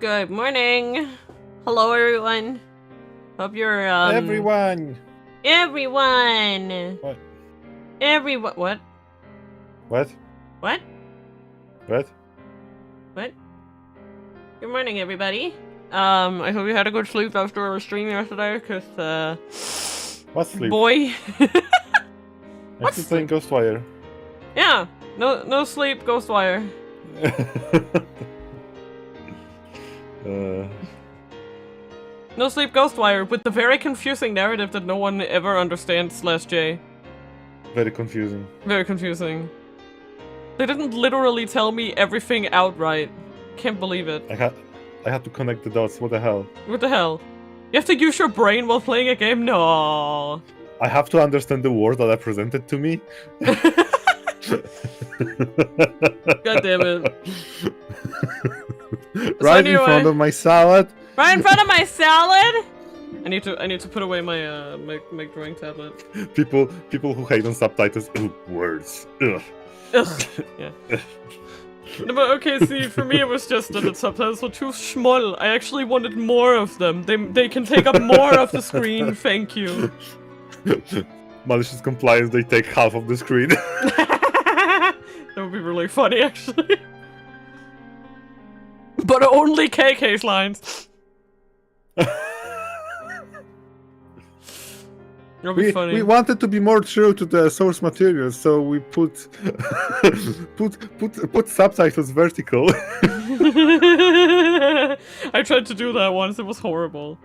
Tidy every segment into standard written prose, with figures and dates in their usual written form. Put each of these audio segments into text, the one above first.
Good morning. Hello, everyone. Hope you're, Everyone! Everyone! What? Everyone. What? What? What? What? What? Good morning, everybody. I hope you had a good sleep after our stream yesterday, cause, What sleep? boy. I'm still playing Ghostwire. Yeah, no sleep, Ghostwire. No sleep, Ghostwire, with the very confusing narrative that no one ever understands /J. Very confusing. Very confusing. They didn't literally tell me everything outright. Can't believe it. I had to connect the dots. What the hell? What the hell? You have to use your brain while playing a game? No. I have to understand the word that are presented to me. God damn it. Right in front of my salad. Right in front of my salad? I need to put away my my drawing tablet. People who hate on subtitles. Ugh, words. Ugh. Ugh. Yeah. No, but okay, see, for me it was just that the subtitles were too small. I actually wanted more of them. They can take up more of the screen, thank you. Malicious compliance, they take half of the screen. That would be really funny, actually. But only KK's lines. It'll be funny. We wanted to be more true to the source material, so we put put subtitles vertical. I tried to do that once. It was horrible.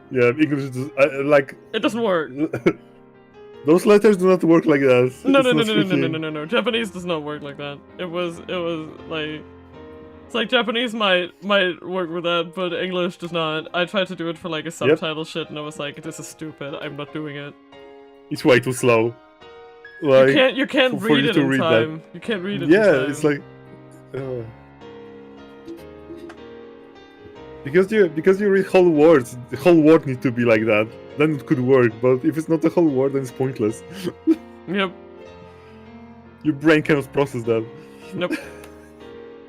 Yeah, English like it doesn't work. Those letters do not work like that. No. Japanese does not work like that. It was like. It's like Japanese might work with that, but English does not. I tried to do it for like a subtitle shit, and I was like, "This is stupid. I'm not doing it." It's way too slow. Like, you can't read it in time. You can't read it. Yeah, it's like because you read whole words. The whole word needs to be like that. Then it could work. But if it's not the whole word, then it's pointless. Yep. Your brain cannot process that. Nope.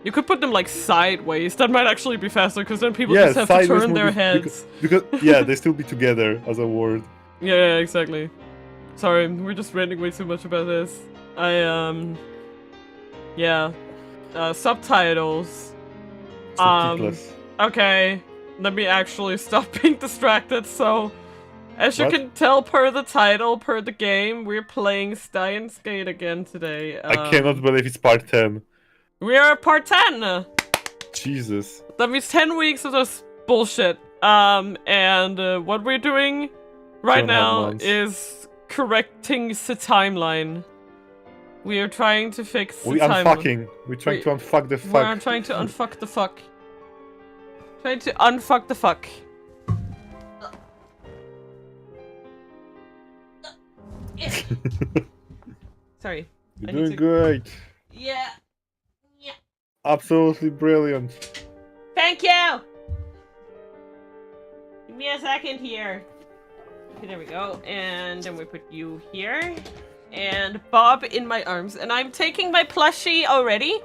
You could put them like sideways. That might actually be faster, because then people just have to turn their heads. Because yeah, they still be together as a word. Yeah, exactly. Sorry, we're just ranting way too much about this. Yeah. Subtitles. Subtitles. Okay. Let me actually stop being distracted. So, as you can tell per the title, per the game, we're playing Steins again today. I cannot believe it's part 10. We are at part 10! Jesus. That means 10 weeks of this bullshit. And what we're doing right now is correcting the timeline. We are trying to fix the timeline. We're trying to unfuck the fuck. We're trying to unfuck the fuck. Trying to unfuck the fuck. Sorry. You're doing great. Yeah. Absolutely brilliant. Thank you! Give me a second here. Okay, there we go. And then we put you here. And Bob in my arms. And I'm taking my plushie already.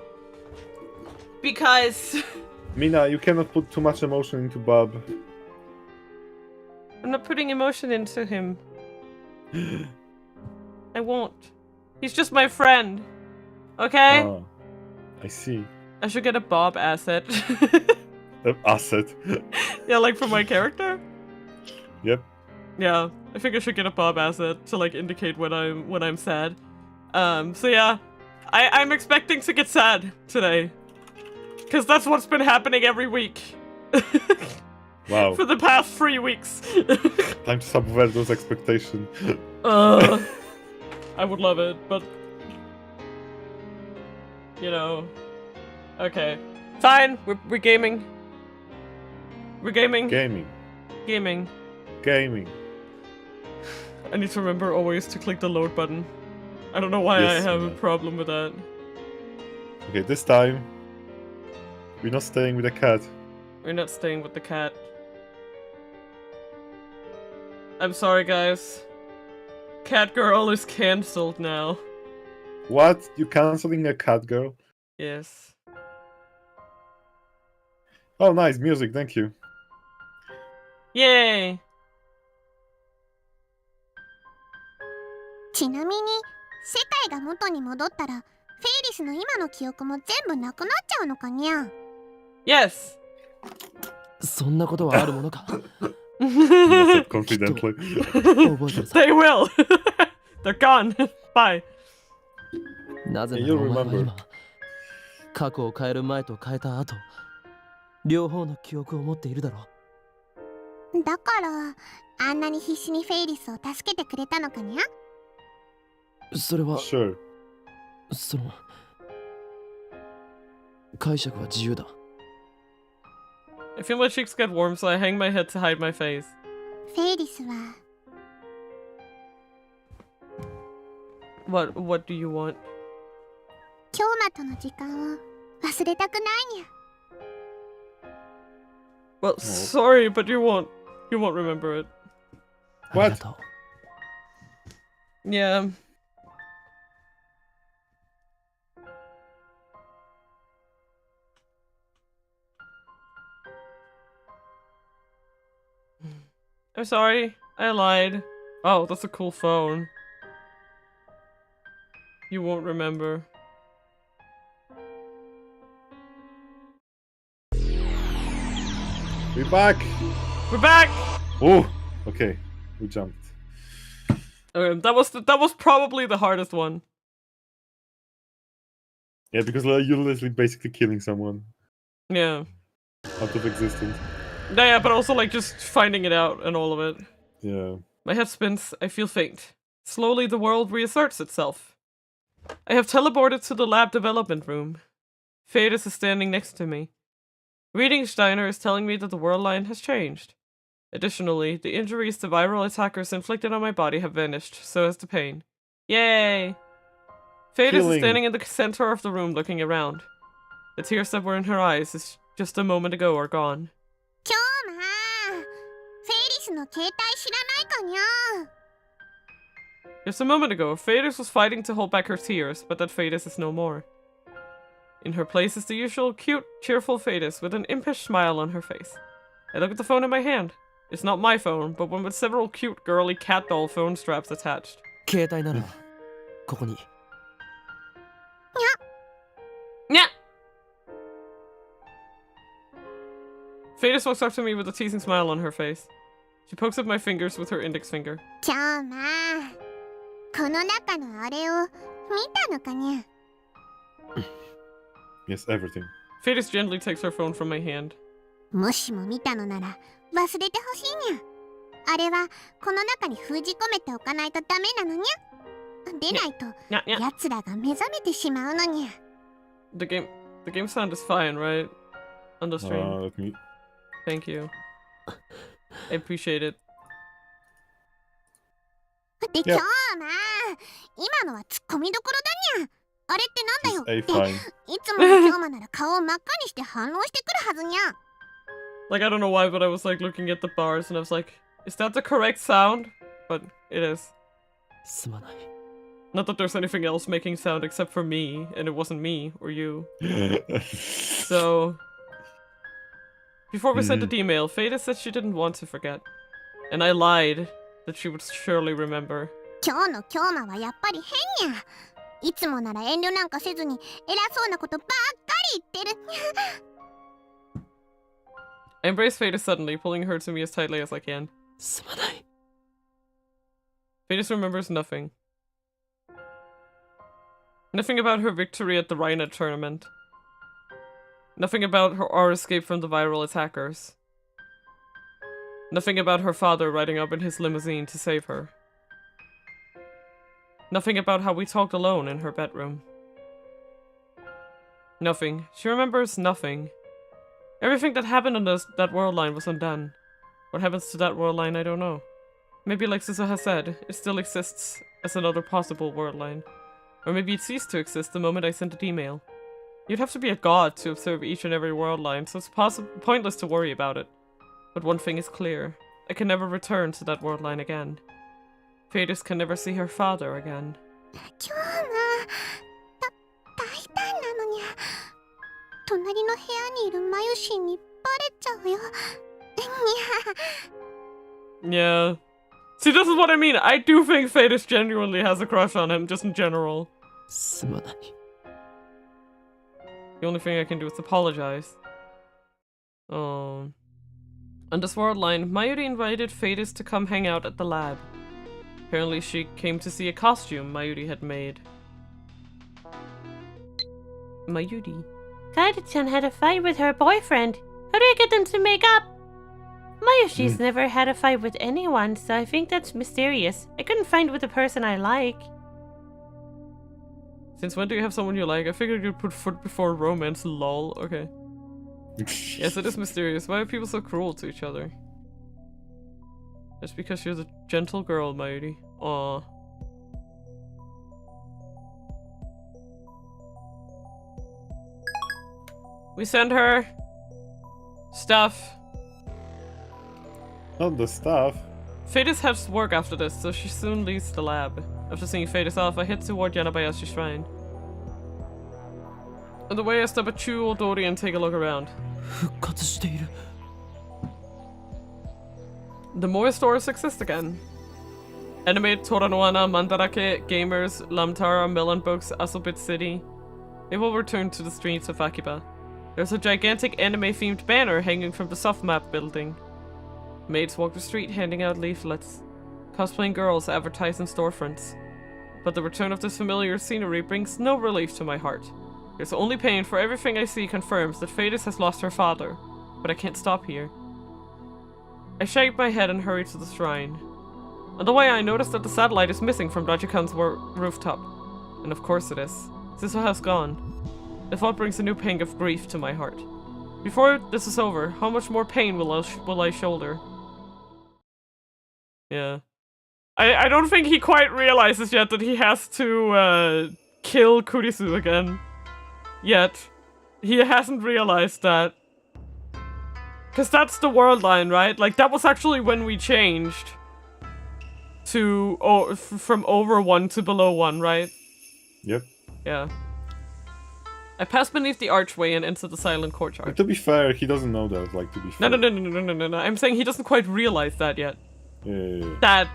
Because... Mina, you cannot put too much emotion into Bob. I'm not putting emotion into him. I won't. He's just my friend. Okay? Oh, I see. I should get a Bob asset. An asset? Yeah, like for my character? Yep. Yeah, I think I should get a Bob asset to like indicate when I'm sad. So yeah, I'm expecting to get sad today. Cause that's what's been happening every week. Wow. For the past 3 weeks. Time to subvert those expectations. I would love it, but... You know... Okay. Fine, we're gaming. We're gaming. Gaming. Gaming. Gaming. I need to remember always to click the load button. I don't know why I have a problem with that. Okay, this time... we're not staying with the cat. We're not staying with the cat. I'm sorry, guys. Cat Girl is cancelled now. What? You cancelling a cat girl? Yes. Oh, nice music. Thank you. Yay! ちなみに世界が元に戻ったらフェイリスの今の記憶も全部なくなっちゃうのかにゃ。 Yes! そんなことはあるものか。 Said confidently. 覚えてるさ。 They will! They're gone! Bye! なぜならお前は今、過去を変える前と変えた後、両方の記憶を持っているだろだからあんなに必死にフェイリスを助けてくれたのかにゃ。う。それは、 Sure. その、解釈は自由だ。 I feel my cheeks get warm, so I hang my head to hide my face. フェイリスは What do you want? 京馬との時間を忘れたくないにゃ。 Well, sorry, but you won't remember it. ありがとう。 Yeah. I'm sorry, I lied. Oh, that's a cool phone. You won't remember. We're back. We're back! Oh, okay. We jumped. Okay, that was probably the hardest one. Yeah, because you're literally basically killing someone Yeah. out of existence. Yeah, but also like just finding it out and all of it. Yeah. My head spins, I feel faint. Slowly the world reasserts itself. I have teleported to the lab development room. Fadus is standing next to me. Reading Steiner is telling me that the world line has changed. Additionally, the injuries the viral attackers inflicted on my body have vanished, so has the pain. Yay! Fadus is standing in the center of the room looking around. The tears that were in her eyes just a moment ago are gone. 京馬、フェイリスの携帯知らないかにゃ。 Just a moment ago, Fadus was fighting to hold back her tears, but that Fadus is no more. In her place is the usual cute, cheerful Fadus with an impish smile on her face. I look at the phone in my hand. It's not my phone, but one with several cute, girly cat doll phone straps attached. 携帯なら、ここに。 Nya! Fadus walks up to me with a teasing smile on her face. She pokes at my fingers with her index finger. 京馬、この中のあれを見たのかにゃ。 Yes, everything. Fadus gently takes her phone from my hand. もしも見たのなら忘れてほしいにゃ。あれはこの中に封じ込めておかないとダメなのにゃ。でないと Nya. 奴らが目覚めてしまうのにゃ。 The game sound is fine, right? On the stream. Let me... Thank you. I appreciate it. で、京馬、今のはツッコミどころだにゃ。あれってなんだよ。 A fine. いつもの京馬なら顔を真っ赤にして反応してくるはずにゃ。 Like, I don't know why, but I was like looking at the bars and I was like, is that the correct sound? But it is. すまない。 Not that there's anything else making sound except for me, and it wasn't me or you. So, before we sent the email, Fada said she didn't want to forget. And I lied that she would surely remember. 今日の京馬はやっぱり変にゃ。いつもなら遠慮なんかせずに偉そうなことばっかり言ってるにゃ。 I embrace Fada suddenly, pulling her to me as tightly as I can. すまない。 Fadus remembers nothing. Nothing about her victory at the Rhina tournament. Nothing about our escape from the viral attackers. Nothing about her father riding up in his limousine to save her. Nothing about how we talked alone in her bedroom. Nothing. She remembers nothing. Everything that happened on that world line was undone. What happens to that world line, I don't know. Maybe like Suzu has said, it still exists as another possible world line. Or maybe it ceased to exist the moment I sent an email. You'd have to be a god to observe each and every world line, so it's pointless to worry about it. But one thing is clear. I can never return to that world line again. Fadus can never see her father again. 京馬、大胆なのにゃ。隣の部屋にいるマユシンにれちゃうよ。Yeah. See, this is what I mean. I do think Fadus genuinely has a crush on him, just in general. すまない。 The only thing I can do is apologize. On this world line, Mayuri invited Fadus to come hang out at the lab. Apparently she came to see a costume Mayuri had made. Mayuri. Kaede-chan had a fight with her boyfriend. How do I get them to make up? Mayushi's never had a fight with anyone, so I think that's mysterious. I couldn't find with a person I like. Since when do you have someone you like? I figured you'd put foot before romance, lol. Okay. Yes, it is mysterious. Why are people so cruel to each other? Just because you're the gentle girl, Mayuri. Aww. We send her stuff. Not the stuff. Fadus has work after this, so she soon leaves the lab. After seeing Fadus off, I head toward Yanabayashi's shrine. On the way, I stop at Chu Odori and take a look around. 復活している。 The more stores exist again. Anime Toranoana, Mandarake, Gamers, Lamtara, Melon Books, Asobit City. They will return to the streets of Akiba. There's a gigantic anime-themed banner hanging from the soft-map building. Maids walk the street handing out leaflets. Cosplaying girls advertise in storefronts. But the return of this familiar scenery brings no relief to my heart. There's only pain, for everything I see confirms that Fadus has lost her father. But I can't stop here. I shake my head and hurry to the shrine. On the way, I notice that the satellite is missing from Rajikan's rooftop. And of course it is. Sisu has gone. The thought brings a new pang of grief to my heart. Before this is over, how much more pain will I shoulder? Yeah. I don't think he quite realizes yet that he has to kill Kurisu again. Yet. He hasn't realized that. Because that's the world line, right? Like, that was actually when we changed to from over 1 to below 1, right? Yep. Yeah. I pass beneath the archway and enter the silent courtyard. But to be fair, he doesn't know that, like, to be fair. No. I'm saying he doesn't quite realize that yet. Yeah.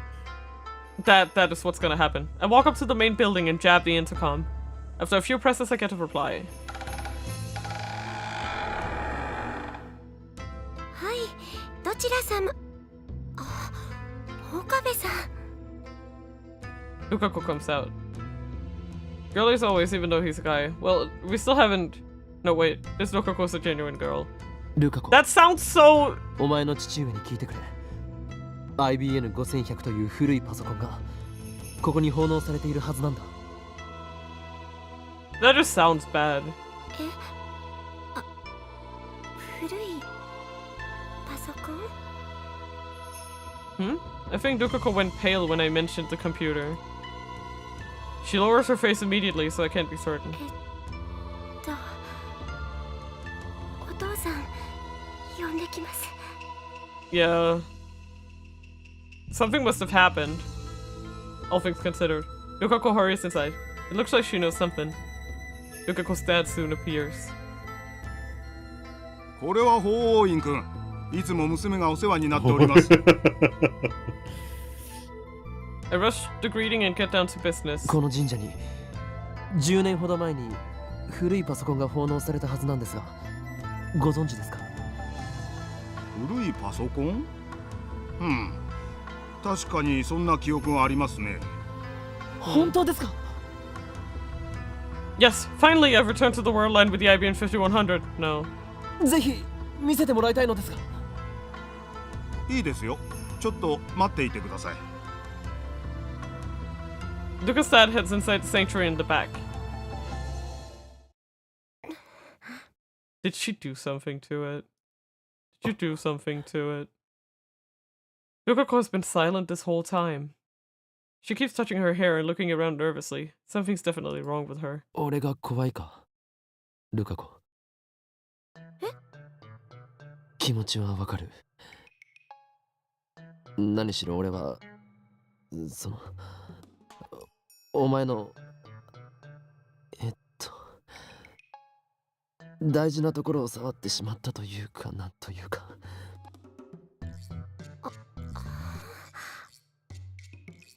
That is what's gonna happen. I walk up to the main building and jab the intercom. After a few presses, I get a reply. はい、どちら様？あ、岡部さん。 Lukako comes out. Girl as always, even though he's a guy. Well, we still haven't... No, wait. This Lukako's a genuine girl. ルカコ。 That sounds so... お前の父上に聞いてくれ。IBN5100 という古いパソコンがここに奉納されているはずなんだ。 That just sounds bad. え、あ、古いパソコン？ I think Lukako went pale when I mentioned the computer. She lowers her face immediately, so I can't be certain. お父さん、呼んできます。 Yeah. Something must have happened. All things considered. Lukako hurries inside. It looks like she knows something. Lukako's dad soon appears. これは法王院君。いつも娘がお世話になっております。I rush the greeting and get down to business. この神社に10年ほど前に古いパソコンが奉納されたはずなんですが、ご存知ですか？古いパソコン？確かにそんな記憶がありますね。本当ですか？ Yes, finally I've returned to the world line with the IBM 5100. No. ぜひ見せてもらいたいのですが。いいですよ。ちょっと待っていてください。Luka's dad heads inside the sanctuary in the back. Did she do something to it? Did you do something to it? Lukako has been silent this whole time. She keeps touching her hair and looking around nervously. Something's definitely wrong with her. 俺が怖いか、ルカコ。気持ちはわかる。何しろ俺はそのお前の大事なところを触ってしまったというかなんというか。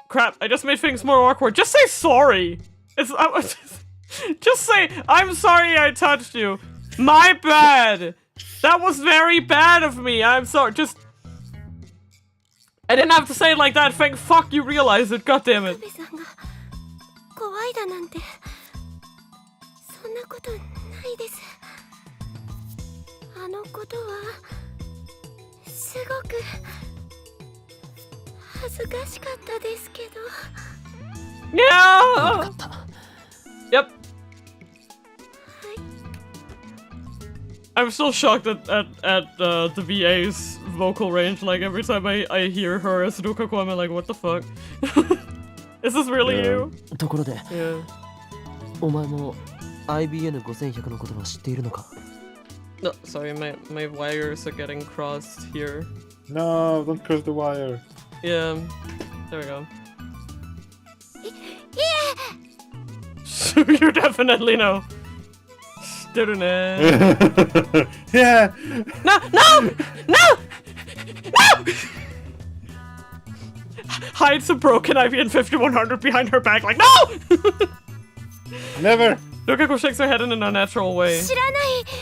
Crap, I just made things more awkward. Just say sorry. Just say, I'm sorry I touched you. My bad. That was very bad of me. I'm sorry. Just... I didn't have to say it like that. Thank fuck you realize it. God damn it. さんが怖いだなんてそんなことないです。あのことはすごく恥ずかしかったですけど。Yeah. Yep. I'm still shocked at the VA's vocal range. Like every time I hear her as Rukako, I'm like, what the fuck? Is this really you? ところで、 Yeah. お前も IBN5100 のことは知っているのか？ No, sorry, my wires are getting crossed here. No, don't cross the wire. Yeah, there we go. You definitely know. Yeah. No! No! No! No! Hides a broken IBN 5100 behind her back, like, no! Never. Rukako shakes her head in an unnatural way. 知らないです。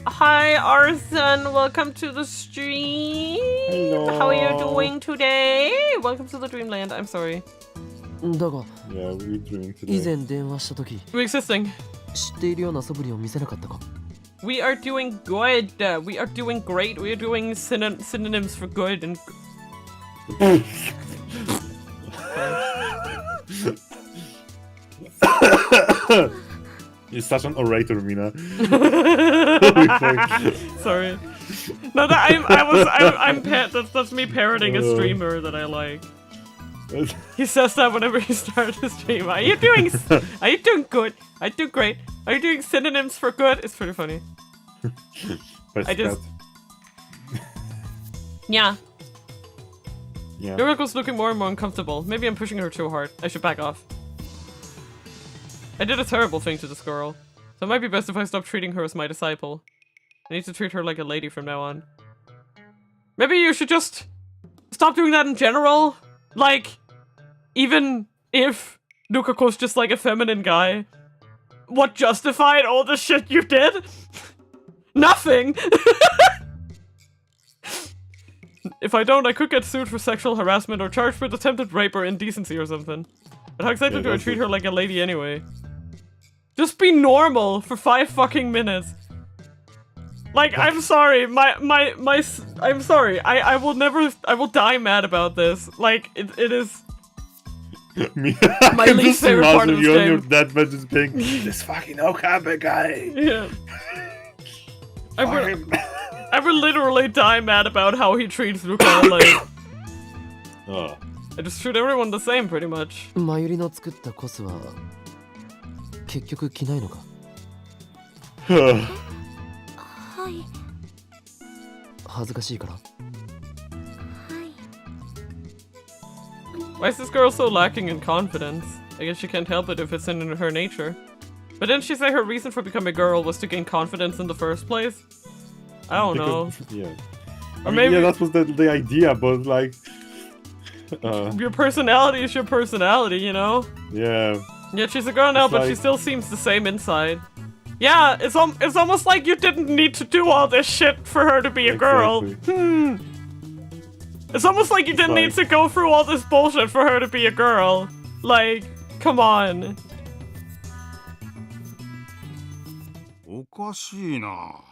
Hi, Arson. Welcome to the stream. Hello. How are you doing today? Welcome to the Dreamland. I'm sorry. だが、 Yeah, we're doing 以 today. 前電話した時、 We're existing. 知っているような素振りを見せなかったか？ We are doing good. We are doing great. We are doing synonyms for good and. You're such an orator, Mina. Sorry. No, that's me parroting a streamer that I like. He says that whenever he starts his stream. Are you doing good? I do great. Are you doing synonyms for good? It's pretty funny. I just... Yeah. Yeah. Yoriko's looking more and more uncomfortable. Maybe I'm pushing her too hard. I should back off. I did a terrible thing to this girl. So it might be best if I stop treating her as my disciple. I need to treat her like a lady from now on. Maybe you should just stop doing that in general. Like, even if Nukako's just like a feminine guy, what justified all the shit you did? Nothing! If I don't, I could get sued for sexual harassment or charged with attempted rape or indecency or something. But how exactly do I treat her like a lady anyway? Just be normal for 5 fucking minutes. Like, I'm sorry, I'm sorry, I will die mad about this. Like, it is... my least favorite part of this you game. on your deathbed just being this fucking Okabe guy. Yeah. I would literally die mad about how he treats Ruka, like... I just treat everyone the same, pretty much. マユリの作ったコスは結局着ないのか？はい。恥ずかしいから。はい。 Why is this girl so lacking in confidence? I guess she can't help it if it's in her nature. But didn't she say her reason for becoming a girl was to gain confidence in the first place? I don't know. Yeah. Or maybe yeah, that was the idea, but like... your personality is your personality, you know? Yeah. Yeah, she's a girl now, It's but like... she still seems the same inside. Yeah, it's almost like you didn't need to do all this shit for her to be a girl. Exactly. It's almost like you didn't need to go through all this bullshit for her to be a girl. Like, come on. おかしいな。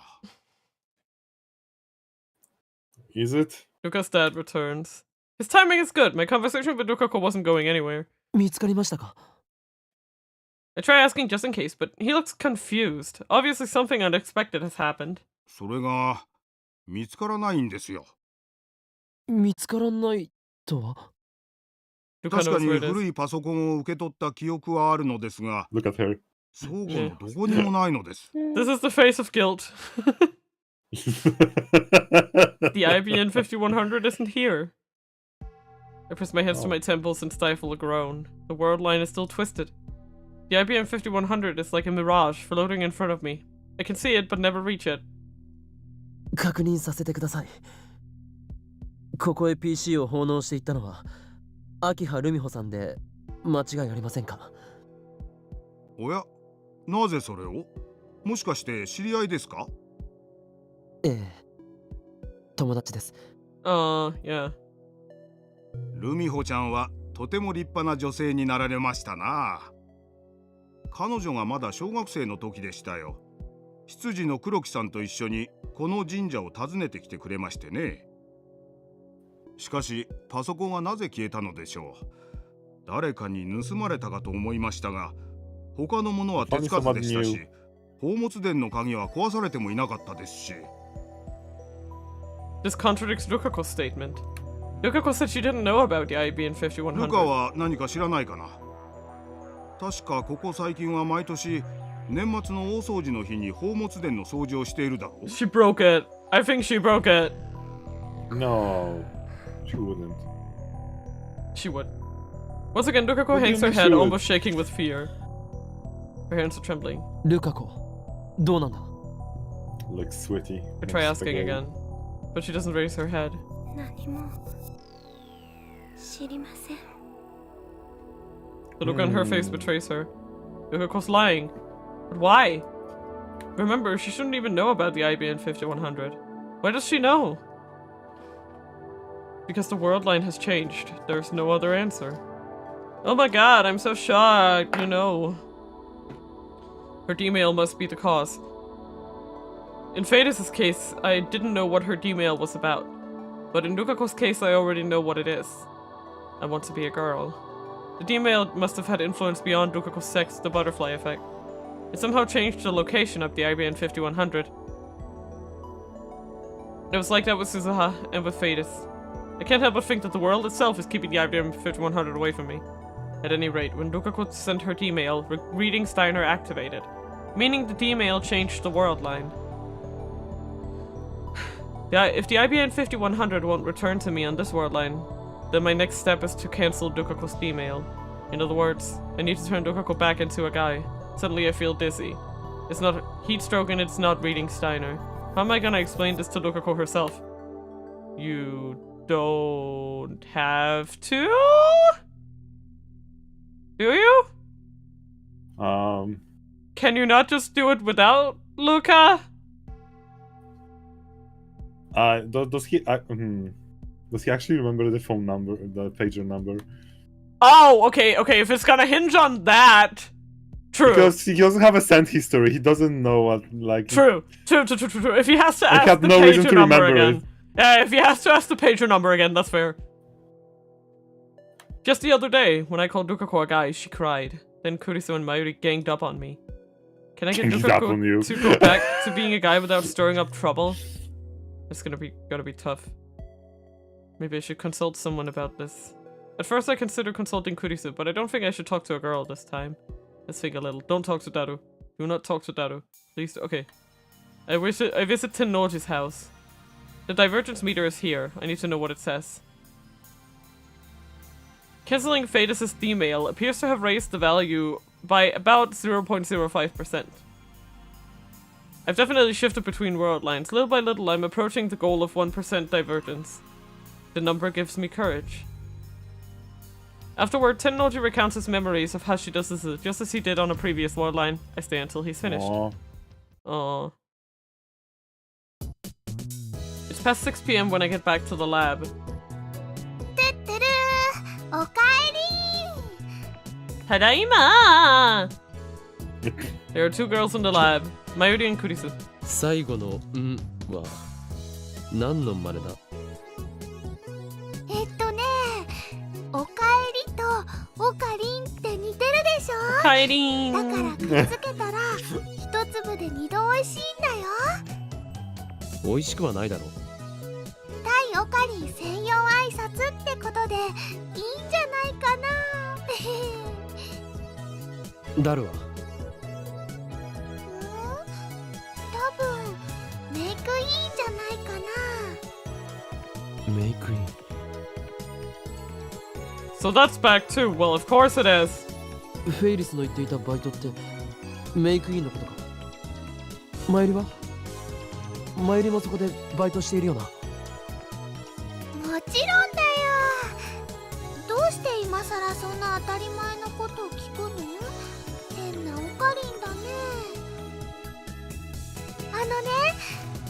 Is it? Luka's dad returns. His timing is good. My conversation with Lukako wasn't going anywhere. 見つかりましたか？ I try asking just in case, but he looks confused. Obviously something unexpected has happened. それが見つからないんですよ。見つからないとは？ Luka 確か knows に where it 古 is. いパソコンを受け取った記憶はあるのですが、 Look at her. 倉庫のどこにもないのです。 This is the face of guilt. The IBN 5100 isn't here. I press my hands to my temples and stifle a groan. The world line is still twisted. The IBM 5100 is like a mirage floating in front of me. I can see it, but never reach it. 確認させてください。ここへ PC を奉納していったのは秋葉ルミホさんで間違いありませんか？おや、なぜそれを？もしかして知り合いですか？ええ、友達です。Yeah. ルミホちゃんはとても立派な女性になられましたな。彼女がまだ小学生の時でしたよ。執事の黒木さんと一緒にこの神社を訪ねてきてくれましてね。しかしパソコンはなぜ消えたのでしょう。誰かに盗まれたかと思いましたが、他のものは手つかずでしたし、宝物殿の鍵は壊されてもいなかったですし。This contradicts Rukako's statement. Rukako said she didn't know about the IBM 5100. ルカは何か知らないかな。確かここ最近は毎年年末の大掃除の日に宝物殿の掃除をしているだろう。She broke it. I think she broke it. No, she wouldn't. She would. Once again, Rukako hangs her head, almost shaking with fear. Her hands are trembling. ルカ子、どうなんだ？ Looks sweaty. I try asking again, but she doesn't raise her head. 何も知りません。 The look on her face betrays her. Rukako's lying. But why? Remember, she shouldn't even know about the IBM 5100. Why does she know? Because the world line has changed. There's no other answer. Oh my god, I'm so shocked, you know. Her D-mail must be the cause. In Fadis' case, I didn't know what her D-mail was about. But in Rukako's case, I already know what it is. I want to be a girl. The D-mail must have had influence beyond Rukako's sex, the butterfly effect. It somehow changed the location of the IBM 5100. It was like that with Suzuha and with Fadis. I can't help but think that the world itself is keeping the IBM 5100 away from me. At any rate, when Rukako sent her D-mail, reading Steiner activated, meaning the D-mail changed the world line. If the IBM 5100 won't return to me on this world line, then my next step is to cancel Rukako's D-mail. In other words, I need to turn Rukako back into a guy. Suddenly I feel dizzy. It's not heat stroke and it's not reading Steiner. How am I gonna explain this to Rukako herself? You don't have to? Do you? Can you not just do it without Luca? Does he actually remember the phone number, the pager number? Oh, okay. If it's gonna hinge on that, true. Because he doesn't have a send history. He doesn't know what, like. True. If he has to I ask have the no reason pager to number remember again. it. Yeah, if he has to ask the pager number again, that's fair. Just the other day, when I called Rukako a guy, she cried. Then Kurisu and Mayuri ganged up on me. Can I get Rukako to go back to being a guy without stirring up trouble? It's gonna be tough. Maybe I should consult someone about this. At first I considered consulting Kurisu, but I don't think I should talk to a girl this time. Let's think a little. Don't talk to Daru. Do not talk to Daru. Please, okay. I visit Tennoji's house. The divergence meter is here. I need to know what it says. Cancelling Fadis' D-mail appears to have raised the value by about 0.05%. I've definitely shifted between world lines. Little by little, I'm approaching the goal of 1% divergence. The number gives me courage. Afterward, Tennoji recounts his memories of how she does this just as he did on a previous world line. I stay until he's finished. Aww. It's past 6 p.m. when I get back to the lab. Tadaima! There are two girls in the lab, Mayuri and Kurisu. 最後の「ん」は何の真似だ？おかえりとおかりんって似てるでしょ？おかえりん。だからくっつけたら一粒で二度おいしいんだよ。美味しくはないだろう。対おかりん専用挨拶ってことでいいんじゃないかな。ダルは？多分メイクインじゃないかな。メイクイン。 So that's back too. Well, of course it is. フェイリスの言っていたバイトってメイクインのことか。マユリは？マユリもそこでバイトしているよな。もちろんだよ。どうして今さらそんな当たり前のことを聞くの？変なオカリンだね。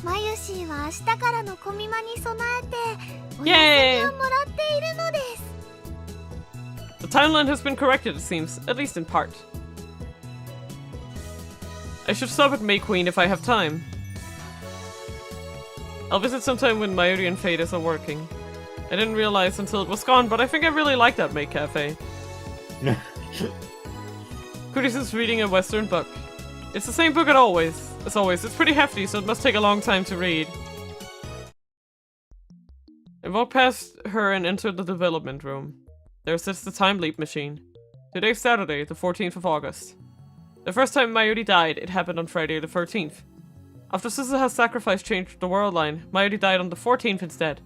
マユシーは明日からのコミマに備えてお休みをもらっているのです。 The timeline has been corrected, it seems, at least in part. I should stop at May Queen if I have time. I'll visit sometime when Mayuri and Fadis are working. I didn't realize until it was gone, but I think I really like that May Cafe. Kuris is reading a Western book. It's the same book as always. It's pretty hefty, so it must take a long time to read. I walked past her and entered the development room. There sits the time leap machine. Today's Saturday, the 14th of August. The first time Mayuri died, it happened on Friday the 13th. After Suzuha's sacrifice changed the world line, Mayuri died on the 14th instead.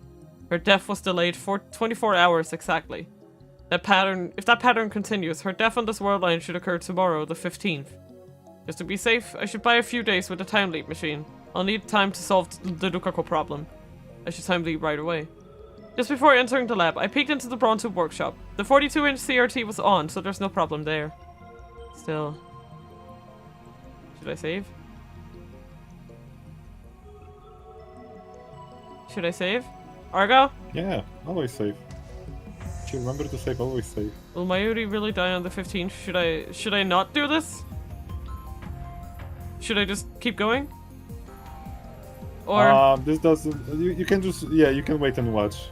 Her death was delayed for 24 hours exactly. If that pattern continues, her death on this world line should occur tomorrow, the 15th. Just to be safe, I should buy a few days with the time leap machine. I'll need time to solve the Dukako problem. I should time leap right away. Just before entering the lab, I peeked into the BronzeTube workshop. The 42-inch CRT was on, so there's no problem there. Still... Should I save? Should I save? Argo? Yeah, always save. If you remember to save, always save. Will Mayuri really die on the 15th? Should I not do this? Should I just keep going? Or this doesn't. You can just you can wait and watch.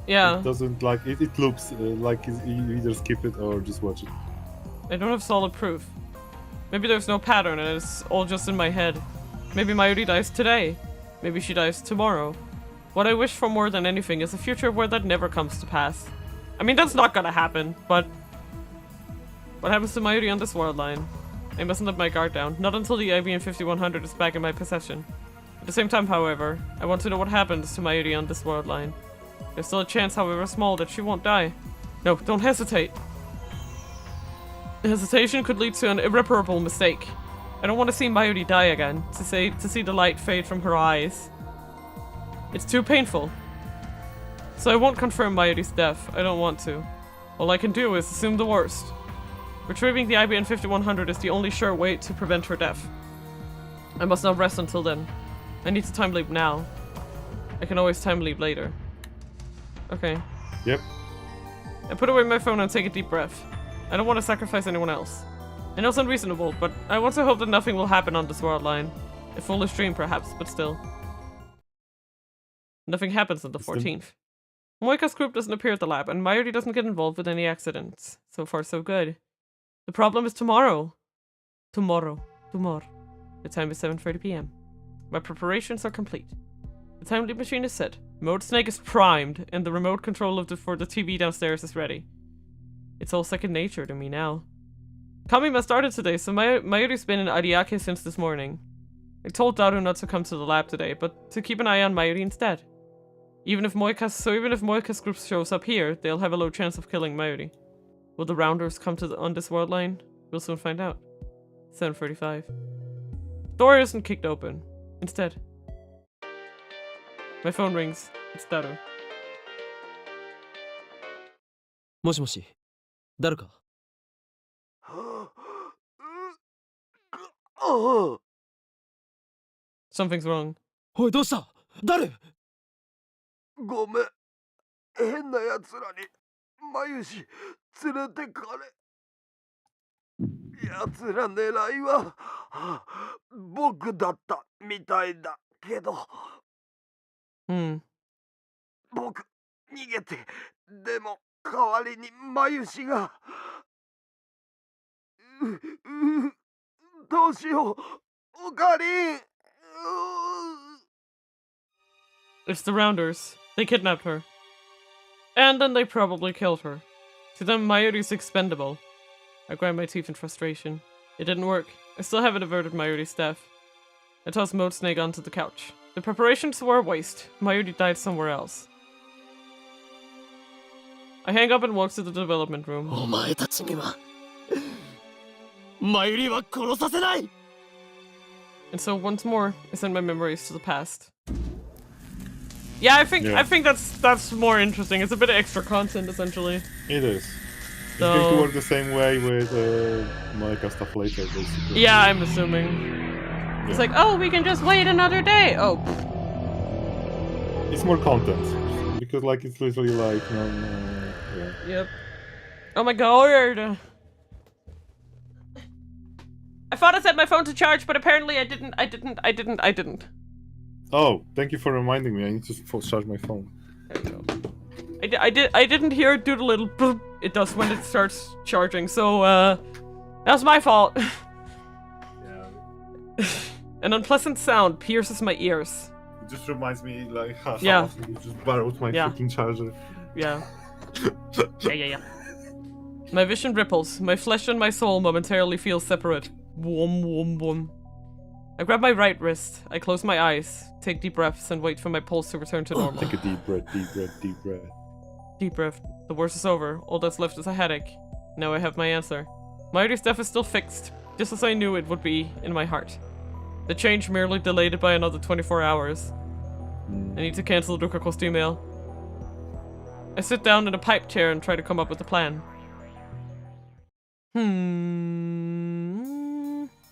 yeah, It doesn't like it looks like you either skip it or just watch it. I don't have solid proof. Maybe there's no pattern and it's all just in my head. Maybe Mayuri dies today. Maybe she dies tomorrow. What I wish for more than anything is a future where that never comes to pass. I mean, that's not gonna happen, but what happens to Mayuri on this world line? I mustn't let my guard down, not until the IBM 5100 is back in my possession. At the same time, however, I want to know what happens to Mayuri on this world line. There's still a chance, however small, that she won't die. No, don't hesitate. Hesitation could lead to an irreparable mistake. I don't want to see Mayuri die again, to see the light fade from her eyes. It's too painful. So I won't confirm Mayuri's death, I don't want to. All I can do is assume the worst. Retrieving the IBM 5100 is the only sure way to prevent her death. I must not rest until then. I need to time leap now. I can always time leap later. Okay. Yep. I put away my phone and take a deep breath. I don't want to sacrifice anyone else. I know it's unreasonable, but I want to hope that nothing will happen on this world line. A foolish dream perhaps, but still. Nothing happens on the 14th. Moika's group doesn't appear at the lab, and Mayuri doesn't get involved with any accidents. So far so good. The problem is tomorrow. Tomorrow. The time is 7:30 p.m. My preparations are complete. The time leap machine is set. Mode Snake is primed, and the remote control for the TV downstairs is ready. It's all second nature to me now. Kamima started today, so Mayuri's been in Ariake since this morning. I told Daru not to come to the lab today, but to keep an eye on Mayuri instead. Even if Moika's group shows up here, they'll have a low chance of killing Mayuri. Will the Rounders come on this world line? We'll soon find out. 7:45. Door isn't kicked open. Instead. My phone rings. It's Daru. もしもし、誰か？ Something's wrong. おい、どうした？誰？ごめん。変な奴らに眉し連れてかれ。奴ら狙いは僕だったみたいだけど。僕逃げて、でも代わりに眉しが。どうしよう。おかりん。It's the Rounders. They kidnapped her. And then they probably killed her. To them, Mayuri's expendable. I grind my teeth in frustration. It didn't work. I still haven't averted Mayuri's death. I tossed Mode Snake onto the couch. The preparations were a waste. Mayuri died somewhere else. I hang up and walk to the development room. お前たちにはマユリは殺させない。 And so once more, I send my memories to the past. Yeah, I think that's more interesting. It's a bit of extra content, essentially. It is. It's So- going to work the same way with Monica stuff later, basically. Yeah, I'm assuming. It's like, oh, we can just wait another day. Oh, It's more content. Because, like, it's literally like, yeah. yep. Oh my god. I thought I set my phone to charge, but apparently I didn't. Oh, thank you for reminding me. I need to charge my phone. There we go. I didn't hear it do the little boop it does when it starts charging, so that's my fault. An unpleasant sound pierces my ears. It just reminds me, like, how Yeah. often you just borrowed my Yeah. freaking charger. Yeah. Yeah. My vision ripples. My flesh and my soul momentarily feel separate. Wom. I grab my right wrist. I close my eyes, take deep breaths, and wait for my pulse to return to normal. Take a deep breath, deep breath, deep breath. Deep breath. The worst is over. All that's left is a headache. Now I have my answer. Mayuri's death is still fixed, just as I knew it would be in my heart. The change merely delayed it by another 24 hours. I need to cancel Dukako's email. I sit down in a pipe chair and try to come up with a plan.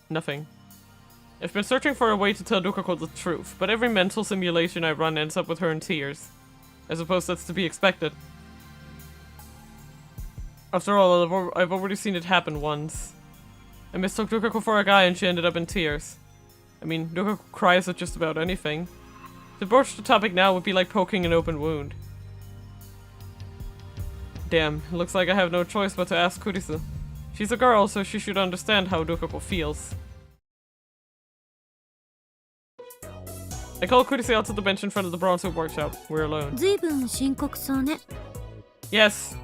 Nothing. I've been searching for a way to tell Dukako the truth, but every mental simulation I run ends up with her in tears. I suppose that's to be expected. After all, I've already seen it happen once. I mistook Dukako for a guy and she ended up in tears. I mean, Dukako cries at just about anything. To broach the topic now would be like poking an open wound. Damn, looks like I have no choice but to ask Kurisu. She's a girl, so she should understand how Dukako feels. I call Kurisu out to the bench in front of the Bronze Hoop Workshop. We're alone. ずいぶん深刻そうね。 Yes.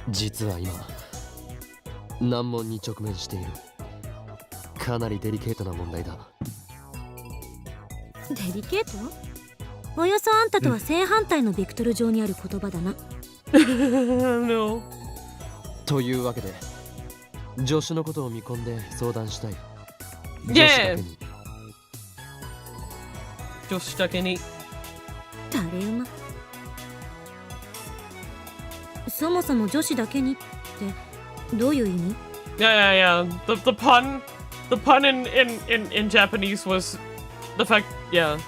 実は今難問に直面している。かなりデリケートな問題だ。デリケート？およそあんたとは正反対のベクトル上にある言葉だな。No. というわけで助手のことを見込んで相談したい。 Yeah. 女子だけに。女子だけに。誰馬？そもそも女子だけにってどういう意味？ Yeah. The pun in Japanese was the fact, yeah.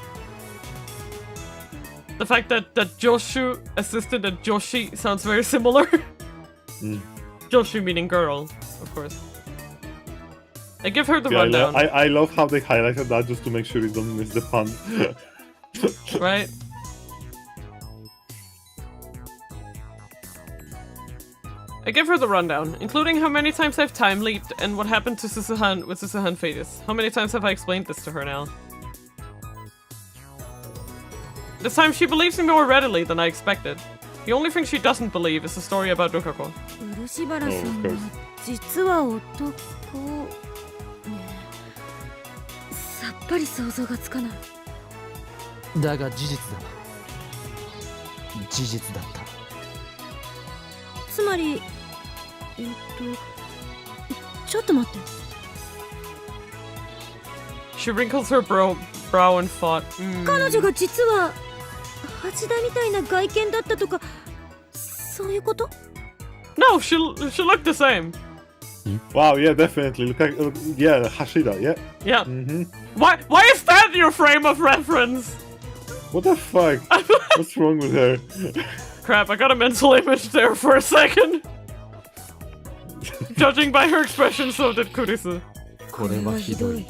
The fact that Joshu, assistant, and Joshi sounds very similar. Joshu meaning girl, of course. I give her the rundown. I love how they highlighted that just to make sure you don't miss the pun. Right? I give her the rundown, including how many times I've time leaped and what happened to Susuhan with Susuhan Fetus. How many times have I explained this to her now? This time she believes me more readily than I expected. The only thing she doesn't believe is the story about Dukako. 漆原さんは実は男。さっぱり想像がつかない。だが事実だ。事実だった。つまり、ちょっと待って。She wrinkles her brow and thought. 彼女が実は橋田みたいな外見だったとか、そういうこと？ No, she looked the same. Wow, yeah, definitely. Yeah, Hashida, yeah. Yeah. Mm-hmm. Why is that your frame of reference? What the fuck? What's wrong with her? Crap, I got a mental image there for a second. Judging by her expression, so did Kurisu. これはひどい。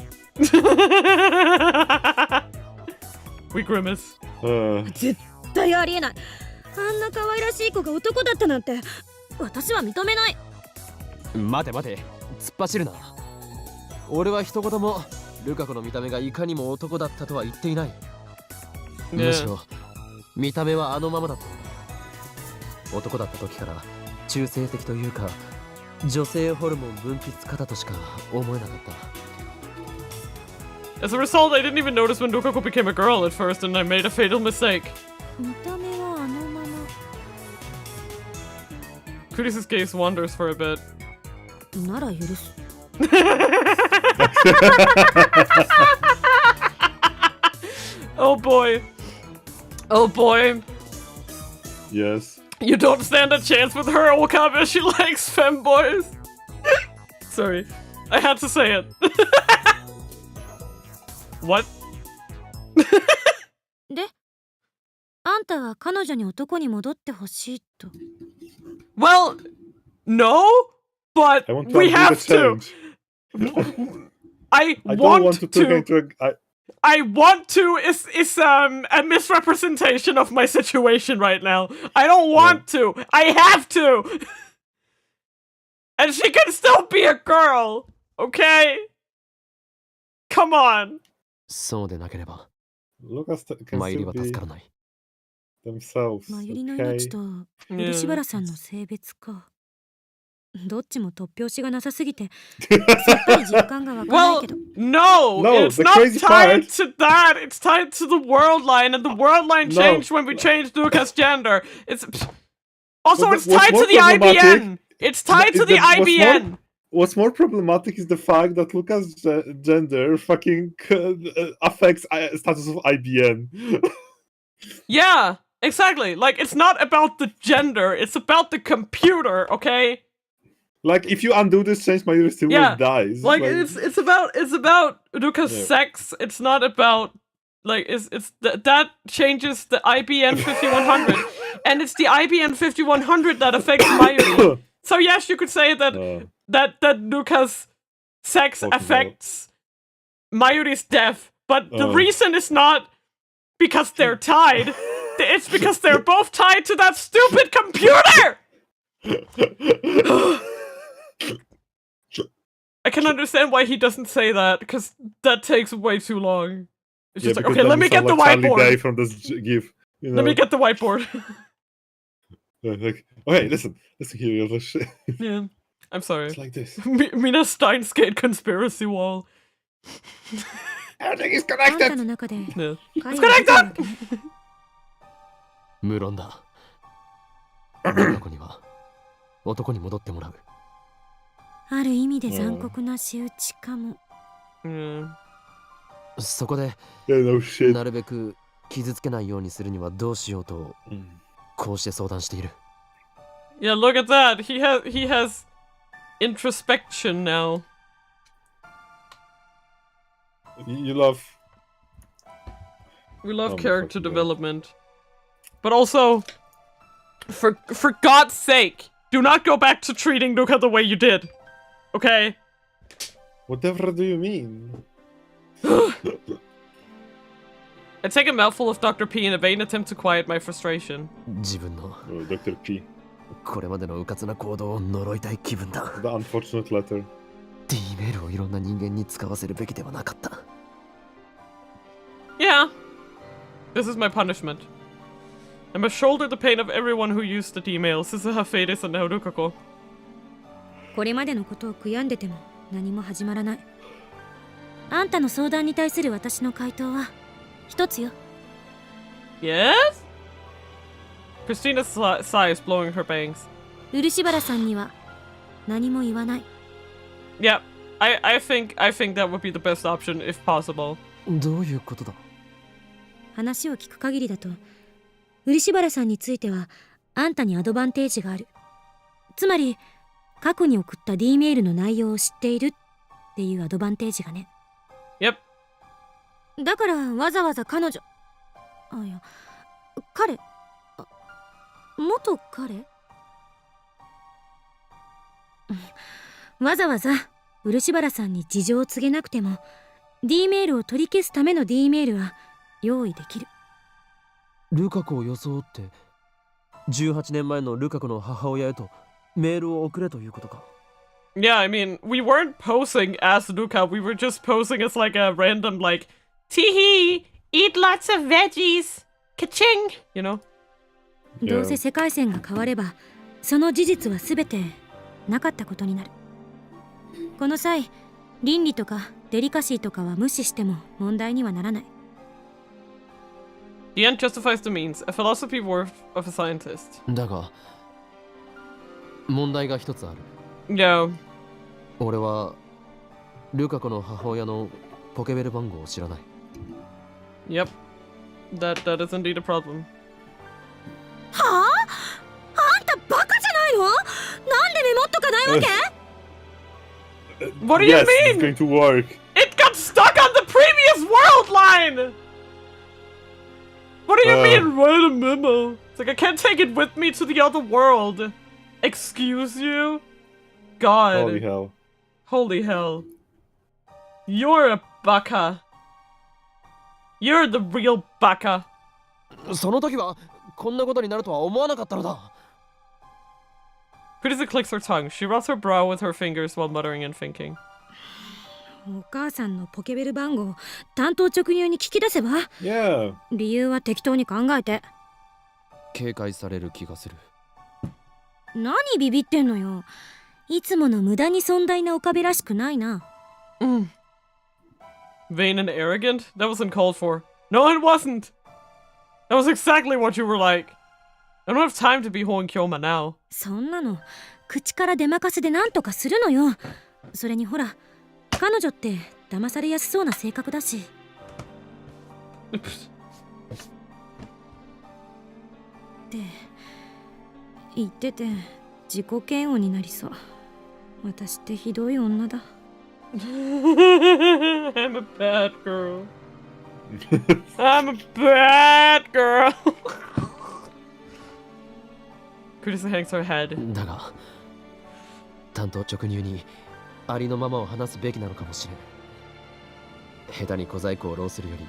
We grimace. 絶対ありえない。あんな可愛らしい子が男だったなんて、私は認めない。待て、突っ走るな。俺は一言もルカ子の見た目がいかにも男だったとは言っていない。むしろ見た目はあのままだった。男だった時から中性的というか女性ホルモン分泌過多としか思えなかった。As a result, I didn't even notice when Dukako became a girl at first, and I made a fatal mistake. 見た目はあのまま。 Kurisu's gaze wanders for a bit. なら許す。Oh boy. Oh boy. Yes. You don't stand a chance with her, Okabe. She likes femboys. Sorry. I had to say it. What? で、あんたは彼女に男に戻ってほしいと。Well, no, but I want to we undo have the to. change. I I don't want want to turn into a. I want to is a misrepresentation of my situation right now. I don't want to. I have to. And she can still be a girl, okay? Come on. そうでなければ Lucas can マユリ still は be 助からない themselves. マユリの Okay. 命と漆原さんの性別か。どっちも突拍子がなさすぎて、さっぱり実感がわからない Well, けど。 no, No, it's the not crazy tied part- to that. It's tied to the world line, and the world line No. changed when we changed Luca's gender. It's also But it's what's tied more to the problematic IBN. It's tied to the what's IBN. What's more problematic is the fact that Lucas' gender fucking affects status of IBN. Yeah, exactly. Like, it's not about the gender, it's about the computer, okay? Like, if you undo this change, Mayuri still Yeah, dies. Like, it's about Luca's Yeah. sex. It's not about like that changes the IBN 5100, and it's the IBN 5100 that affects Mayuri. So yes, you could say that that Luca's sex Fucking affects Mayuri's death, but the Oh. reason is not because they're tied. It's because they're both tied to that stupid computer! I can understand why he doesn't say that, because that takes way too long. It's just like, because okay, then let you me sound get the like Charlie Day whiteboard. from this GIF. You know? Let me get the whiteboard. Like, okay, listen here. This shit. Yeah, I'm sorry. It's like this. Mina Steins conspiracy wall. Everything is あんた connected. の中で Yeah. 会話が出てるわけね。無論だルカ子には男に戻ってもらうある意味で残酷な仕打ちかも。Yeah. そこで Yeah, no shit. なるべく傷つけないようにするにはどうしようとこうして相談している Yeah, look at that. He has introspection now. You love. We love Oh my character fucking God. development. But also, for God's sake, do not go back to treating Luca the way you did. Okay? Whatever do you mean? I take a mouthful of Dr. P in a vain attempt to quiet my frustration. 自分の Oh, Dr. P. これまでの迂闊な行動を呪いたい気分だ The unfortunate letter. D メールをいろんな人間に使わせるべきではなかった Yeah. This is my punishment. I must shoulder the pain of everyone who used the email. Susuha desu now, Rukako. これまでのことを悔やんでても何も始まらない。あんたの相談に対する私の回答は一つよ。Yes? Christina sighs, blowing her bangs. 漆原さんには何も言わない。Yeah, I think that would be the best option if possible. どういうことだ話を聞く限りだと漆原さんについてはあんたにアドバンテージがある。つまり過去に送った D メールの内容を知っているっていうアドバンテージがね。 Yep. だからわざわざ彼女いや彼元彼わざわざ漆原さんに事情を告げなくても D メールを取り消すための D メールは用意できる。ルカ子を装って18年前のルカ子の母親へとメールを送れということか Yeah, I mean, we weren't posing as Luca, we were just posing as like a random, like, teehee, eat lots of veggies, ka-ching, you know? どうせ世界線が変わればその事実は全てなかったことになる。この際倫理とかデリカシーとかは無視しても問題にはならない。 The end justifies the means, a philosophy worth of a scientist. だが問題が一つある Yeah. 俺はルカ子の母親のポケベル番号を知らない。 Yep. That is indeed a problem. はあ？あんたバカじゃないの？なんでメモっとかないわけ？ What do you yes, mean? it's going to work. It got stuck on the previous world line! What do you mean, write a memo? It's like, I can't take it with me to the other world. Excuse you? God. Holy hell. Holy hell. You're a baka. You're the real baka. その時はこんなことになるとは思わなかったのだ。 Kurisa clicks her tongue. She rubs her brow with her fingers while muttering and thinking. お母さんのポケベル番号担当直入に聞き出せば？ Yeah. 理由は適当に考えて。警戒される気がする。何ビビってんのよ。いつもの無駄に尊大な岡部らしくないな。Vain and arrogant? That wasn't called for. No, it wasn't. That was exactly what you were like. I don't have time to be Hoen Kyoma now. そんなの口から出まかせでなんとかするのよ。それにほら、彼女って騙されやすそうな性格だし。って言ってて自己嫌悪になりそう。私ってひどい女だ。I'm a bad girl. I'm a bad girl. Kurisa hangs her head. だが担当直入にありのままを話すべきなのかもしれん。下手に小細工を浪するより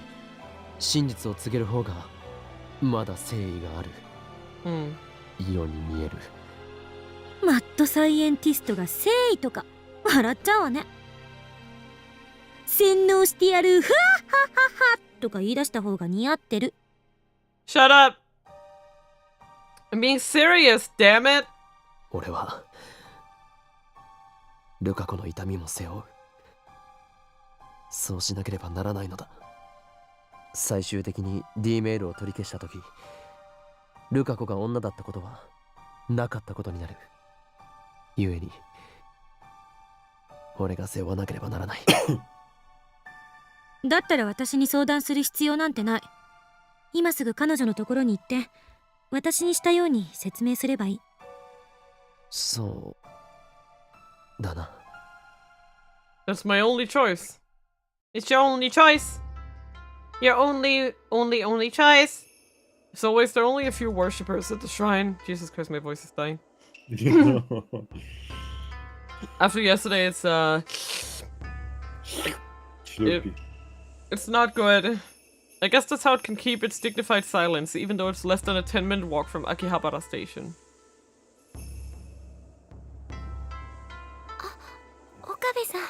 真実を告げる方がまだ誠意があるように見える。マッドサイエンティストが誠意とか笑っちゃうわね。洗脳してやるふわっはっはっはとか言い出した方が似合ってる。 Shut up! I'm being serious, damn it! 俺はルカ子の痛みも背負う。そうしなければならないのだ。最終的に D メールを取り消した時、ルカ子が女だったことはなかったことになる。故に俺が背負わなければならない。だったら私に相談する必要なんてない。今すぐ彼女のところに行って私にしたように説明すればいい。そうだな。 That's my only choice. It's your only choice. Your only choice. As always, there are only a few worshippers at the shrine. Jesus Christ, my voice is dying. After yesterday, it's it's not good. I guess that's how it can keep its dignified silence, even though it's less than a 10-minute walk from Akihabara Station. 岡部さん。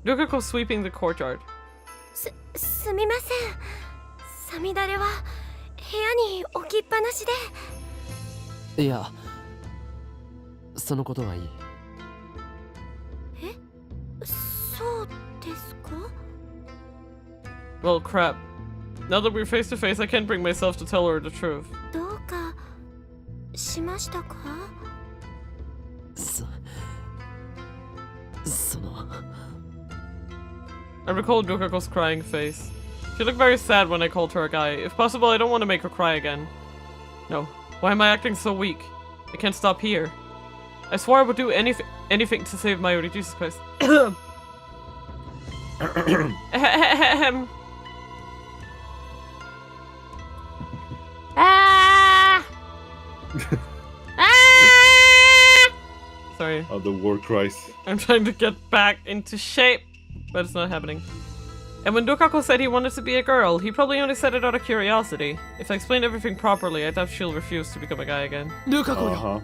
Rukako sweeping the courtyard. すみません。さみだれは部屋に置きっぱなしで。いや、そのことはいい。え、そうですか？ Well, crap. Now that we're face to face, I can't bring myself to tell her the truth. どうかしましたか？その I recalled Rukako's crying face. She looked very sad when I called her a guy. If possible, I don't want to make her cry again. No. Why am I acting so weak? I can't stop here. I swore I would do anything to save Mayuri. Jesus Christ. Ah! Sorry. Oh, the war cries. I'm trying to get back into shape, but it's not happening. And when Rukako said he wanted to be a girl, he probably only said it out of curiosity. If I explained everything properly, I doubt she'll refuse to become a guy again. Uh-huh.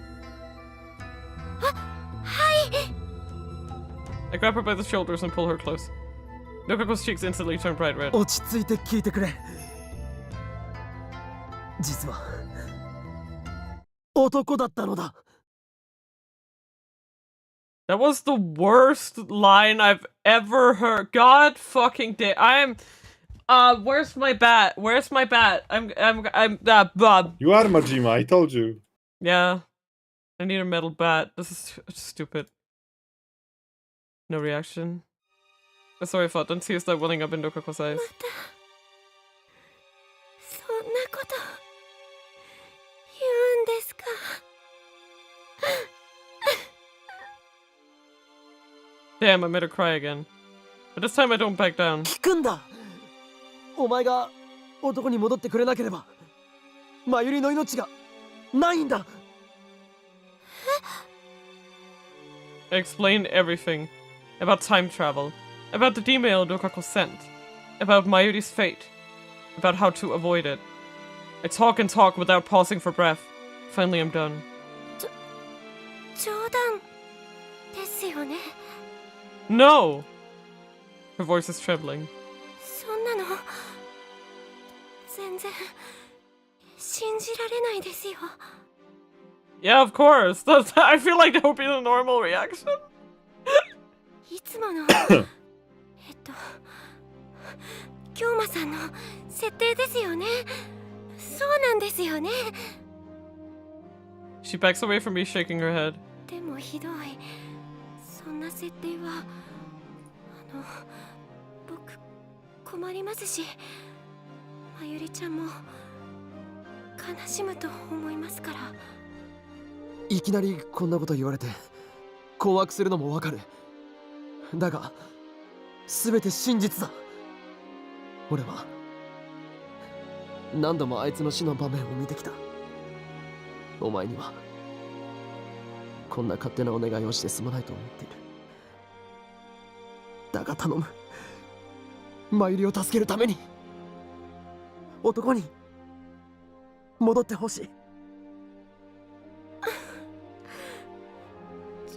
I grab her by the shoulders and pull her close. Rukako's cheeks instantly turn bright red. 落ち着いて聞いてくれ。実は男だったのだ。 That was the worst line I've ever heard. God fucking damn. Where's my bat? Where's my bat? Bob. You are Majima, I told you. Yeah. I need a metal bat. This is stupid. No reaction. That's what I thought. Then tears start welling up in Rukako's eyes. そんなこと言うんですか。 Damn, I made her cry again. But this time I don't back down. 聞くんだ。お前が男に戻ってくれなければ、マユリの命がないんだ。I explained everything. About time travel. About the email Rukako sent. About Mayuri's fate. About how to avoid it. I talk and talk without pausing for breath. Finally I'm done. 冗談ですよね。 No! Her voice is trembling. そんなの全然信じられないですよ。 Yeah, of course. I feel like that would be the normal reaction. いつもの京馬さんの設定ですよね。そうなんですよね。 She backs away from me, shaking her head. でもひどい。そんな設定は僕困りますし、まゆりちゃんも悲しむと思いますから。いきなりこんなこと言われて困惑するのもわかる。だが全て真実だ。俺は何度もあいつの死の場面を見てきた。お前にはこんな勝手なお願いをしてすまないと思っている。だが頼む、マユリを助けるために男に戻ってほしい。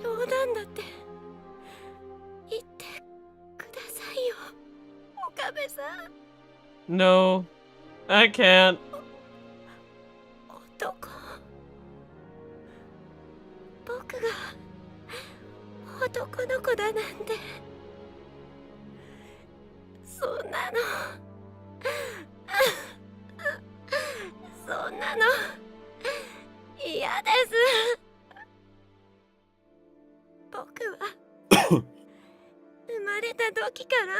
冗談だって言ってくださいよ、岡部さん。 No, I can't. 男、僕が男の子だなんて、そんなのそんなの嫌です。僕は生まれた時から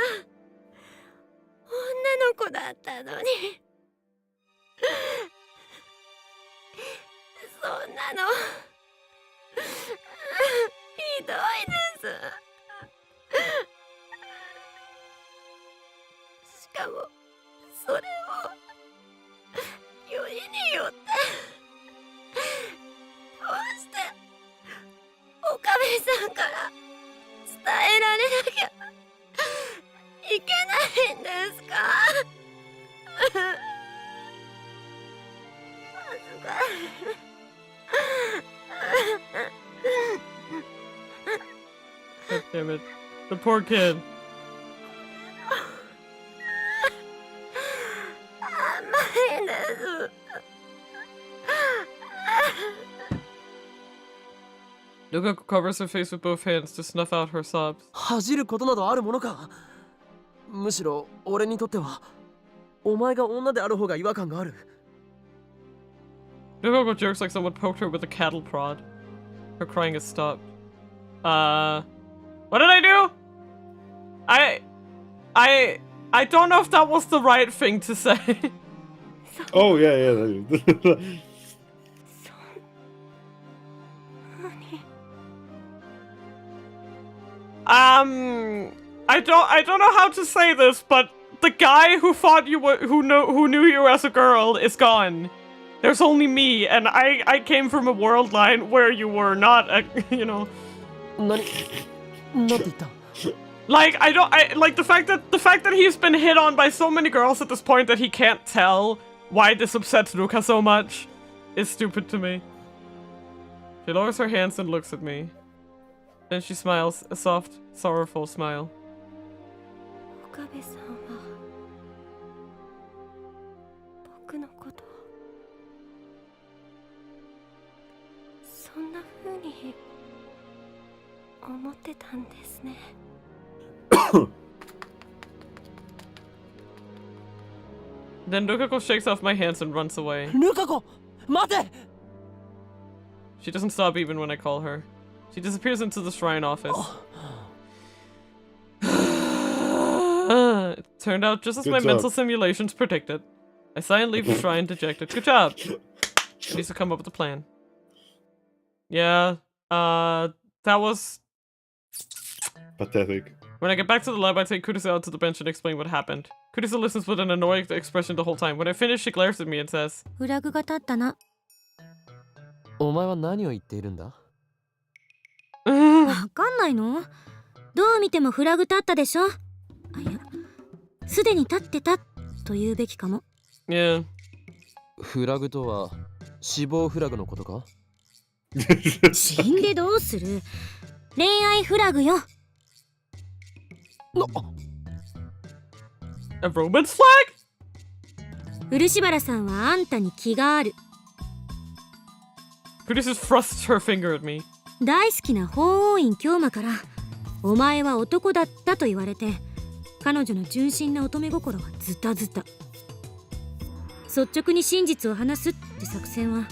女の子だったのに、そんなのひどいです。しかもそれをよりによってどうして岡部さんから伝えられなきゃいけないんですか。恥ずかしい。 God damn it. The poor kid. 甘いんです。 Rukako covers her face with both hands to snuff out her sobs. 恥じることなどあるものか。むしろ俺にとってはお前が女である方が違和感がある。 Rukako jerks like someone poked her with a cattle prod. Her crying has stopped. What did I do? I don't know if that was the right thing to say. Oh, yeah. I don't know how to say this, but the guy who thought you were who knew you as a girl is gone. There's only me, and I came from a world line where you were not a, you know. なんて言った？ Like like the fact that he's been hit on by so many girls at this point that he can't tell why this upsets Ruka so much is stupid to me. She lowers her hands and looks at me. Then she smiles, a soft, sorrowful smile. 岡部さんは僕のことをそんな風に思ってたんですね。 Then Rukako shakes off my hands and runs away. ルカ子、待て！ She doesn't stop even when I call her. She disappears into the shrine office. It turned out just as Good my job. mental simulations predicted. I sigh and leave the shrine dejected. Good job. At least I come up with a plan. Yeah, that was... Pathetic. When I get back to the lab, I take Kurisa out to the bench and explain what happened. Kurisa listens with an annoyed expression the whole time. When I finish, she glares at me and says, フラグが立ったな。お前は何を言っているんだ？わかんないの？どう見てもフラグ立ったでしょ？あ、いや、すでに立ってたと言うべきかも。Yeah. フラグとは死亡フラグのことか？死んでどうする？恋愛フラグよ。A romance flag? 漆原さんはあんたに気がある。Kurisa thrusts her finger at me. 大好きな法王院京馬からお前は男だったと言われて、彼女の純真な乙女心はズタズタ。率直に真実を話すって作戦は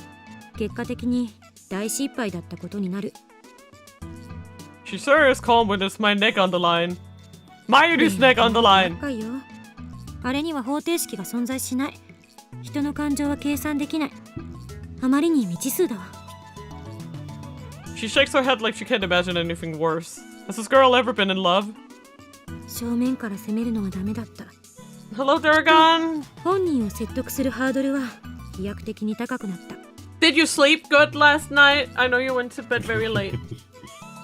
結果的に大失敗だったことになる。 She sure is calm when it's my neck on the line. Mayuri's neck on the line. 若いよ。あれには方程式が存在しない。人の感情は計算できない。あまりに未知数だわ。 She shakes her head like she can't imagine anything worse. Has this girl ever been in love? 正面から攻めるのはダメだった。 Hello, Duragon. 本人を説得するハードルは飛躍的に高くなった。 Did you sleep good last night? I know you went to bed very late.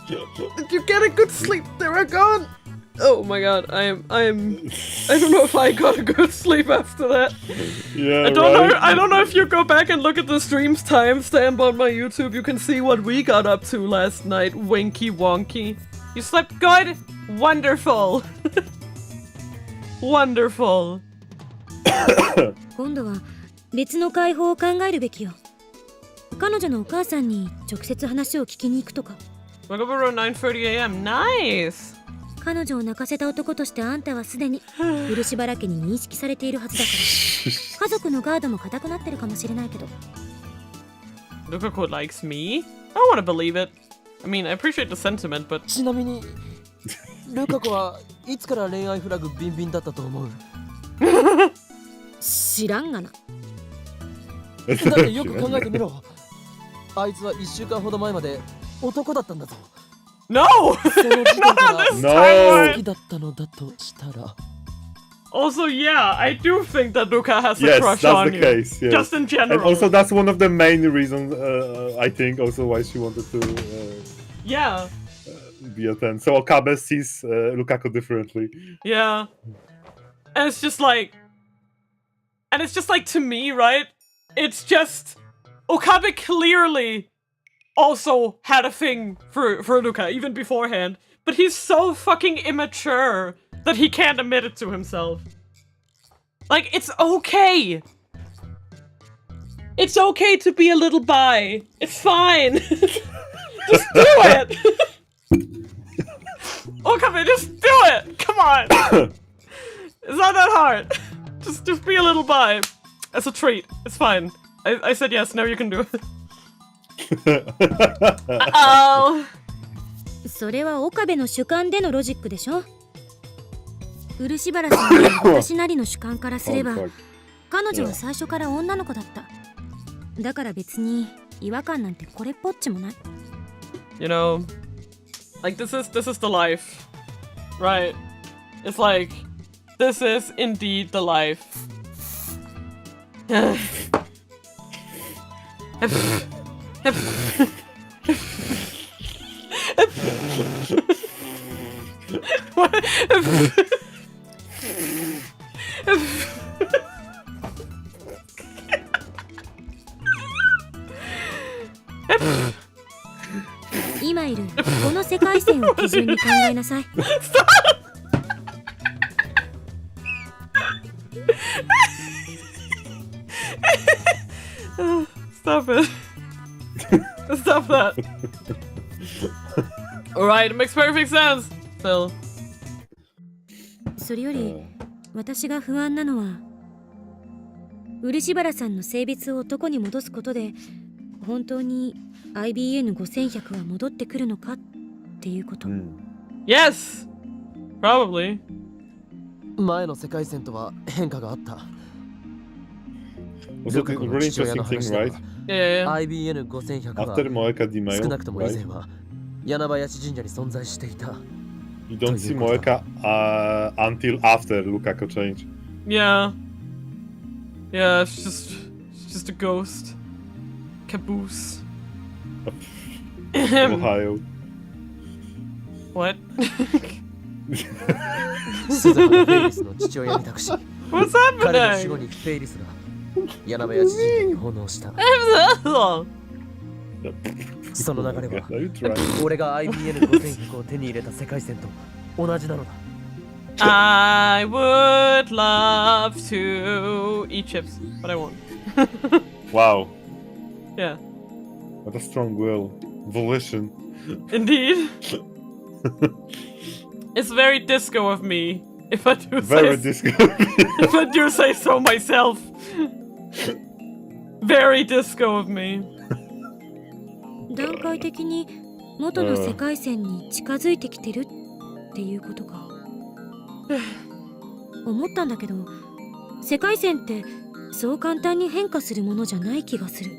Did you get a good sleep, Duragon? Oh my god, I don't know if I got a good sleep after that. Yeah, I don't know if you go back and look at the stream's timestamp on my YouTube, you can see what we got up to last night. Winky wonky. You slept good? Wonderful. Wonderful. 今度は別の解放を考えるべきよ。彼女のお母さんに直接話を聞きに行くとか。 Wake up around 9:30 a.m. Nice. 彼女を泣かせた男としてあんたはすでに漆原家に認識されているはずだから。家族のガードも固くなってるかもしれないけど。 Lukako likes me? I don't want to believe it. I mean, I appreciate the sentiment, but... ちなみにルカ子はいつから恋愛フラグビンビンだったと思う？知らんがな。だってよく考えてみろ。あいつは1週間ほど前まで男だったんだぞ。 No! その時点から No! 好きだったのだとしたら。 Also, yeah, I do think that Luca has a Yes, crush that's on the you. case. Yes. Just in general. And also, that's one of the main reasons, I think, also why she wanted to Yeah, be a 10. So Okabe sees Lukaku differently. yeah. And it's just like... And it's just like, to me, right? It's just... Okabe clearly also had a thing for Luca, even beforehand. But he's so fucking immature that he can't admit it to himself. Like, it's okay. It's okay to be a little bi. It's fine. Just do it. Okabe, just do it. Come on. It's not that hard. Just be a little bi. As a treat. It's fine. I said yes, now you can do it. Uh-oh. それは岡部の主観でのロジックでしょ。漆原さんの私なりの主観からすれば、彼女は最初から女の子だった。だから別に違和感なんてこれっぽっちもない。You know, like this is the life, right? It's like this is indeed the life. What? 今いるこの世界線を基準に考えなさい。Stop it. Stop that. Alright, it makes perfect sense. Phil. それより私が不安なのは漆原さんの性別を男に戻すことで本当に IBN5100 は戻ってくるのかっていうこと。Yes! Probably. 前の世界線とは変化があった。 Was it a really interesting thing, right? Yeah. IBN5100 は After Moeka 少 Dimail, なくとも以前 right? は柳林神社に存在していた。 You don't see Moeka until after Lukako change. Yeah. Yeah, it's just a ghost. Caboose. Ohio. What? スザハがフェイリスの父親に託し、 What's 彼の死後 happening? にフェイリスが柳林神社に奉納した。 Oh, その流れは Are you trying? 俺が IBN5100 を手に入れた世界線と同じなのだ。 I would love to eat chips, but I won't. Wow. Yeah, What a strong will. Volition. indeed. It's very disco of me, if I do Very say disco. if I do say so myself. Very disco of me. 段階的に元の世界線に近づいてきてるっていうことか。思ったんだけど、世界線ってそう簡単に変化するものじゃない気がする。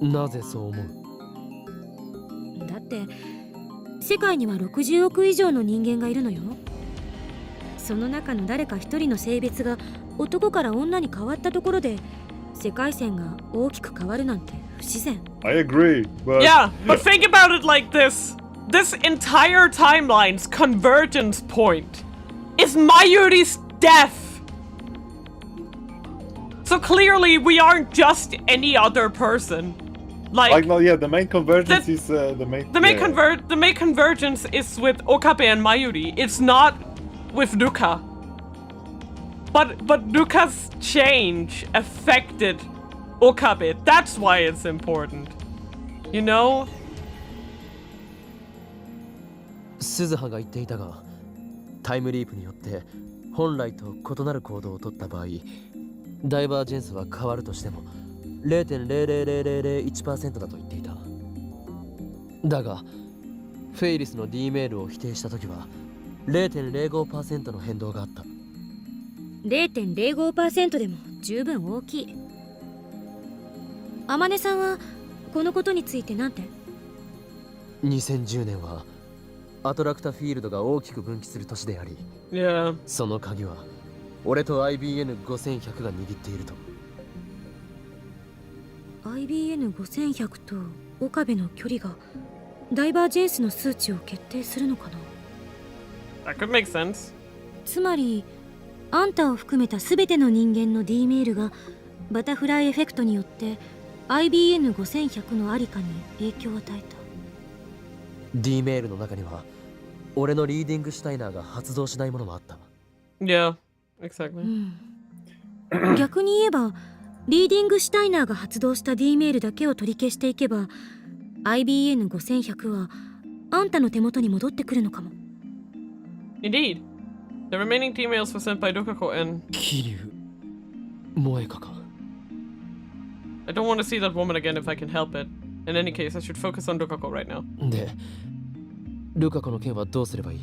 なぜそう思う？だって世界には60億以上の人間がいるのよ。その中の誰か一人の性別が男から女に変わったところで世界線が大きく変わるなんて不自然。 I agree, but Yeah, but think about it like this. This entire timeline's convergence point is Mayuri's death. So clearly we aren't just any other person. like no, yeah, the main convergence is the main. The main convergence is with Okabe and Mayuri. It's not with Ruka. But Ruka's change affected Okabe. That's why it's important. You know? スズハが言っていたが、タイムリープによって本来と異なる行動を取った場合、ダイバージェンスは変わるとしても 0.00001% だと言っていた。だが、フェイリスの D メールを否定したときは 0.05% の変動があった。 0.05% でも十分大きい。あまねさんはこのことについてなんて？ 2010年はアトラクタフィールドが大きく分岐する年であり、 Yeah. その鍵は俺と IBN5100 が握っていると。 IBN5100 と岡部の距離がダイバージェンスの数値を決定するのかな。 That could make sense. つまりあんたを含めた全ての人間の D メールがバタフライエフェクトによって IBN5100 のありかに影響を与えた。 D メールの中には俺のリーディングシュタイナーが発動しないものもあった。 Yeah, exactly. 逆に言えばリーディングシュタイナーが発動した D メールだけを取り消していけば IBN5100 はあんたの手元に戻ってくるのかも。 Indeed. The remaining emails were sent by Dokako and 桐生萌香か。 I don't want to see that woman again if I can help it. In any case, I should focus on Dokako right now. で、ルカ子の件はどうすればいい？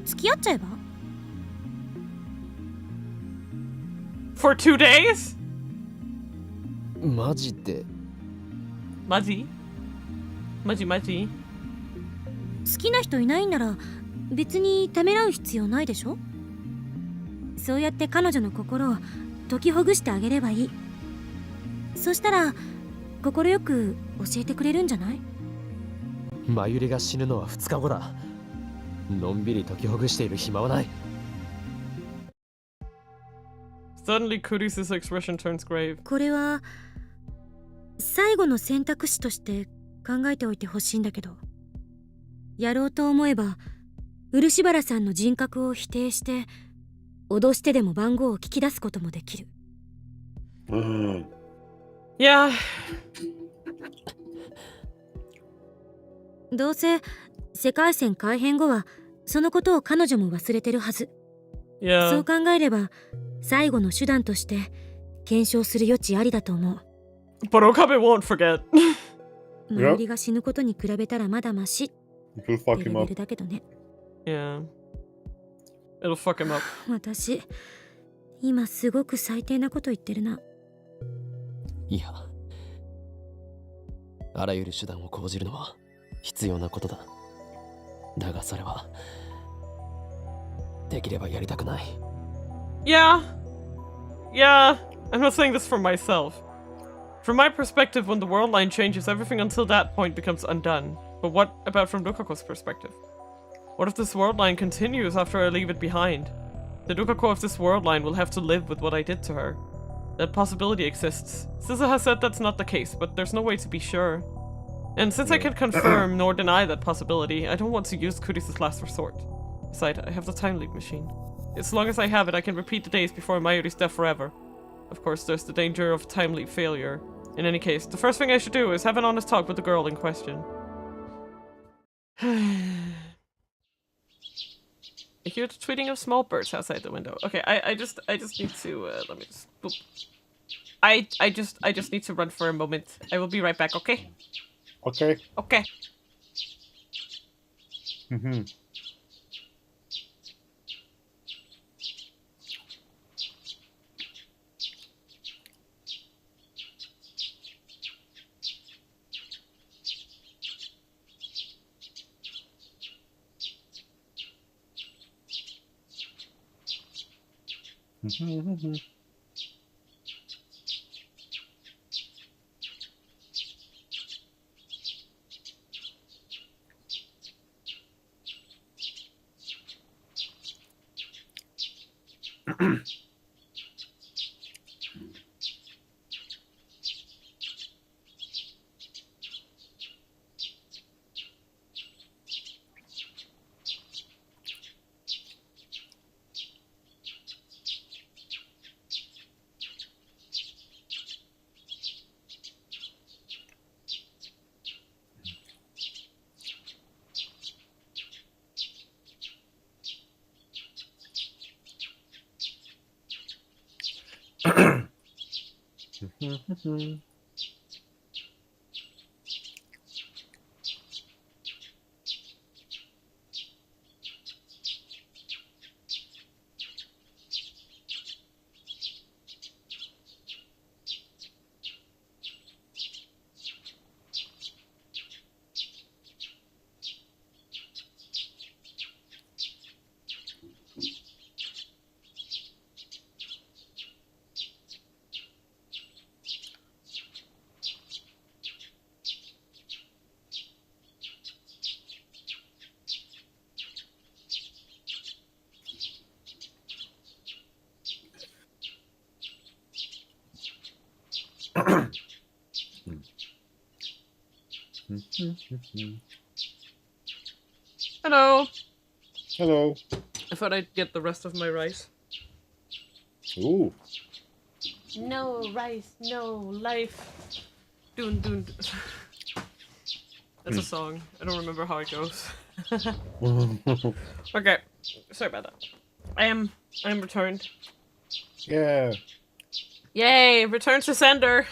付き合っちゃえば？ For 2 days? マジで？ Maji? Maji? 好きな人いないんなら別にためらう必要ないでしょ。そうやって彼女の心を解きほぐしてあげればいい。そしたら心よく教えてくれるんじゃない？マユリが死ぬのは2日後だ。のんびり解きほぐしている暇はない。 Suddenly, Kuri's expression turns grave. これは最後の選択肢として考えておいてほしいんだけど、やろうと思えば漆原さんの人格を否定して脅してでも番号を聞き出すこともできる。Yeah. どうせ世界線改変後はそのことを彼女も忘れてるはず。そ Yeah. う考えれば最後の手段として検証する余地ありだと思う。 But Okabe won't forget. マユリが死ぬことに比べたらまだマシって It will fuck レ him ベ up. ルだけどね。 Yeah. It'll fuck him up. 私、今すごく最低なこと言ってるな。いや、あらゆる手段を講じるのは必要なことだ。だがそれはできればやりたくない。Yeah. Yeah. I'm not saying this for myself. From my perspective, when the world line changes, everything until that point becomes undone. But what about from Rukako's perspective? What if this world line continues after I leave it behind? The Rukako of this world line will have to live with what I did to her. That possibility exists. SZA has said that's not the case, but there's no way to be sure. And since I can't confirm nor deny that possibility, I don't want to use Kurisa's last resort. Besides, I have the time leap machine. As long as I have it, I can repeat the days before Mayuri's death forever. Of course, there's the danger of time leap failure. In any case, the first thing I should do is have an honest talk with the girl in question. I hear the tweeting of small birds outside the window. Okay, I just need to let me just boop. I just need to run for a moment. I will be right back, okay? Okay. Okay. Hello. Hello. I thought I'd get the rest of my rice. Ooh. No rice, no life. Dun dun. That's a song. I don't remember how it goes. Okay, sorry about that. I am returned. Yeah. Yay! Return to sender.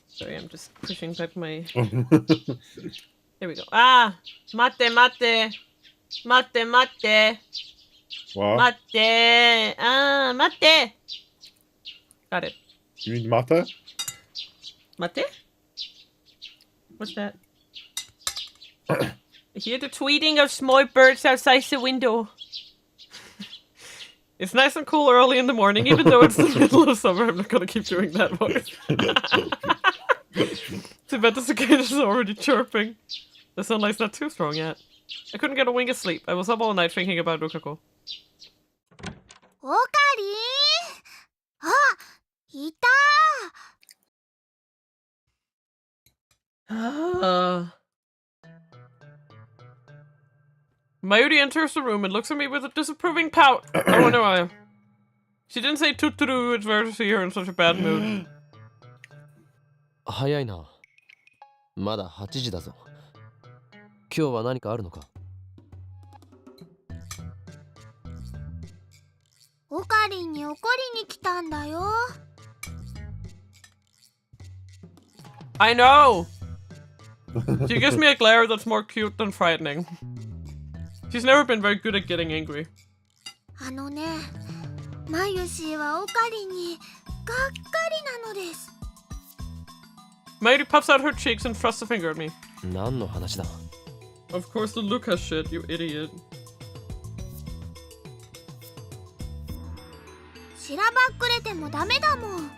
Sorry, I'm just pushing back my. There we go. Ah, mate, mate, mate, mate, What? mate. Ah, mate. Got it. You mean mata? Mate? What's that? I hear the tweeting of small birds outside the window. It's nice and cool early in the morning, even though it's the middle of summer. I'm not gonna keep doing that voice. Too bad the cicadas are already chirping. The sunlight's not too strong yet. I couldn't get a wink of sleep. I was up all night thinking about Rukako. オカリン、あ、いた。Mayuri enters the room and looks at me with a disapproving pout. I wonder why. She didn't say tuturu, it's rare to see her in such a bad mood. 早いな。まだ8時だぞ。今日は何かあるのか？オカリンに怒りに来たんだよ。I know! She gives me a glare that's more cute than frightening. She's never been very good at getting angry. あのね、マユシーはオカリンにがっかりなのです。 Mayuri puffs out her cheeks and thrusts a finger at me. 何の話だ? Of course the Lucas shit, you idiot. しらばっくれてもダメだもん。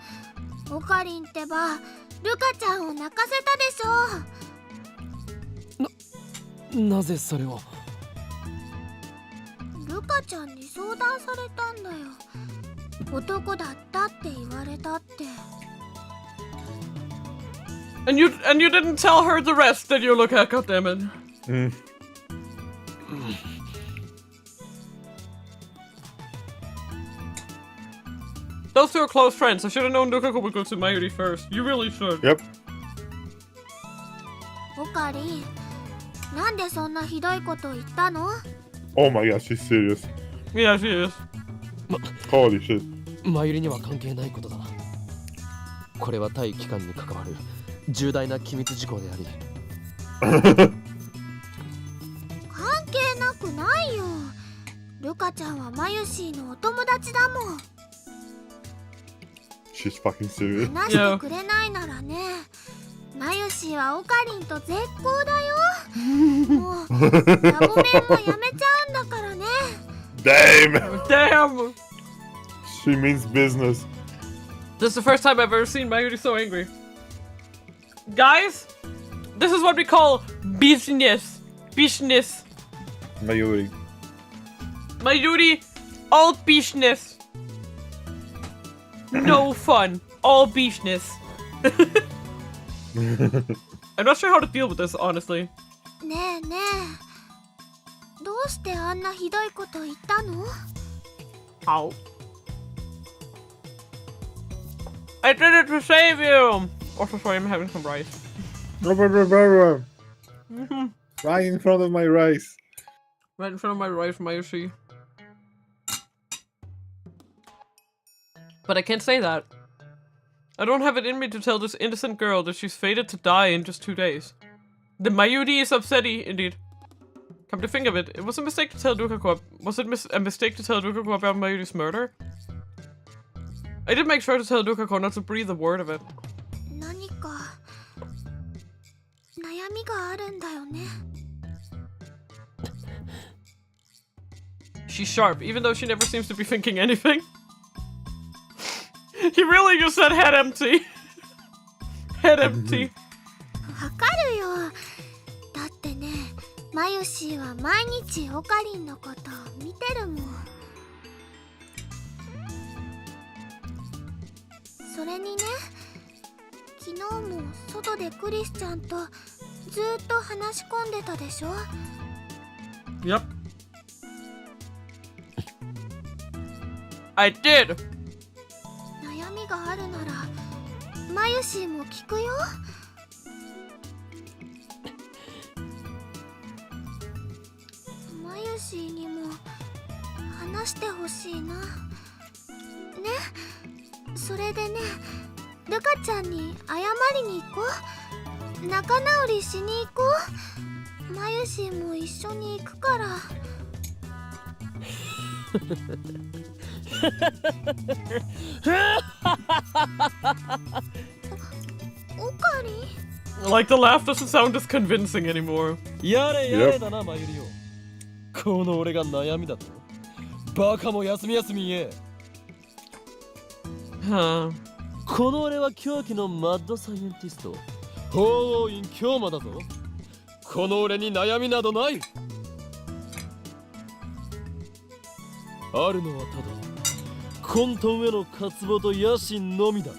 オカリンってば、ルカちゃんを泣かせたでしょ。なぜそれを? ルカちゃんに相談されたんだよ。男だったって言われたって。 And you didn't tell her the rest, did you, Luca? Goddammit. Those two are close friends. I should have known Lukaku would go to Mayuri first. You really should. Yep. オカリン、なんでそんなひどいこと言ったの? Oh my god, she's serious. Yeah, she is. Holy shit. マユリには関係ないことだ。これは対機関に関わる重大な機密事項であり。関係なくないよ。ルカちゃんはマユシーのお友達だもん。 She's fucking serious. 話してくれないならね、マユシーはオカリンと絶交だよ。もうラボメンもやめちゃうんだからね。Damn! Damn! She means business. This is the first time I've ever seen Mayuri so angry. Guys, this is what we call business. Business. Mayuri. Mayuri, all business. No fun. All business. I'm not sure how to deal with this, honestly. ねえねえ、どうしてあんなひどいこと言ったの? How? I did it to save you! Also, sorry, I'm having some rice. Right in front of my rice. Right in front of my rice, Mayushi. But I can't say that. I don't have it in me to tell this innocent girl that she's fated to die in just 2 days. The Mayuri is upsetty, indeed. Come to think of it, it was a mistake to tell Dukaku. Was it a mistake to tell Dukaku about Mayuri's murder? I did make sure to tell Dukaku not to breathe a word of it. 何か悩みがあるんだよね。 She's sharp, even though she never seems to be thinking anything. He really just said head empty. Head empty. わかるよ。だってね、マユシーは毎日オカリンのことを見てるもん。それにね、昨日も外でクリスちゃんとずーっと話し込んでたでしょ? Yep. I did. 悩みがあるならマユシーも聞くよ。マユシーにも話してほしいな。ね、それでね、ルカちゃんに謝りに行こう。仲直りしに行こう。マユシーも一緒に行くから。オカリン? Like the laugh doesn't sound as convincing anymore. やれやれだな、マユリよ。この俺が悩みだと。バカも休み休み言え。Huh. この俺は狂気のマッドサイエンティスト、法王院京馬だぞ。この俺に悩みなどない。あるのはただ混沌への渇望と野心のみだ。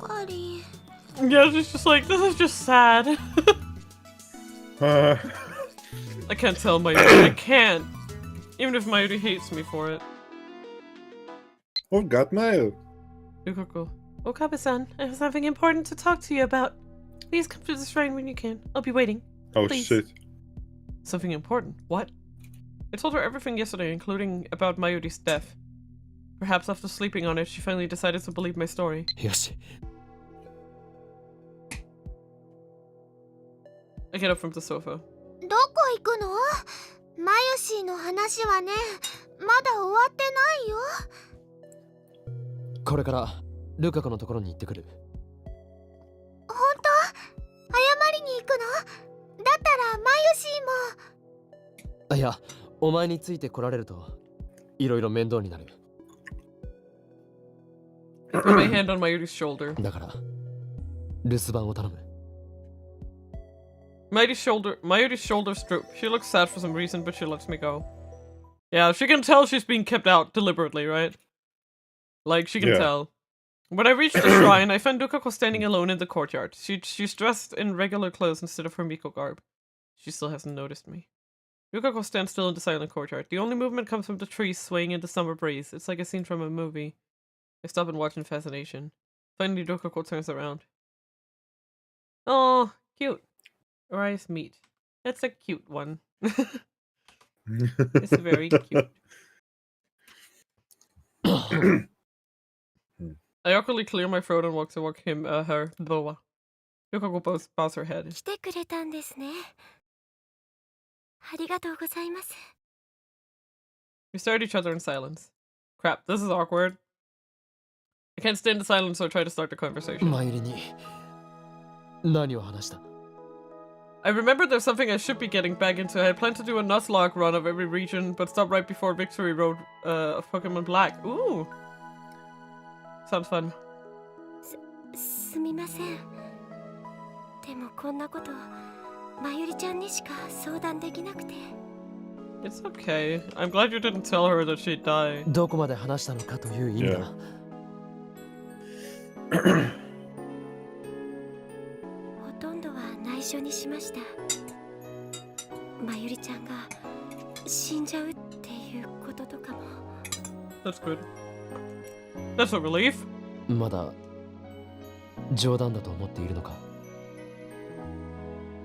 オカリン。 Yeah, she's just like, this is just sad. I can't tell Mayuri. I can't. Even if Mayuri hates me for it. Oh, got mail. Yukaku. Okabe-san, I have something important to talk to you about. Please come to the shrine when you can. I'll be waiting. Oh Please. shit. Something important? What? I told her everything yesterday, including about Mayuri's death. Perhaps after sleeping on it, she finally decided to believe my story. よし。 I get up from the sofa. どこ行くの？マユシーの話はね、まだ終わってないよ。これからルカ子のところに行ってくる。本当？謝りに行くの？だったらマユシーも。いや、お前について来られるといろいろ面倒になる。 I put my hand on Mayuri's shoulder. だから留守番を頼む。 Mayuri's shoulders droop. She looks sad for some reason, but she lets me go. Yeah, she can tell she's being kept out deliberately, right? Like, she can tell. When I reach the shrine, I find Dukako standing alone in the courtyard. She's dressed in regular clothes instead of her Miko garb. She still hasn't noticed me. Dukako stands still in the silent courtyard. The only movement comes from the trees swaying in the summer breeze. It's like a scene from a movie. I stop and watch in fascination. Finally, Dukako turns around. Oh, cute. Our eyes meet. That's a cute one. It's very cute. I awkwardly clear my throat and walk toward her, Boa. Dukako bows her head. 来てくれたんですね。ありがとうございます。 We stare at each other in silence. Crap, this is awkward. I can't stand the silence, so I try to start the conversation. マユリに何を話した？ I remember there's something I should be getting back into. I plan to do a Nuzlocke run of every region, but stop right before Victory Road of Pokemon Black. Ooh! Sounds fun. すみません。でもこんなこと、まゆりちゃんにしか相談できなくて。It's okay. I'm glad you didn't tell her that she'd die. どこまで話したのかという意味だ。ほとんどは内緒にしました。まゆりちゃんが死んじゃうっていうこととかも。That's good. That's a relief. まだ冗談だと思っているのか？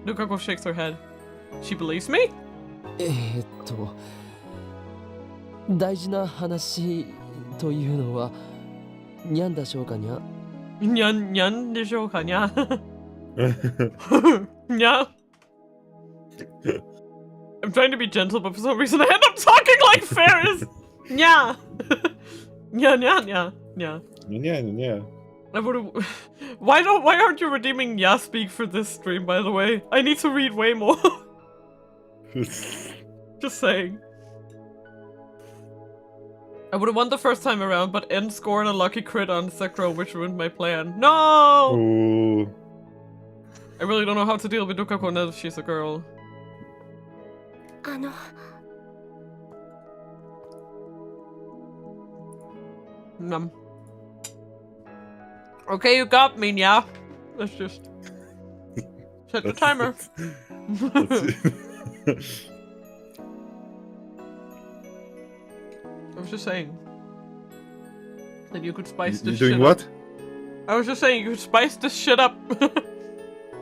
Dukako shakes her head. She believes me? 大事な話というのはにゃんだしょうかにゃ。Nyan de shouka, nya. Nya. I'm trying to be gentle, but for some reason I end up talking like Ferris. Nya. Nya, nya, nya, nya. Yeah. I would've... Why aren't you redeeming Nya speak for this stream, by the way? I need to read way more. Just saying. I would've won the first time around, but N scored a lucky crit on Sekiro, which ruined my plan. No! Ooh. I really don't know how to deal with Dukako now that she's a girl. Num. Okay, you got me, yeah. Let's just set the timer. I was just saying that you could spice this shit doing up. what? I was just saying you could spice this shit up.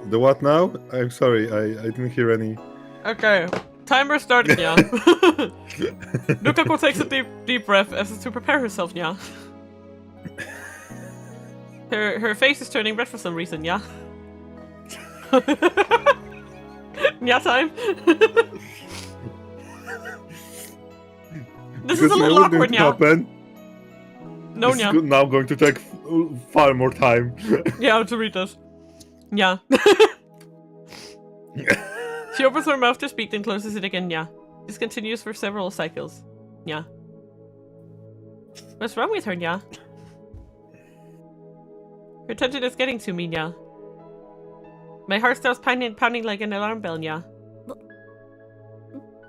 The what now? I'm sorry, I didn't hear any. Okay, timer started, yeah. Dukako takes a deep breath as if to prepare herself, yeah. Her face is turning red for some reason, yeah. Yeah, time. This is a little awkward now. No, this is now going to take far more time. Yeah, to read this. Yeah. She opens her mouth to speak, then closes it again, yeah. This continues for several cycles. Yeah. What's wrong with her, yeah? Her tension is getting to me, yeah. My heart starts pounding like an alarm bell, yeah.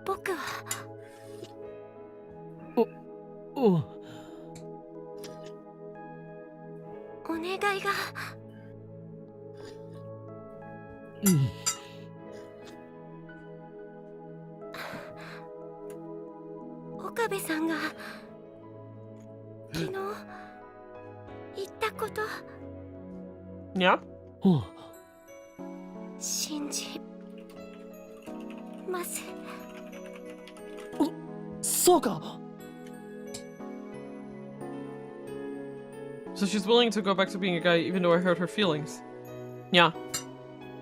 僕はお願いが。岡部さんが昨日言ったこと。Yeah? 信じます。そうか。So she's willing to go back to being a guy even though I hurt her feelings. Yeah.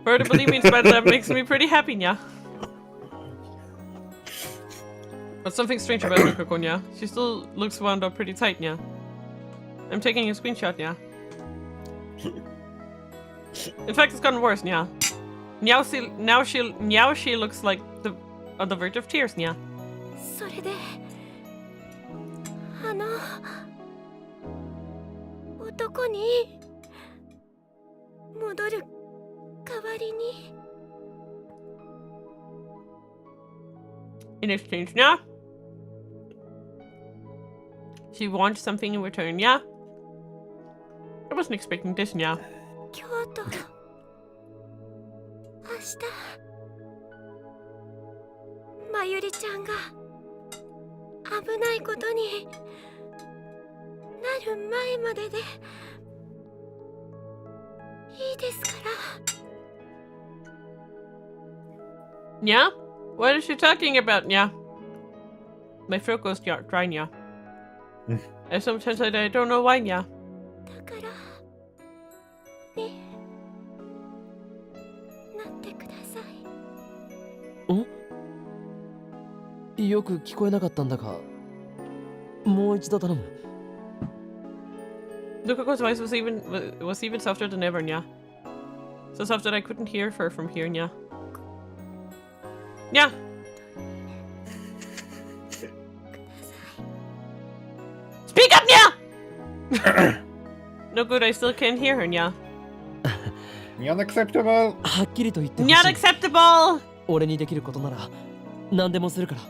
For her to believe me in spite of that makes me pretty happy, yeah. But something strange about Nukako, yeah. She still looks wound up pretty tight, yeah. I'm taking a screenshot, yeah. In fact, it's gotten worse, yeah. Now she looks like on the verge of tears, yeah. それで男に戻る代わりに In exchange, yeah. She wants something in return, yeah. I wasn't expecting this, yeah. 京都明日まゆりちゃんが危ないことになる前まででいいですから Yeah? What is she talking about, yeah? My throat goes dry, yeah. And sometimes I don't know why, yeah. だからねなってください。よく聞こえなかったんだが、もう一度頼む。Lukako's voice was even softer than ever, yeah. So soft that I couldn't hear her from here, yeah. Yeah. Speak up, yeah. No good, I still can't hear her, yeah. Unacceptable! はっきりと言ってほしい。 Not acceptable! 俺にできることなら何でもするから。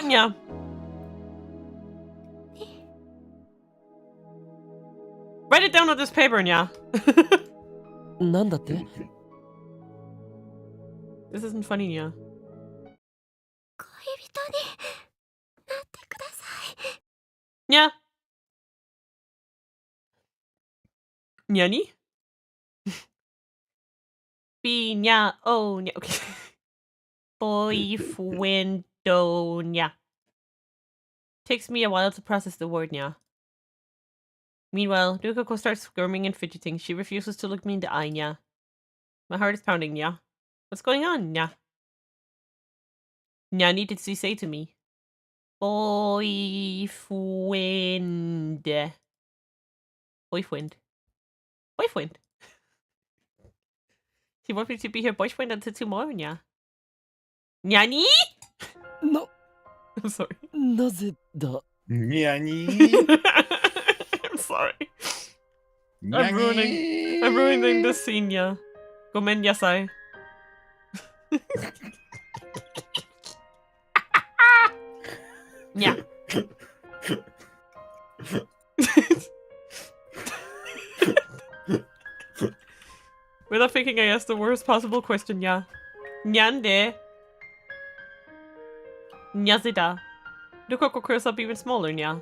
Yeah. Write it down on this paper, yeah. なんだって？ This isn't funny, yeah. 恋人になってください。 Yeah. Nyani? Nya. Oh, nya. Okay. Boyfriendonya. Takes me a while to process the word, nya. Meanwhile, Nukako starts squirming and fidgeting. She refuses to look me in the eye, nya. My heart is pounding, nya. What's going on, nya? Nyani did she say to me? Boyfriend. Boyfriend. Boyfriend. She wants me to be her boyfriend until tomorrow, nya. Nyani? No. I'm sorry. なぜだ？ Nyani! I'm sorry. I'm ruining this scene, yeah. Gomen yasai. Yeah. Without thinking, I asked the worst possible question, yeah. Nyande. Nyazida. Nukako curls up even smaller, yeah.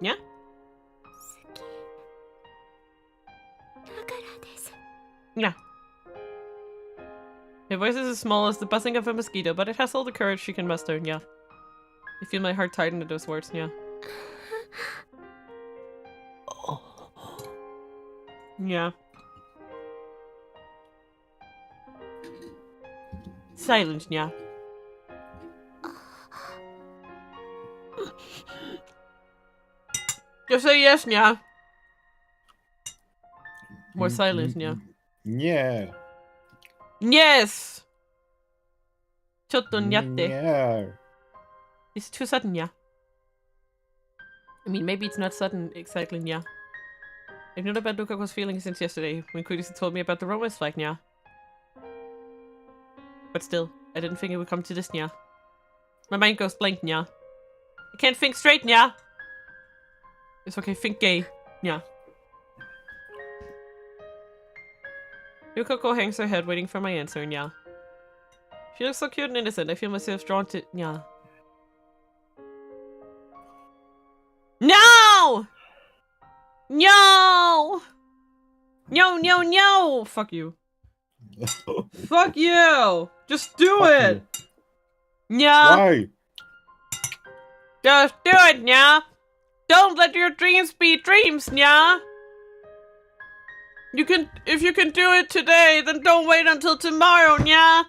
Yeah? だからです。 Yeah. Her voice is as small as the buzzing of a mosquito, but it has all the courage she can muster, yeah. I feel my heart tighten at those words, yeah. Yeah. Silence, yeah. Just say yes, yeah. More silence, yeah. Yeah. Yes! Chotto nyatte. Yeah. It's too sudden, yeah. I mean, maybe it's not sudden exactly, yeah. I've known about Lukako's feelings since yesterday, when Kurisi told me about the romance flag, yeah. But still, I didn't think it would come to this, yeah. My mind goes blank, yeah. I can't think straight, yeah. It's okay, think gay, yeah. Lukako hangs her head, waiting for my answer, yeah. She looks so cute and innocent, I feel myself drawn to, yeah. No! No! No, no, no! Fuck you. Fuck you! Just do Fuck it! you. Yeah. Why? Just do it, nya. Don't let your dreams be dreams, nya. If you can do it today, then don't wait until tomorrow, nya.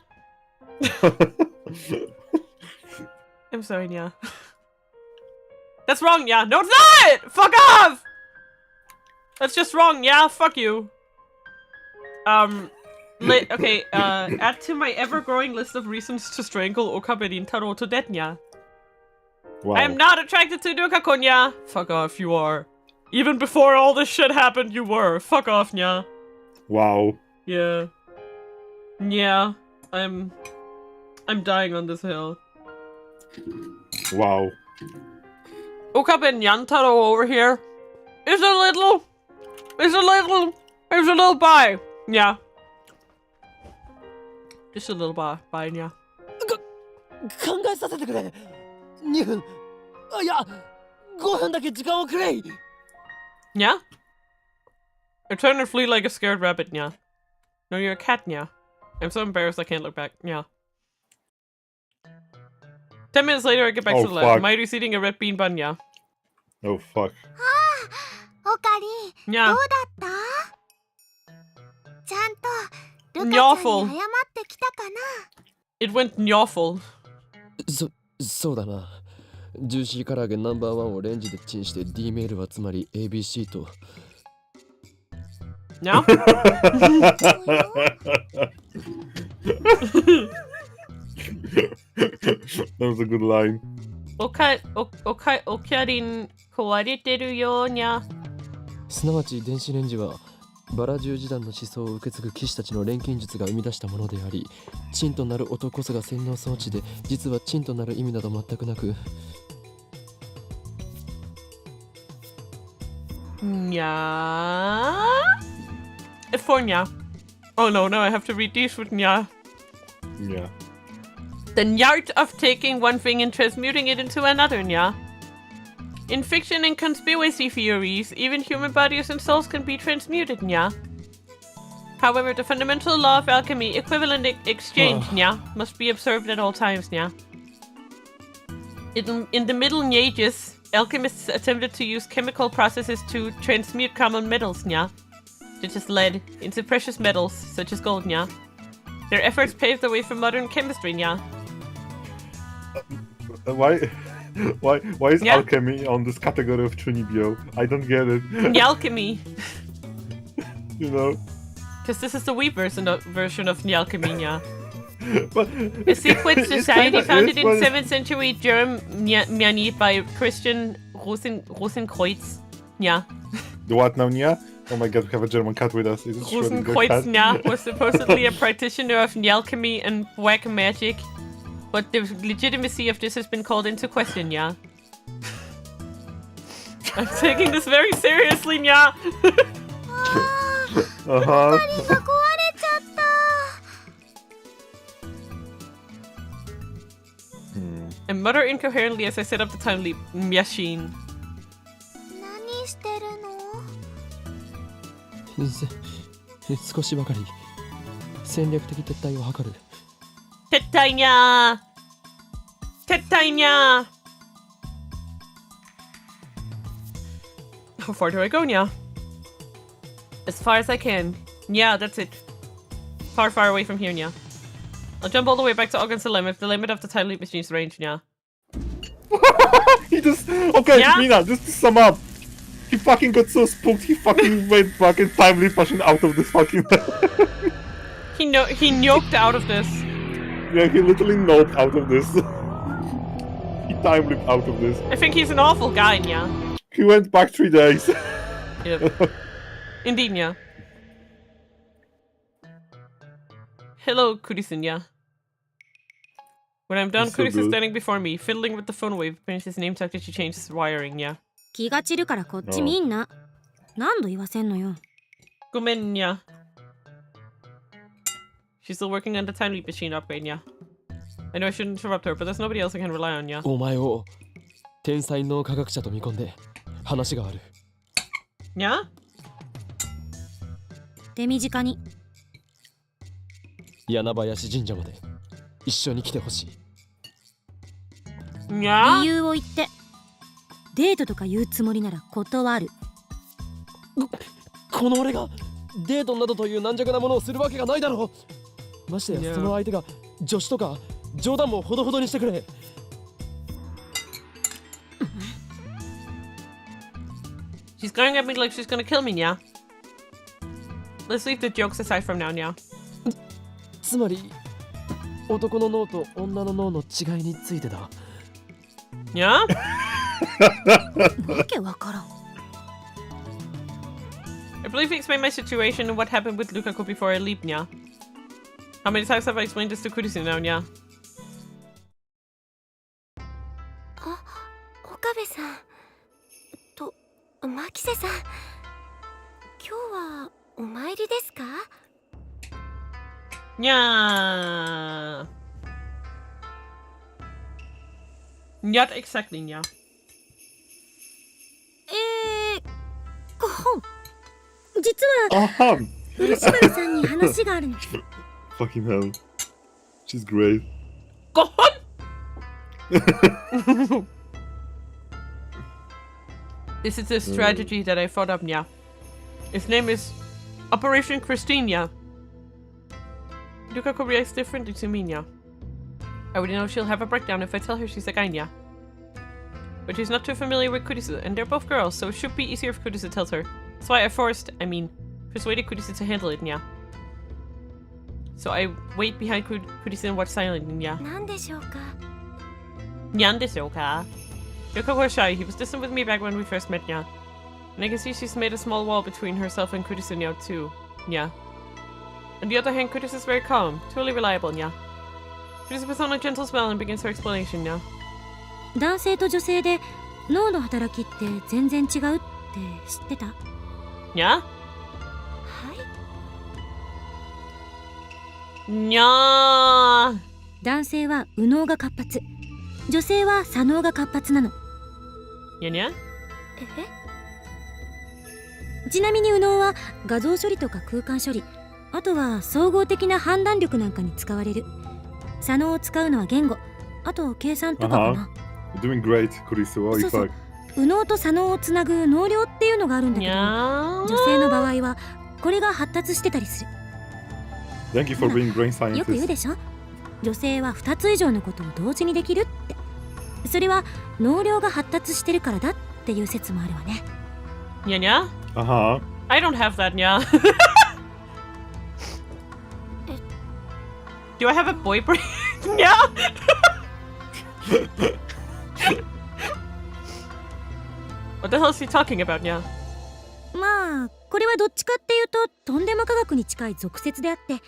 I'm sorry, nya. That's wrong, nya. No, it's not! Fuck off! That's just wrong, yeah? Fuck you. Okay, add to my ever-growing list of reasons to strangle Okabe Rintaro to death, nya. Wow. I am not attracted to Nukako, nya. Fuck off, you are. Even before all this shit happened, you were. Fuck off, nya. Wow. Yeah. Yeah. I'm dying on this hill. Wow. Okabe Nyantaro over here is a little bi. Yeah. Just a little bi, yeah. 考えさせてくれ。2分。いや、5分だけ時間をくれ。 Yeah? I turn and flee like a scared rabbit, yeah. No, you're a cat, yeah. I'm so embarrassed I can't look back, yeah. 10 minutes later, I get back to the lab. Mayuri's eating a red bean bun, yeah. Oh, fuck. オカリン、 Yeah. どうだった？ちゃんとルカちゃんに謝ってきたかな？ It went nyawful. そうだな。ジューシー唐揚げナンバー1をレンジでチンして D メールはつまり ABC と。Yeah? That was a good line. おかりん壊れてるよにゃ。すなわち電子レンジはバラ十字団の思想を受け継ぐ騎士たちの錬金術が生み出したものであり、チンとなる音こそが洗脳装置で、実はチンとなる意味など全くなく。にゃー For nya. Oh no, I have to read these with nya. Yeah. The art of taking one thing and transmuting it into another, nya. In fiction and conspiracy theories, even human bodies and souls can be transmuted, nya. However, the fundamental law of alchemy, equivalent exchange, nya, must be observed at all times, nya. In the Middle Ages, alchemists attempted to use chemical processes to transmute common metals, nya, such as lead, into precious metals, such as gold, nya. Their efforts paved the way for modern chemistry, nya. Why is alchemy on this category of Chunibyo? I don't get it. Nyalchemy. You know? Because this is the Wii version of Nyalchemy, nya. But A secret society founded in but 7th century Germany by Christian Rosenkreuz, nya. The what now, Nia? Oh my god, we have a German cat with us. Is it Rosenkreuz, nya, was supposedly a practitioner of Nyalchemy and black magic. But the legitimacy of this has been called into question, nya. I'm taking this very seriously, nya. Uh-huh. I mutter incoherently as I set up the time leap machine. 何してるの？少しばかり戦略的撤退を図る。撤退にゃー。撤退にゃー。How far do I go, nya? As far as I can. Yeah, that's it. Far away from here, nya. I'll jump all the way back to Ogden's Dilemma if the limit of the time leap machine's range, nya. He just... Okay, Yeah? Mina, just to sum up. He fucking got so spooked, he fucking went fucking time leap machine out of this fucking... He noped out of this. Yeah, he literally noped out of this. He time leaped out of this. I think he's an awful guy, nya. He went back 3 days. Yep. Indeed, nya. Hello, Kurisin, nya. When I'm done, That's so Kurisin good. standing before me, fiddling with the phone wave, finishes his name tuck as she changes wiring, nya. 気が散るからこっち見んな。何度言わせんのよ。 Gomen, nya. She's still working on the time leap machine upgrade, nya. I know I shouldn't interrupt her, but there's nobody else I can rely on, nya. お前を天才脳科学者と見込んで話がある。Nya? 手短に。柳林神社まで一緒に来てほしい。Nya? 理由を言って。デートとか言うつもりなら断る。この俺がデートなどという軟弱なものをするわけがないだろう。ましてやその相手が女子とか冗談もほどほどにしてくれ。She's glaring at me like she's gonna kill me, yeah. Let's leave the jokes aside from now, yeah. つまり男の脳と女の脳の違いについてだ。Yeah? わけわからん。I believe you explained my situation and what happened with Lukaku before I leave, yeah. How many times have I explained this to Kurisu now, yeah? あ、岡部さんと牧瀬さん、今日はお参りですかYeah. Not exactly, yeah. ご本。実はAha! 漆原さんに話があるの。Fucking hell. She's great. Go on! This is a strategy that I thought up, yeah. Its name is Operation Christine, yeah. Lukaku reacts differently to me, yeah. I already know she'll have a breakdown if I tell her she's a guy, yeah. But she's not too familiar with Kurisu, and they're both girls, so it should be easier if Kurisu tells her. That's why I persuaded Kurisu to handle it, yeah. So I wait behind Kurisu and watch silently, yeah. なんでしょうか。 Nyan desuka. Lukaku was shy, he was distant with me back when we first met, yeah. And I can see she's made a small wall between herself and Kurisu now, too, yeah. On the other hand, Kurisu is very calm, totally reliable, yeah. Kurisu puts on a gentle smile and begins her explanation, yeah. 男性と女性で脳の働きって全然違うって知ってた？ Yeah? はい。にゃー。男性は右脳が活発、女性は左脳が活発なの。にゃにゃ？ちなみに右脳は画像処理とか空間処理、あとは総合的な判断力なんかに使われる。左脳を使うのは言語、あと計算とかかな。Doing great, Kurisu. Holy そうそう fuck. 右脳と左脳をつなぐ脳量っていうのがあるんだけど、女性の場合はこれが発達してたりする。 Thank you for being brain よく言う scientist. でしょ、女性は2つ以上のことを同時にできるって。それは脳量が発達してるからだっていう説もあるわね。にゃにゃ？ Aha. I don't have that, nya. Do I have a boy brain? Nya? What the hell is he talking about, nya? まあこれはどっちかっていうととんでも科学に近い俗説であって、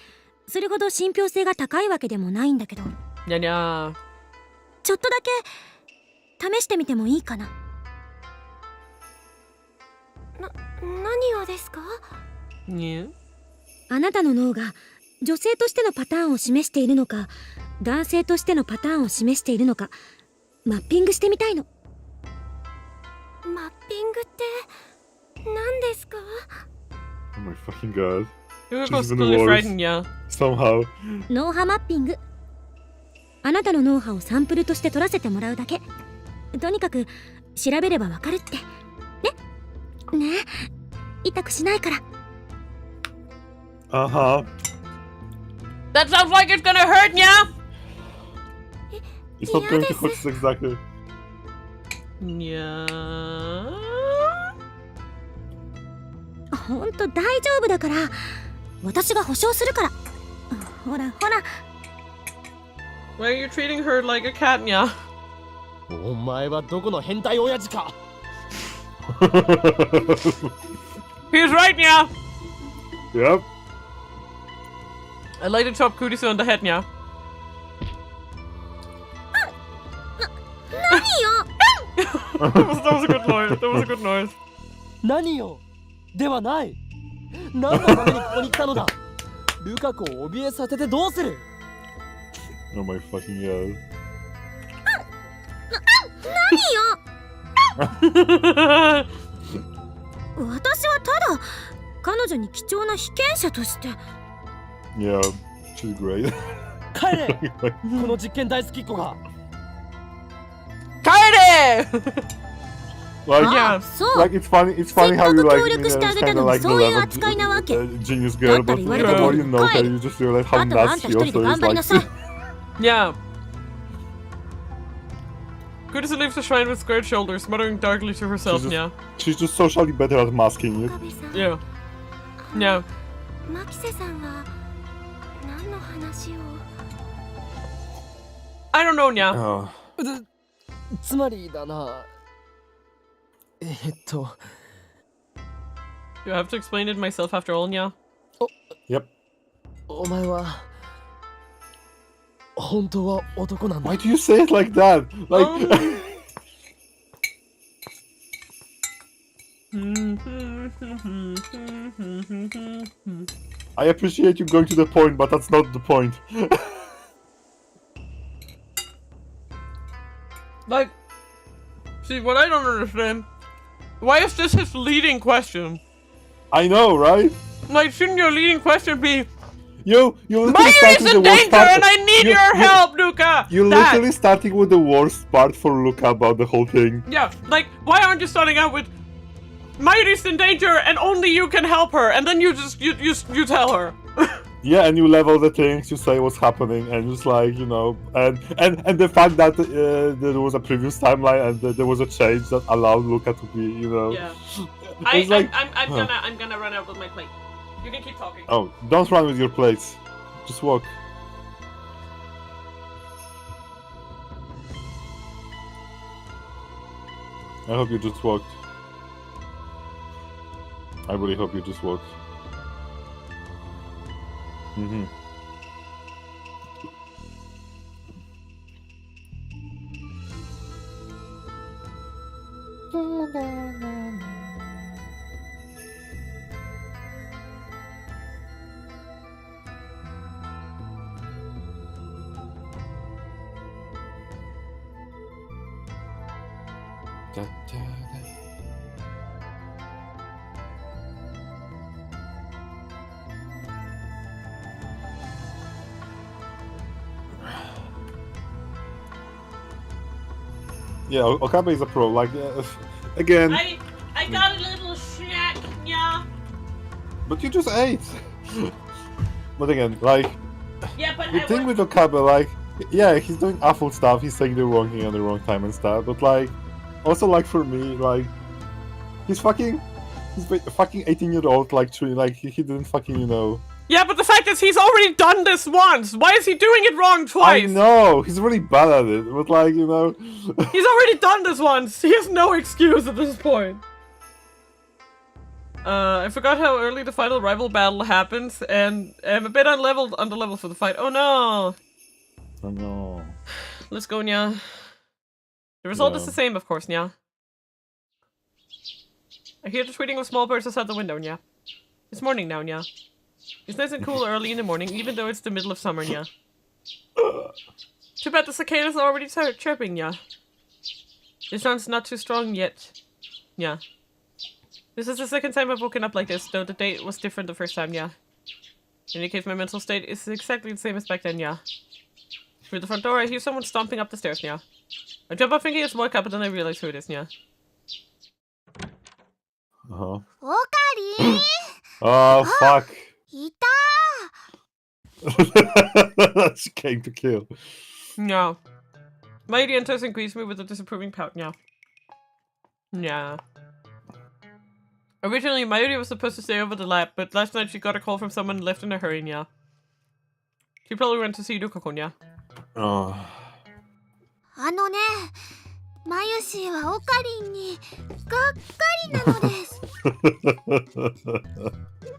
それほど信憑性が高いわけでもないんだけど、にゃにゃ。ちょっとだけ試してみてもいいかな。何をですか？に？あなたの脳が女性としてのパターンを示しているのか、男性としてのパターンを示しているのか、マッピングしてみたいの。マッピングって何ですか？ Oh my fucking god. You're She's even totally worse. frightened, nya. Somehow. 脳波マッピング。あなたの脳波をサンプルとして取らせてもらうだけ。とにかく調べればわかるって。ね？ねえ、痛くしないから。Aha. That sounds like it's gonna hurt, nya. It's not going to hurt us exactly. にゃー。ほんと大丈夫だから、私が保証するから。ほらほら。 Why are you treating her like a cat, nya? お前はどこの変態親父か。 He's right, nya. Yep. I lighted top Kurisu on the head, nya. 何よ。That was a good noise. That was a good noise. 何よではない。何のためにここに来たのだ。ルカ子を怯えさせてどうする。 Oh my fucking god. 私はただ彼女に貴重な被験者として。 Yeah, she's great. 帰れこの実験大好きっ子が。帰れ Like, Yeah. そう。 like it's funny how you like,協力してあげた kind の of に like, そういう扱いなわけ。 genius girl, but the more you know her, you just realize how あとはあん nuts た she 一人で also 頑 is. 張りな Like, さい。 Yeah. Kudisa leaves the shrine with squared shoulders, muttering darkly to herself, yeah. she's just socially better at masking it. 岡部さん。 Yeah. Yeah. マキセさんは何の話を？ I don't know, yeah. Oh. つまりだな。Do I have to explain it myself after all, yeah? Yep. お前は本当は男なんだ。 Why do you say it like that? Like, I appreciate you going to the point, but that's not the point. Like, see, what I don't understand, why is this his leading question? I know, right? Like, shouldn't your leading question be, You literally Mayuri's started with in the worst danger part. and I need your help, Luca! You're That. literally starting with the worst part for Luca about the whole thing. Yeah, like, why aren't you starting out with, Mayuri's in danger and only you can help her, and then you just, you tell her. Yeah, and you level the things, you say what's happening, and just like, you know, and the fact that there was a previous timeline and there was a change that allowed Luca to be, you know. Yeah. It's like, I'm gonna run out with my plate. You can keep talking. oh, don't run with your plates. Just walk. I hope you just walked. I really hope you just walked. Mm-hmm. Yeah, Okabe is a pro. Like, again. I got a little snack, yeah. But you just ate. But again, like, Yeah, but the thing with Okabe, like, yeah, he's doing awful stuff. He's saying the wrong thing at the wrong time and stuff. But like, also like for me, like, he's fucking 18-year-old. Like, truly, like he didn't fucking, you know. Yeah, but the fact is he's already done this once. Why is he doing it wrong twice? I know he's really bad at it. But like, you know. He's already done this once. He has no excuse at this point. I forgot how early the final rival battle happens, and I'm a bit underleveled for the fight. Oh no! Oh no. Let's go, Nya. The result Yeah. is the same, of course, Nya. I hear the tweeting of small birds outside the window, Nya. It's morning now, Nya. It's nice and cool early in the morning, even though it's the middle of summer, Nya. Too bad the cicadas are already chirping, Nya. The sun's not too strong yet, Nya. This is the second time I've woken up like this, though the date was different the first time, yeah. In any case, my mental state is exactly the same as back then, yeah. Through the front door, I hear someone stomping up the stairs, yeah. I jump up thinking it's Moika, but then I realize who it is, yeah. Uh-huh. オカリン Oh fuck. いた She came to kill. Yeah. My lady enters and greets me with a disapproving pout, yeah. Yeah. Originally, Mayuri was supposed to stay over the lab, but last night she got a call from someone and left in a hurry, yeah. She probably went to see Rukako, yeah. Oh. あのね、マユシーはオカリンにがっかりなのです。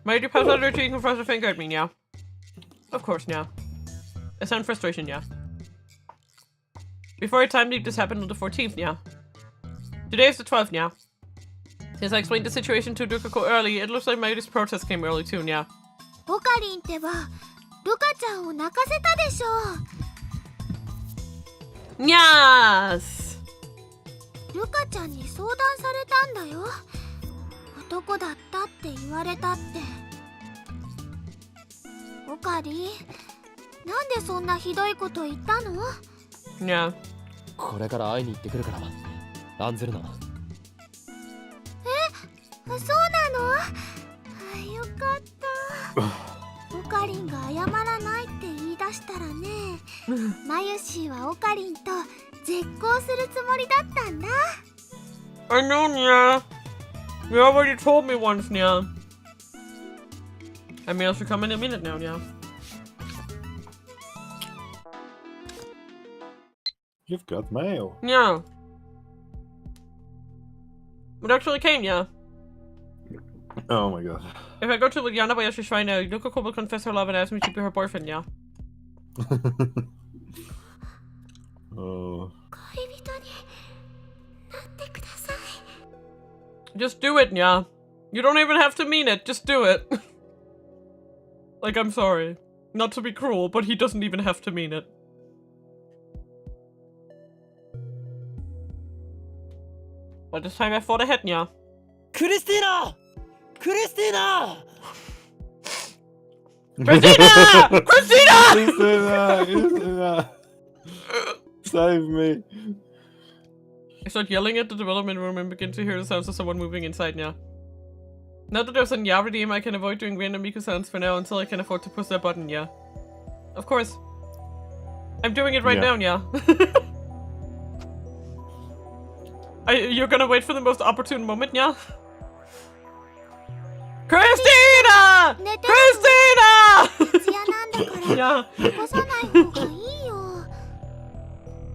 Mayuri pops out her cheek and throws her finger at me, yeah. Of course, yeah. I sound frustration, yeah. Before I time leap, this happened on the 14th, yeah. Today is the 12th, yeah. Since I explained the situation to Rukako early, it looks like Mayuri's protest came early too, yeah. オカリンってば、ルカちゃんを泣かせたでしょ。 Yes! ルカちゃんに相談されたんだよ。男だったって言われたって。オカリン、なんでそんなひどいこと言ったの？ Yeah. これから会いに行ってくるから案ずるな。なの？よかったオカリンが謝らないって言い出したらねマユシーはオカリンと絶交するつもりだったんだ。 I know, Nya. You already told me once, Nya. I mean, I should come in a minute now, Nya. You've got mail. Yeah. It actually came, yeah. Oh my god. If I go to the Yanabayashi shrine now, Yukiko will confess her love and ask me to be her boyfriend, yeah. Oh. 恋人になってください。 Just do it, yeah. You don't even have to mean it, just do it. Like, I'm sorry. Not to be cruel, but he doesn't even have to mean it. But this time I fought ahead, yeah. Christina! Christina! Christina! Christina! Christina! Save me. I start yelling at the development room and begin to hear the sounds of someone moving inside now. Now that there's a Nya redeem, I can avoid doing random Miku sounds for now until I can afford to push that button, yeah. Of course. I'm doing it right now, Nya. You're gonna wait for the most opportune moment, Nya? Christina! Christina! 徹夜なんだから Yeah. 起こさない方がいいよ。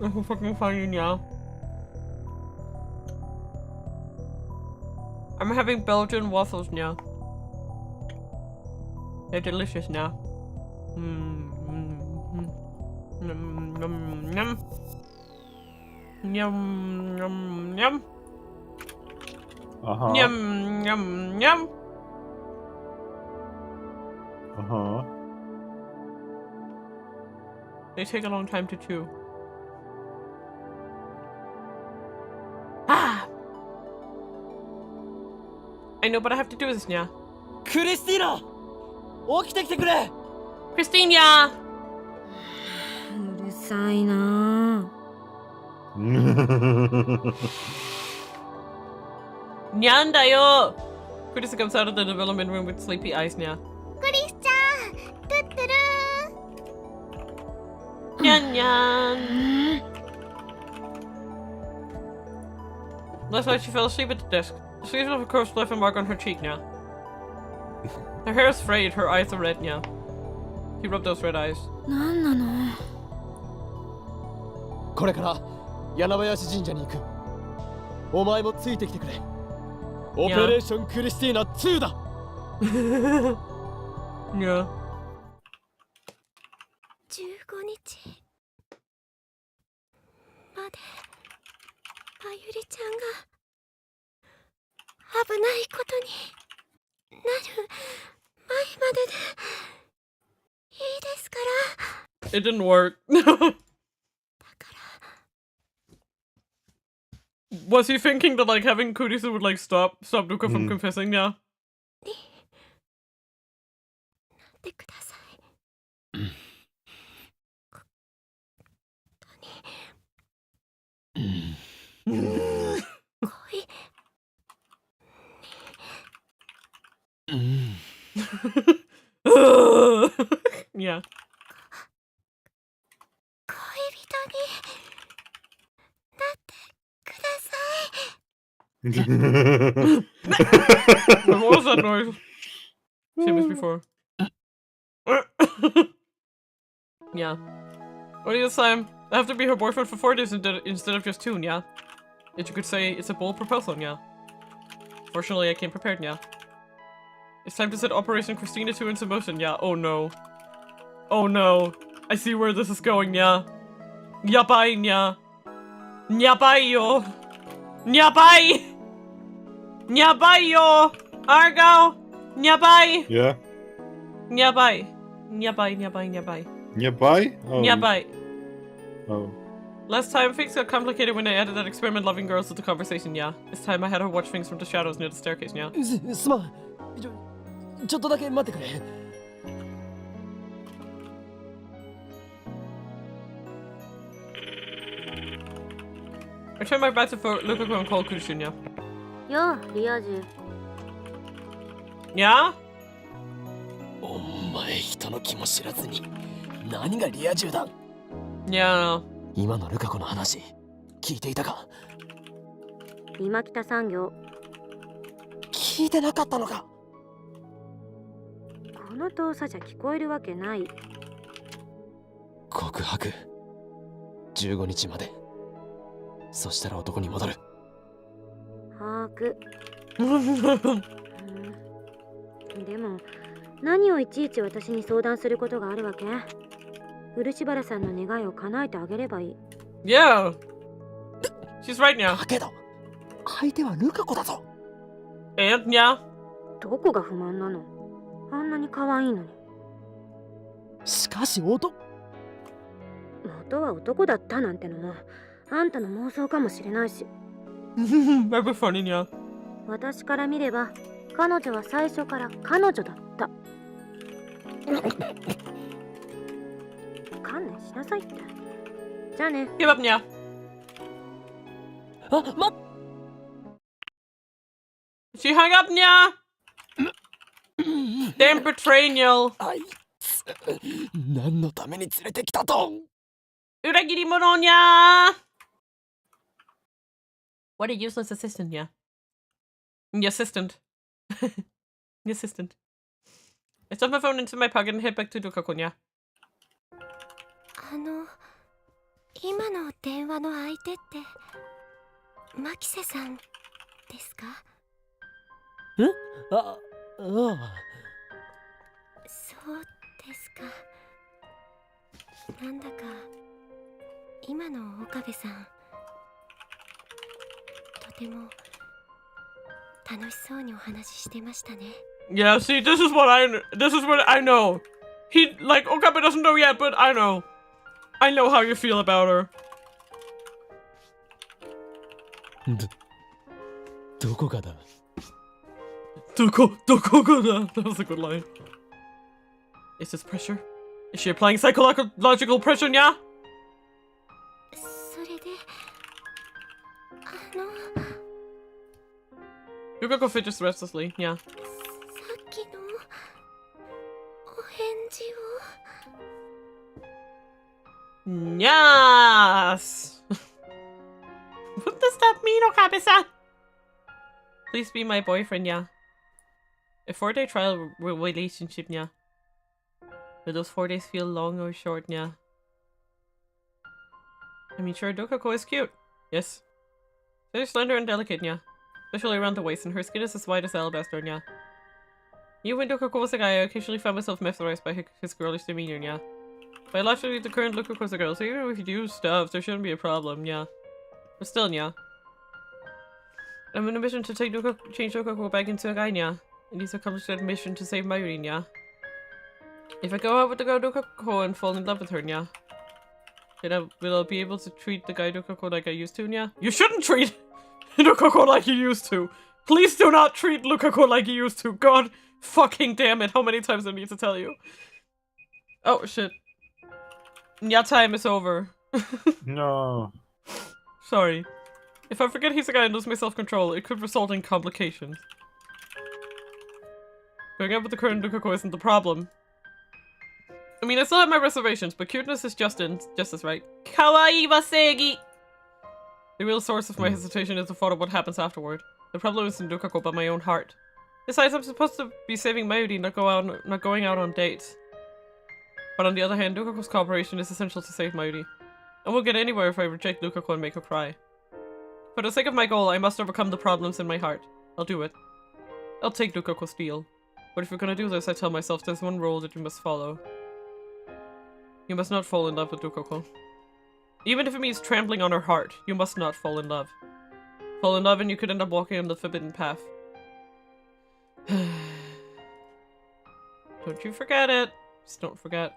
I'm fucking funny, Nya. I'm having Belgian waffles now. They're delicious now. Yum, yum, yum. Yum, yum, yum. Uh-huh. Yum, yum, yum. Uh-huh. They take a long time to chew. Ah! I know, but I have to do this, Nya. Christina! 起きてきてくれ! Christina! うるさいなぁ。 Nyanda yo! Chris comes out of the development room with sleepy eyes, Nya. クリスちゃん、トゥットゥルー。 Nyan nyan! Last night she fell asleep at the desk. The sleeves of her corpse left a mark on her cheek, Nya. Her hair is frayed, her eyes are red, Nya. He rubbed those red eyes. なんなの？これから柳林神社に行く。お前もついてきてくれ。オペレーションクリスティーナ2だ。Yeah. 15日までまゆりちゃんが危ないことになる前まででいいですから。 It didn't work. Was he thinking that like having Kurisu would like stop Luca from confessing? Yeah. なってください。Yeah. 恋人になってください。 What was that noise? Same as before. Yeah. What is time? I have to be her boyfriend for 4 days instead of just 2, yeah? Yet you could say it's a bold proposal, yeah. Fortunately, I came prepared, yeah. It's time to set Operation Christina 2 into motion, yeah. Oh no. Oh no. I see where this is going, yeah. Yabai, nya. Nyabai yo. Nyabai! Nyabai yo! Argo! Nyabai! Yeah. Nyabai. Nyabai, nyabai, nyabai. Nearby? Oh. Nyabai. Oh. Last time, things got complicated when I added that experiment-loving girls to the conversation, yeah. This time I had her watch things from the shadows near the staircase, yeah. すまん。ちょっとだけ待ってくれ。I tried my best to look and call Kushun, yeah. よう、リア充。Yeah? お前人の気も知らずに何がリア充だ。 Yeah. 今のルカ子の話聞いていたか。今北産業。聞いてなかったのか。この遠さじゃ聞こえるわけない。告白15日まで。そしたら男に戻る。把握。でも何をいちいち私に相談することがあるわけ？漆原さんの願いを叶えてあげればいい。Yeah. She's right now. だけど相手はルカ子だぞ。 And yeah. どこが不満なの？あんなに可愛いのに。しかし元は男だったなんてのもあんたの妄想かもしれないし。That'd be funny, yeah. 私から見れば彼女は最初から彼女だった。観念しなさいって。じゃあね。 Give up, yeah. あ、She hung up, yeah. Damn betrayal. あいつ何のために連れてきたと。 Uragiri mono, yeah. What a useless assistant, yeah. The assistant. The assistant. I stuffed my phone into my pocket and head back to Dukakon, yeah. 今の電話の相手って牧瀬さんですか？あ、ああ。そうですか。なんだか今の岡部さんとても楽しそうにお話ししてましたね。 Yeah, see, this is what I know. He, like, Okabe doesn't know yet, but I know. I know how you feel about her. どこがだ。 Doko ga. That was a good line. Is this pressure? Is she applying psychological pressure, yeah? それでDukako fidgets restlessly, yeah. さっきのお返事を。 Yes! What does that mean, Okabe-san? Please be my boyfriend, yeah. A 4-day trial relationship, yeah. Will those 4 days feel long or short, yeah? I mean, sure, Dokako is cute. Yes. Very slender and delicate, yeah. Especially around the waist, and her skin is as white as alabaster, yeah. Even when Dokako was a guy, I occasionally found myself mesmerized by his girlish demeanor, yeah. Biologically, the current Dokako is a girl, so even if you do stuff, there shouldn't be a problem, yeah. But still, yeah. I'm on a mission to change Dokako back into a guy, yeah. And he's accomplished that mission to save Mayuri, yeah. If I go out with the girl Dokako and fall in love with her, yeah. Then will I be able to treat the guy Dokako like I used to, yeah? You shouldn't treat Dokako like you used to! Please do not treat Lukako like you used to! God fucking damn it, how many times do I need to tell you? Oh shit. Yeah, time is over. No. Sorry. If I forget he's a guy and lose my self-control, it could result in complications. Going out with the current Lukako isn't the problem. I mean, I still have my reservations, but cuteness is just as right. Kawaii wasegi! The real source of my hesitation is the thought of what happens afterward. The problem isn't Dukako, but my own heart. Besides, I'm supposed to be saving Mayuri, not going out on dates. But on the other hand, Dukako's cooperation is essential to save Mayuri. I won't get anywhere if I reject Dukako and make her cry. For the sake of my goal, I must overcome the problems in my heart. I'll do it. I'll take Dukako's deal. But if you're gonna do this, I tell myself there's one rule that you must follow. You must not fall in love with Dukako. Even if it means trampling on her heart, you must not fall in love. Fall in love and you could end up walking on the forbidden path. Don't you forget it. Just don't forget.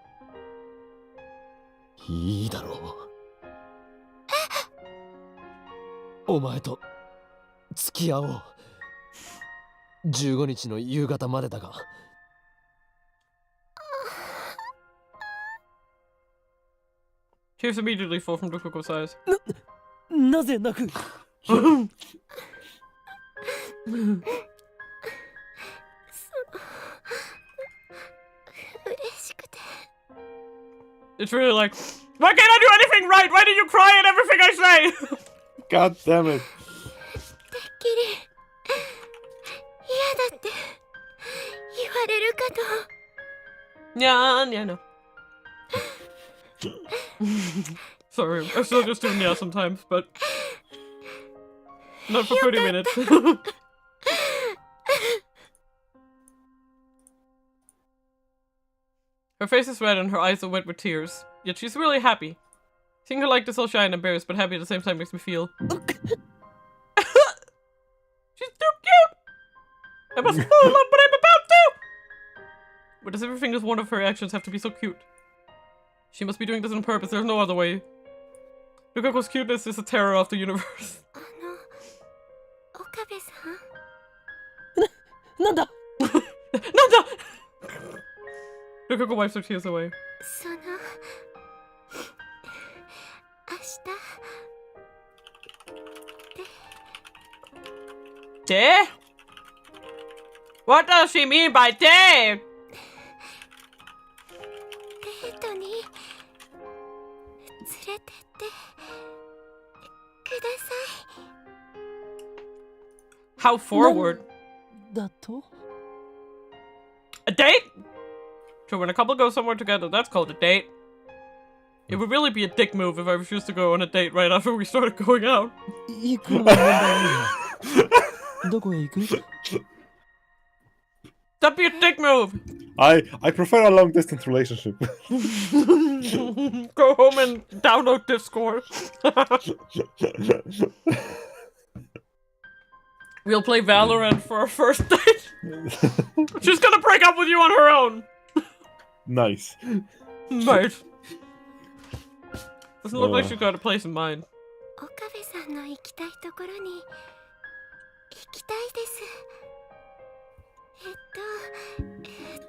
いいだろう。お前と付き合おう。15日の夕方までだが。Tears immediately fall from Dukako's eyes. なぜ泣く？その It's really like, why can't I do anything right? Why do you cry at everything I say? God damn it. てっきり嫌だって言われるかと。 Yeah, no. Sorry, I'm still just doing yeah sometimes, but not for 30 minutes. Her face is red and her eyes are wet with tears, yet she's really happy. Seeing her like this all shy and embarrassed but happy at the same time makes me feel... She's too cute! I must follow up what I'm about to! But does every single one of her actions have to be so cute? She must be doing this on purpose, there's no other way. Lukako's cuteness is a terror of the universe. 岡部さん。なんだ Nanda! Lukako wipes her tears away. その明日 Day? What does she mean by day? デートに連れてってください。 How forward? だと A date? So when a couple goes somewhere together, that's called a date. It would really be a dick move if I refused to go on a date right after we started going out. 行くのが問題ないよどこへ行く That'd be a dick move! I prefer a long distance relationship. Go home and download Discord. We'll play Valorant for our first date. She's gonna break up with you on her own. Nice. Mate. Doesn't look like she's got a place in mind. 岡部さんの行きたいところに行きたいです。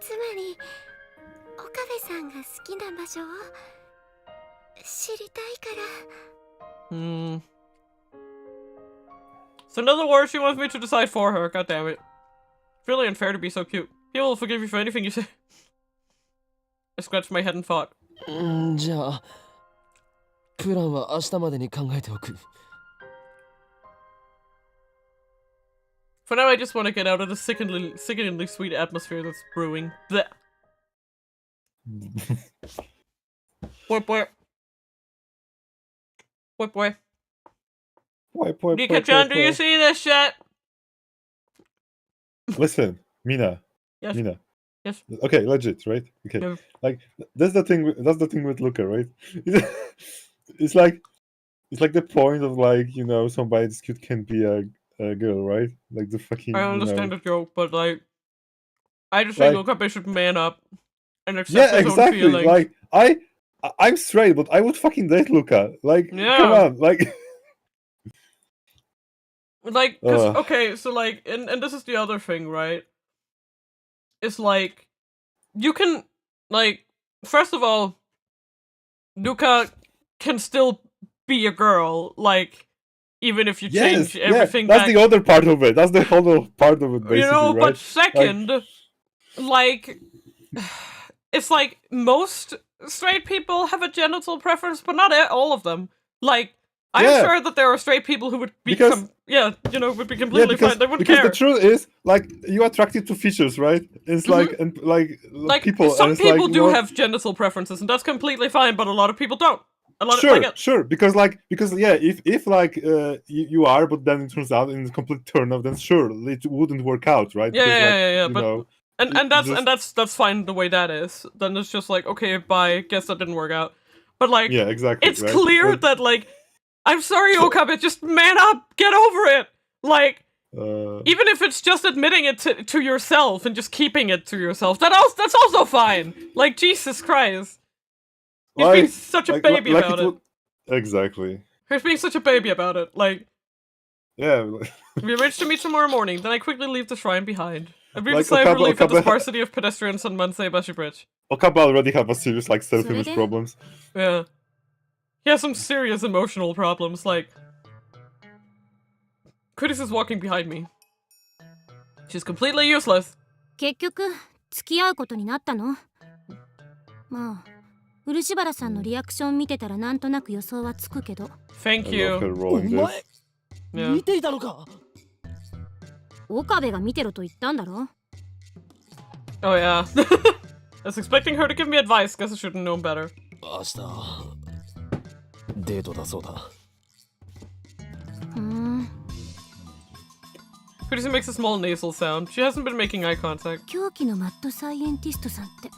つまり岡部さんが好きな場所を知りたいから。So in other words, she wants me to decide for her. God damn it. It's really unfair to be so cute. People will forgive you for anything you say. I scratched my head and thought. じゃあプランは明日までに考えておく For now, I just want to get out of the sickeningly sweet atmosphere that's brewing. Blech. Boy, boy. Boy, boy. Nika-chan, do you see this shit? Listen, Mina. Yes. Mina. Yes. Okay, legit, right? Okay. Yeah. Like that's the thing. That's the thing with Luca, right? It's like the point of like somebody this cute can be a girl, right? Like the fucking. I understand the joke, but like, I just think Luca should man up and accept his own feelings. Like I'm straight, but I would fucking date Luca. Like, come on, like. Like, cause, okay, so like, and this is the other thing, right? It's like, you can, like, first of all, Luca can still be a girl, like, even if you change everything that's back. the other part of it. That's the whole part of it, basically, right? But second, like, it's like, most straight people have a genital preference, but not all of them. Like, I'm sure that there are straight people who would be would be completely fine. They wouldn't care. Because the truth is, like, you're attracted to features, right? It's like, and like people. Some and people like, do have genital preferences, and that's completely fine. But a lot of people don't. Sure. Because if like you are, but then it turns out in a complete turn off, then sure, it wouldn't work out, right? But that's fine the way that is. Then it's just like, okay, bye. Guess that didn't work out. But like, exactly. It's clear that like. I'm sorry, Okabe, just man up, get over it! Like, even if it's just admitting it to yourself and just keeping it to yourself, that's also fine! Like, Jesus Christ. He's being such a baby about it. Exactly. He's being such a baby about it, like... Yeah. We arranged to meet tomorrow morning, then I quickly leave the shrine behind. I breathe a sigh of relief at the sparsity of pedestrians on Manseibashi Bridge. Okabe already have a serious, like, self-image problems. Yeah. He has some serious emotional problems, like... Curtis is walking behind me. She's completely useless. 結局付き合うことになったの？まあ漆原さんのリアクション見てたらなんとなく予想はつくけど。 Thank I love her you. rolling this. Yeah. 見ていたのか。岡部が見てろと言ったんだろ。 Oh yeah. I was expecting her to give me advice. Guess I should have known better. 明日デートだそうだ。Kurisu makes a small nasal sound. She hasn't been making eye contact. 狂気のマッドサイエンティストさんって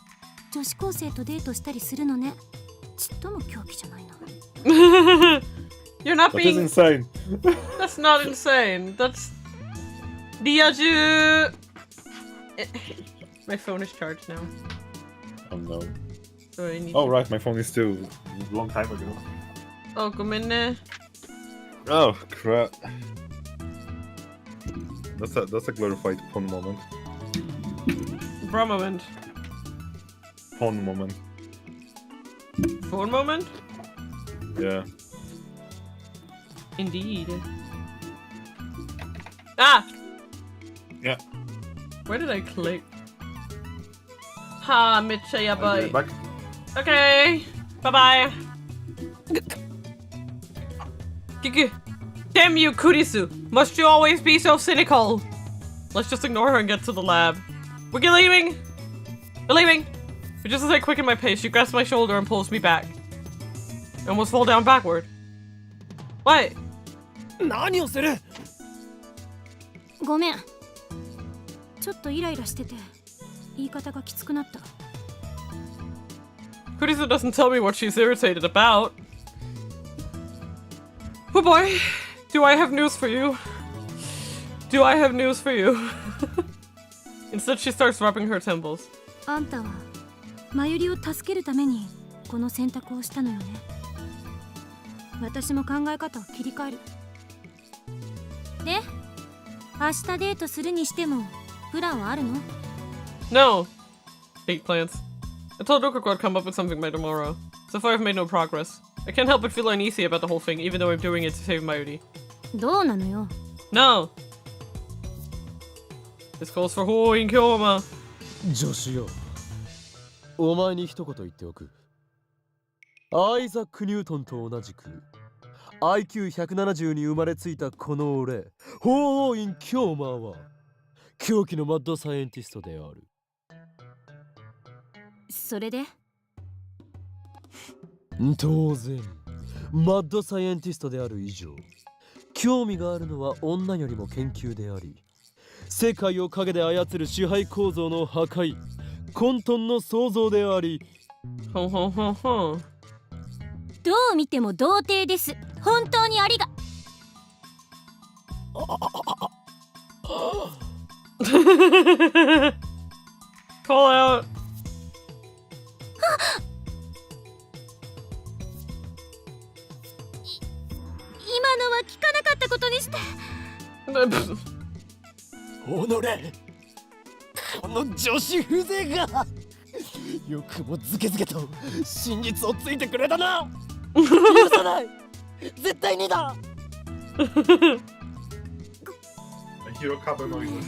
女子高生とデートしたりするのね。ちっとも狂気じゃないな。You're not That is being. insane. That's not insane. That's. Diaju. My phone is charged now. Oh no. So I need. Oh right, my phone is still a long time ago. Oh, come in there. Oh crap. That's a glorified pun moment. Bra moment. Pun moment. Phone moment? Yeah. Indeed. Ah! Yeah. Where did I click? Ha, Mina Seiya, I'll be right bye. back. Okay. Bye bye. Damn you, Kurisu! Must you always be so cynical? Let's just ignore her and get to the lab. We're leaving! We're leaving! But just as I quicken my pace, she grasps my shoulder and pulls me back. I almost fall down backward. What? 何をする。ごめん。ちょっとイライラしてて言い方がきつくなった。 Kurisu doesn't tell me what she's irritated about. Oh boy, do I have news for you? Do I have news for you? Instead, she starts rubbing her temples. あんたはマユリを助けるためにこの選択をしたのよね。私も考え方を切り替える。で、明日デートするにしてもプランはあるの？ No. Hate plans. I told Rokuko I'd come up with something by tomorrow. So far I've made no progress. I can't help but feel uneasy about the whole thing, even though I'm doing it to save Mayuri. どうなのよ。 No! This calls for Hoi and Kyoma. 助手よ。お前に一言言っておく。アイザック・ニュートンと同じく IQ170 に生まれついたこの俺、ホーイン・キョーマーは狂気のマッドサイエンティストである。それで？当然、マッドサイエンティストである以上、興味があるのは女よりも研究であり、世界を陰で操る支配構造の破壊、混沌の創造であり、ほんほんほんほん。どう見ても童貞です。本当にありが。Call out. 今のは聞かなかったことにして。おのれ、この女子風情がよくもズケズケと真実をついてくれたな。許さない、絶対にだ。Hero cover noises.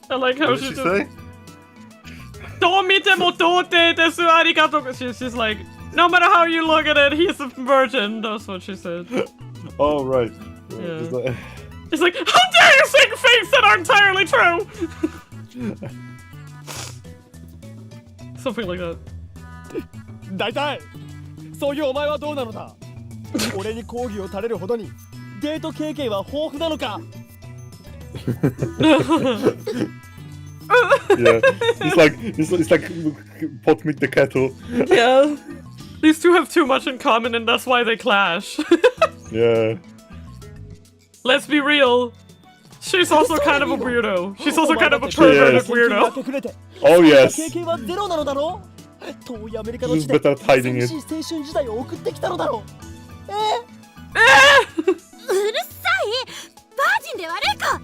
I like how What she did she just. say? Don't meet him otote desu arigato. She's like, no matter how you look at it, he's a virgin. That's what she said. Oh right. Yeah. Is that- He's like, how dare you sing things that aren't entirely true? Something like that. 大体そういうお前はどうなのだ。俺に講義を垂れるほどにデート経験は豊富なのか。Yeah, it's like pot meet the kettle. Yeah. These two have too much in common and that's why they clash. Yeah. Let's be real. She's also kind of a weirdo. She's also kind of a perverted weirdo. Oh yes. 経験はゼロなのだろう。遠いアメリカの This 地 is で better at hiding 寂 it. しい青春時代を送ってきたのだろう。うるさい。バージンで悪いか。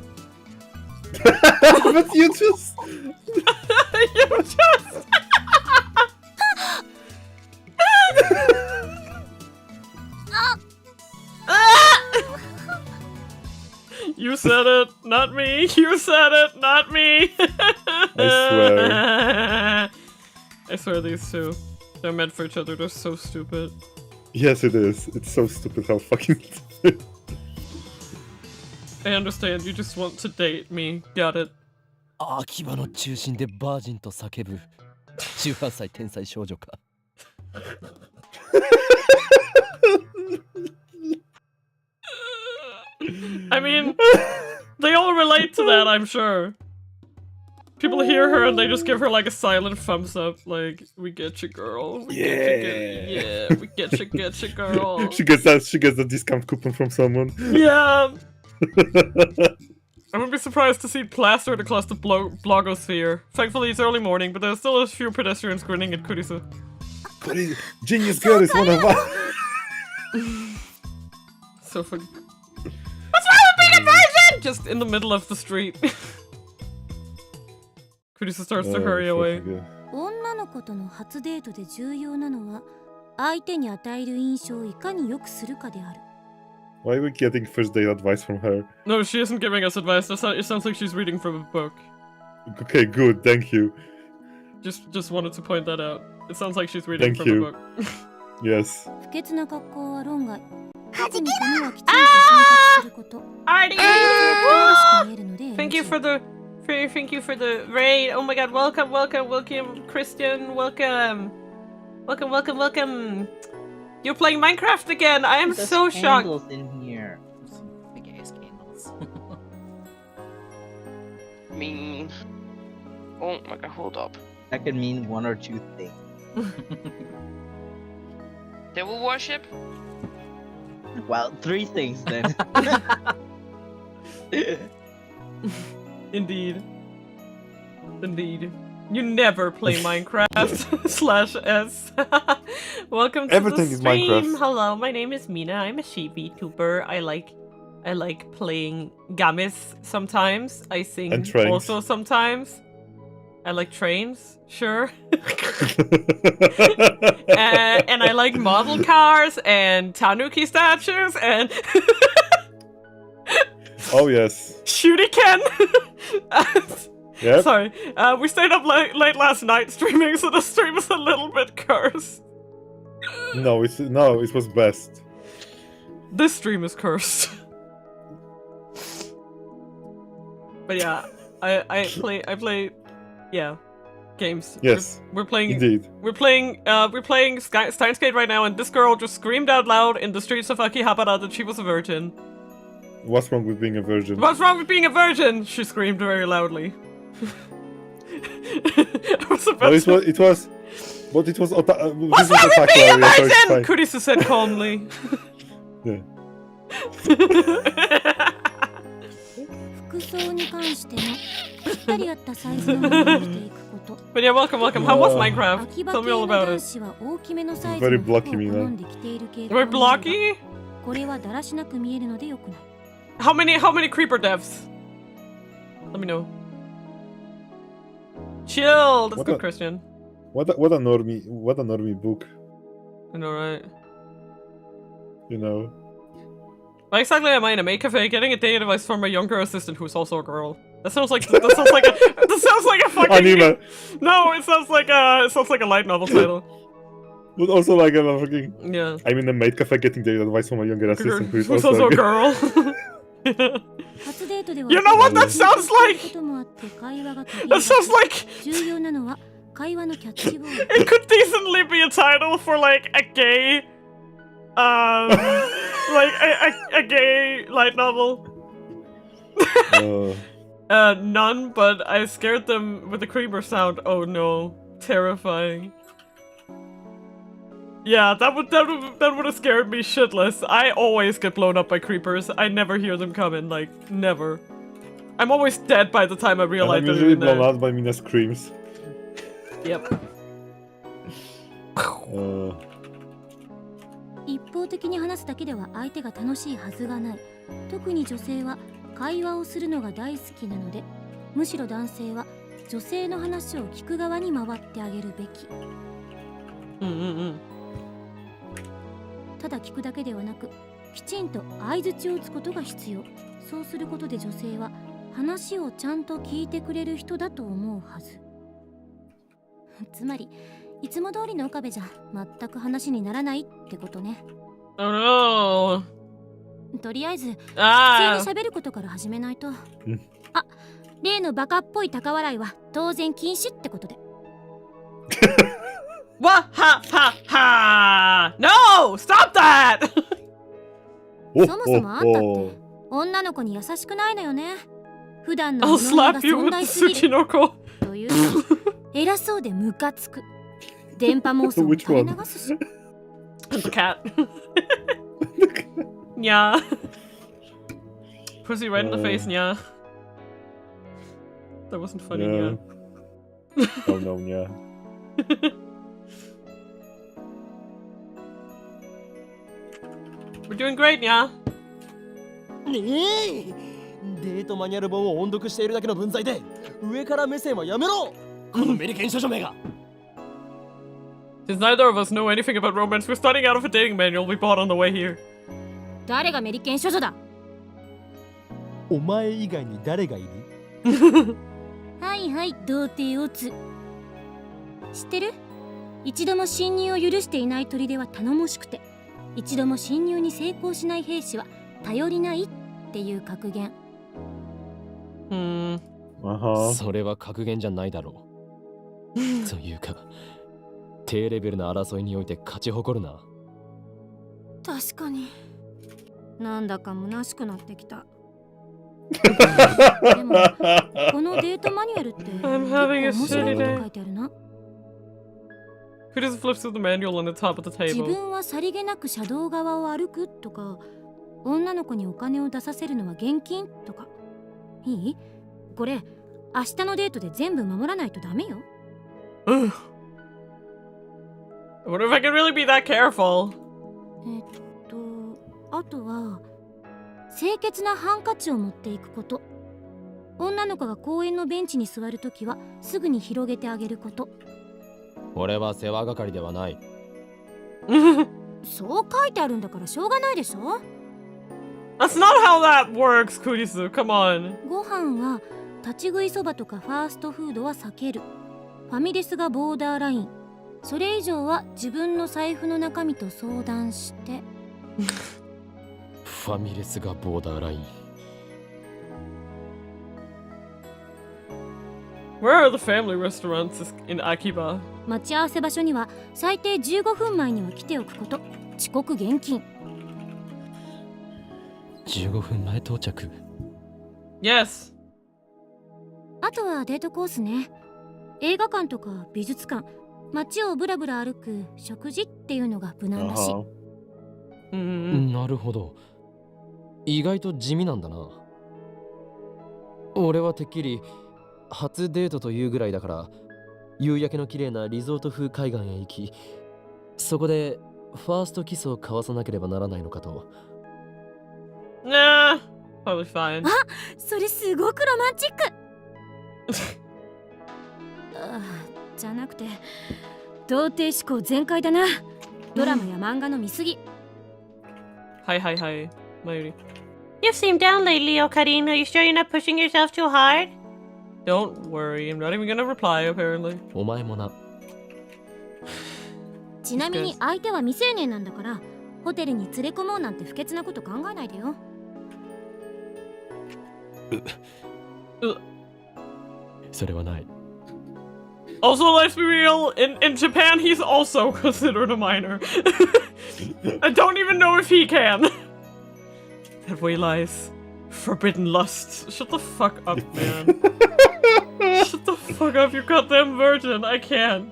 But you just. You just. You said it, not me. You said it, not me. I swear. I swear these two. They're meant for each other. They're so stupid. Yes, it is. It's so stupid how fucking. I understand. You just want to date me. Got it. 秋葉の中心でバージンと叫ぶ18歳天才少女か。I mean, they all relate to that, I'm sure. People hear her and they just give her like a silent thumbs up, like, we get you, girl. We get you, girl. She gets the discount coupon from someone. Yeah. I wouldn't be surprised to see plastered across the blogosphere. Thankfully, it's early morning, but there's still a few pedestrians grinning at Kurisu. Genius girl is one of us. So funny. What's wrong with being a virgin? Just in the middle of the street. Kurisu starts to hurry away. 女の子との初デートで重要なのは相手に与える印象をいかに良くするかである。Why are we getting first date advice from her? No, she isn't giving us advice. It sounds like she's reading from a book. Okay, good, thank you. Just wanted to point that out. It sounds like she's reading Thank from you. a book. Yes. 不潔な格好は論外。特に髪はきちんと洗濯すること。Artie! 見えるので Thank you for the raid. Oh my god, welcome, Christian, welcome. You're playing Minecraft again. I am so shocked. Candles in here. Some big ass candles. mean... Oh my god, hold up. That could mean one or two things. Devil worship? Well, three things then. Indeed. You never play Minecraft /S. Welcome to Everything the is stream. Minecraft. Hello, my name is Mina. I'm a ENVtuber. I like playing games sometimes. I sing And trains. also sometimes. I like trains, sure. And I like model cars and tanuki statues and Oh yes. Shuriken. Yep. Sorry, we stayed up late last night streaming, so the stream is a little bit cursed. No, it was best. This stream is cursed. But yeah, I play games. Yes. We're playing. Indeed. We're playing Steins right now, and this girl just screamed out loud in the streets of Akihabara that she was a virgin. What's wrong with being a virgin? What's wrong with being a virgin? She screamed very loudly. I was about It was. But it was. What's wrong with being a virgin? Kurisu said calmly. Yeah. 服装に関してもぴったり合ったサイズのものを着ていくこと。 But yeah, welcome. How was Minecraft? 秋葉 Tell me 系 all の about 男 it. 子は大きめのサイズ Very の服を blocky, 好 Mina. んで着ている傾向 We're があるが blocky? これはだらしなく見えるのでよくない。 How many creeper devs? Let me know. Chill. That's What good, a- Christian. What a normie book. I know, right? You know. Why exactly am I in a maid cafe getting a dating advice from a younger assistant who's also a girl? That sounds like a fucking Anime. No, it sounds like a light novel title. But also like a fucking. Yeah. I'm in a maid cafe getting dated advice from a younger assistant who's Who's also also a a girl. girl. 初デートでは You know what that sounds like? こともあって会話が途切れ That sounds like 重要なのは会話のキャッチボール。 it could decently be a title for like a gay, like a gay light novel. None, but I scared them with the creeper sound. Oh no, terrifying. Yeah, that would have scared me shitless. I always get blown up by creepers. I never hear them coming, like never. I'm always dead by the time I realize I'm they're usually in there. blown out by Mina's screams. Yep. 一方的に話すだけでは相手が楽しいはずがない。特に女性は会話をするのが大好きなので、むしろ男性は女性の話を聞く側に回ってあげるべき。ただ聞くだけではなく、きちんと相槌を打つことが必要。そうすることで女性は話をちゃんと聞いてくれる人だと思うはず。つまりいつも通りの岡部じゃ全く話にならないってことね。Oh no. とりあえず普通に Ah. 喋ることから始めないと。あ、例のバカっぽい高笑いは当然禁止ってことで。What? Ha ha ha! No! Stop that! そもそもあんたって女の子に優しくないのよね。普段の I'll 物が slap you 存 with 在 the すぎる Tsuchinoko. という偉そうでムカつく。電波妄想を垂れ流すし。The cat. Yeah. Pussy right in the face, yeah. That wasn't funny, yeah. Oh no, yeah. We're doing great, yeah. デートマニュアル本を音読しているだけの文在で上から目線はやめろこのメリケン少女名が Since neither of us know anything about romance, we're studying out of a dating manual we bought on the way here. 誰がメリケン処女だ。お前以外に誰がいるはいはい、童貞オツ。知ってる？一度も侵入を許していない砦は頼もしくて、一度も侵入に成功しない兵士は頼りないっていう格言。それは格言じゃないだろう。というか、低レベルな争いにおいて勝ち誇るな。確かに。なんだか虚しくなってきた。でも、このデートマニュアルって結構面白いこと書いてあるな。Who just flips through the manual on the top of the 自 table? 分はさりげなく車道側を歩くとか、女の子にお金を出させるのは現金とか。いい？これ明日のデートで全部守らないとダメよ。I wonder if I can really be that careful. あとは清潔なハンカチを持っていくこと。女の子が公園のベンチに座るときはすぐに広げてあげること。俺は世話係ではない。そう書いてあるんだからしょうがないでしょ。 That's not how that works, Kurisu. Come on. ご飯は立ち食いそばとかファーストフードは避ける。ファミレスがボーダーライン。それ以上は自分の財布の中身と相談して。ファミレスがボーダーライン。Where are the family restaurants in Akiba? 待ち合わせ場所には最低15分前には来ておくこと。遅刻厳禁。15分前到着。Yes. あとはデートコースね。映画館とか美術館、街をブラブラ歩く食事っていうのが無難らしい。なるほど。意外と地味なんだな。俺はてっきり初デートというぐらいだから、夕焼けの綺麗なリゾート風海岸へ行き、そこでファーストキスを交わさなければならないのかと。Nah, probably fine. あ、それすごくロマンチック。じゃなくて童貞思考全開だな。ドラマや漫画の見すぎ。Hi, Mayuri. You seem down lately, Okarin. Are you sure you're not pushing yourself too hard? Don't worry, I'm not even gonna reply, apparently. お前もな。ちなみに相手は未成年なんだから、ホテルに連れ込もうなんて不潔なこと考えないでよ。それはない。Also, let's be real, in Japan, he's also considered a minor. I don't even know if he can. That way lies forbidden lust. Shut the fuck up, man. Shut the fuck up, you goddamn virgin. I can't.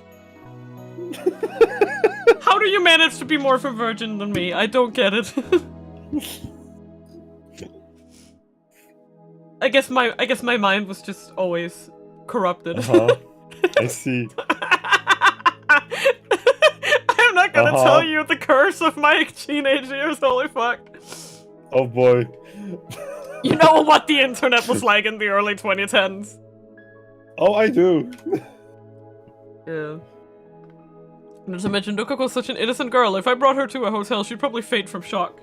How do you manage to be more of a virgin than me? I don't get it. I guess my mind was just always corrupted. I see. I'm not gonna tell you the curse of my teenage years, holy fuck. Oh boy. You know what the internet was like in the early 2010s. Oh, I do. Yeah. Not to mention, Nukako's such an innocent girl. If I brought her to a hotel, she'd probably faint from shock.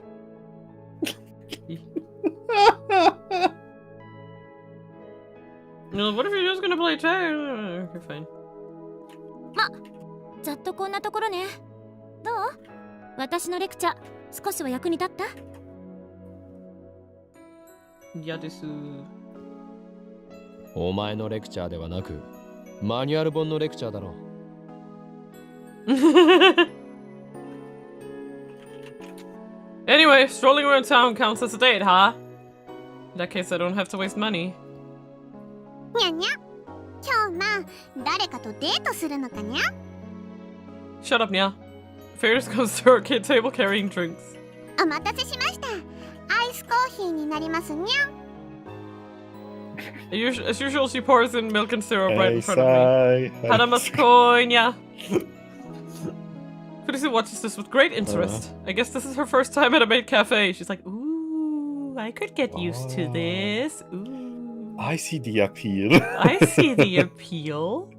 What if you're just gonna play tag? Okay, fine. ま、ざっとこんなところね。どう？私のレクチャー少しは役に立った？嫌です。お前のレクチャーではなく、マニュアル本のレクチャーだろ。Anyway, strolling around town counts as a date, huh? In that case, I don't have to waste money. にゃにゃ。今日な、誰かとデートするのかにゃ？ Shut up, Nya. Ferris goes to her arcade table carrying drinks. お待たせしました。アイスコーヒーになりますにゃ。As usual, she pours in milk and syrup right in front of me. Hey, Hadamaskoi, Nya. Kurisu watches this with great interest. I guess this is her first time at a maid cafe. She's like, ooh, I could get used to this. Ooh. I see the appeal. I see the appeal.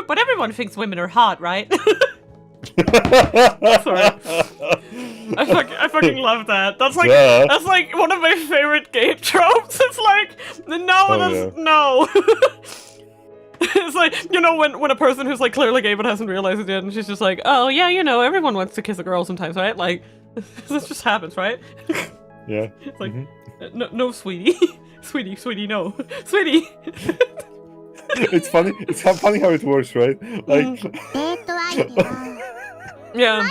But everyone thinks women are hot, right? Sorry. I fucking love that. That's like one of my favorite game tropes. It's like no. It's like, you know, when a person who's like clearly gay but hasn't realized it yet, and she's just like, oh yeah, you know, everyone wants to kiss a girl sometimes, right? Like, this just happens, right? Yeah. It's like, no, sweetie, sweetie, no, sweetie. It's funny. It's funny how it works, right? Like, yeah.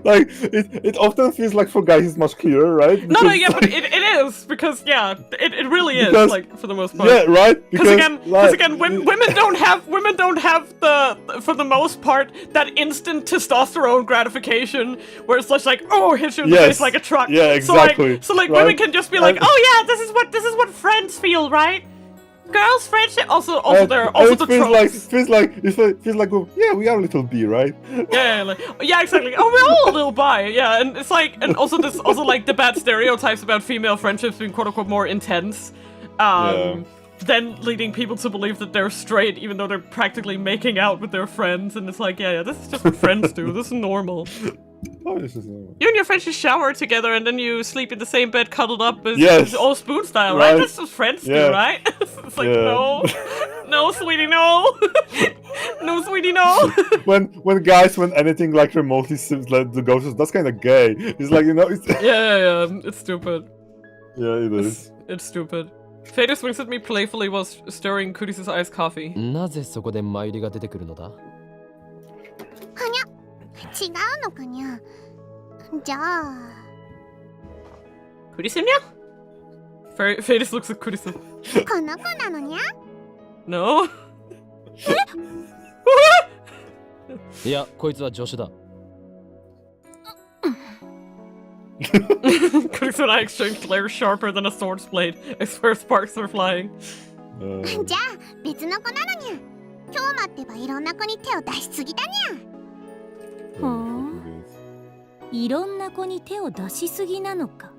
like it often feels like for guys it's much clearer, right? No, yeah, but it is because it really is, because, like, for the most part. Yeah, right. Because again, women don't have the for the most part that instant testosterone gratification where it's just like, oh, hit you in the face like a truck. Yeah, exactly. So like right? women can just be like, oh yeah, this is what friends feel, right? Girls' friendship also there are also the tropes. Feels like well, yeah, we are a little bi, right? Yeah, exactly. Oh, we're all a little bi, yeah, and it's like, and also like the bad stereotypes about female friendships being quote unquote more intense, then leading people to believe that they're straight even though they're practically making out with their friends, and it's like, yeah, this is just what friends do. This is normal. Oh, this is normal. You and your friends just shower together and then you sleep in the same bed cuddled up as all spoon style, right? That's what friends do, right? It's like, no, sweetie, no. No, sweetie, no. when anything like remotely seems like the ghost, that's kind of gay. It's like, you know, it's... yeah, it's stupid. Yeah, it is. It's stupid. Fader swings at me playfully while stirring Kurisa's iced coffee. なぜそこでマユリが出てくるのだ？はにゃ。違うのかにゃ。じゃあ。Kurisa nya? Fadis looks at Kurisa. この子なのにゃ？ No. いや、こいつは助手だ。Kurisa and I exchanged glares sharper than a sword's blade. I swear sparks are flying. じゃあ別の子なのにゃ。今日待ってばいろんな子に手を出しすぎたにゃ。ほう、いろんな子に手を出しすぎなのか。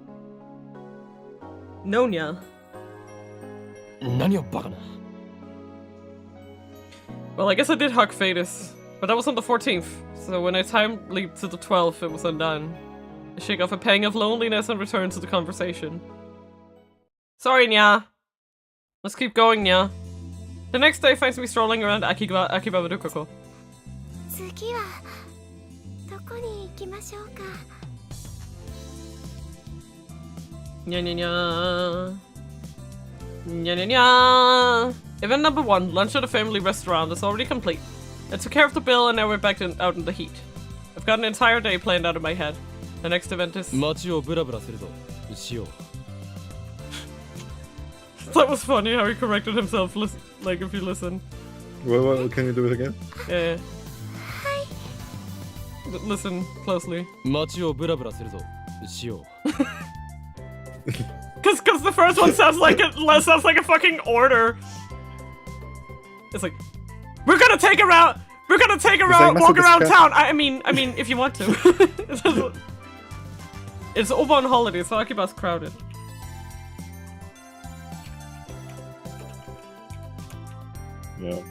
No, nya. 何をバカな。Well, I guess I did hug Fadis, but that was on the 14th, so when I time leaped to the 12th, it was undone. I shake off a pang of loneliness and return to the conversation. Sorry, nya. Let's keep going, nya. The next day finds me strolling around Akibaba Dukoko. 次はどこに行きましょうか。Nya nya nya. Nya nya nya. Event number 1, lunch at a family restaurant, is already complete. I took care of the bill and now we're back out in the heat. I've got an entire day planned out in my head. The next event is... 街をブラブラするぞ。しよう。That was funny how he corrected himself, like if you listen. Well, can you do it again? Yeah. Listen closely. 街をブラブラするぞ。しよう。Cause the first one sounds like a fucking order. It's like, we're gonna take a round, walk around town. I mean, if you want to. It's Obon holiday, so Akiba's crowded. Yeah.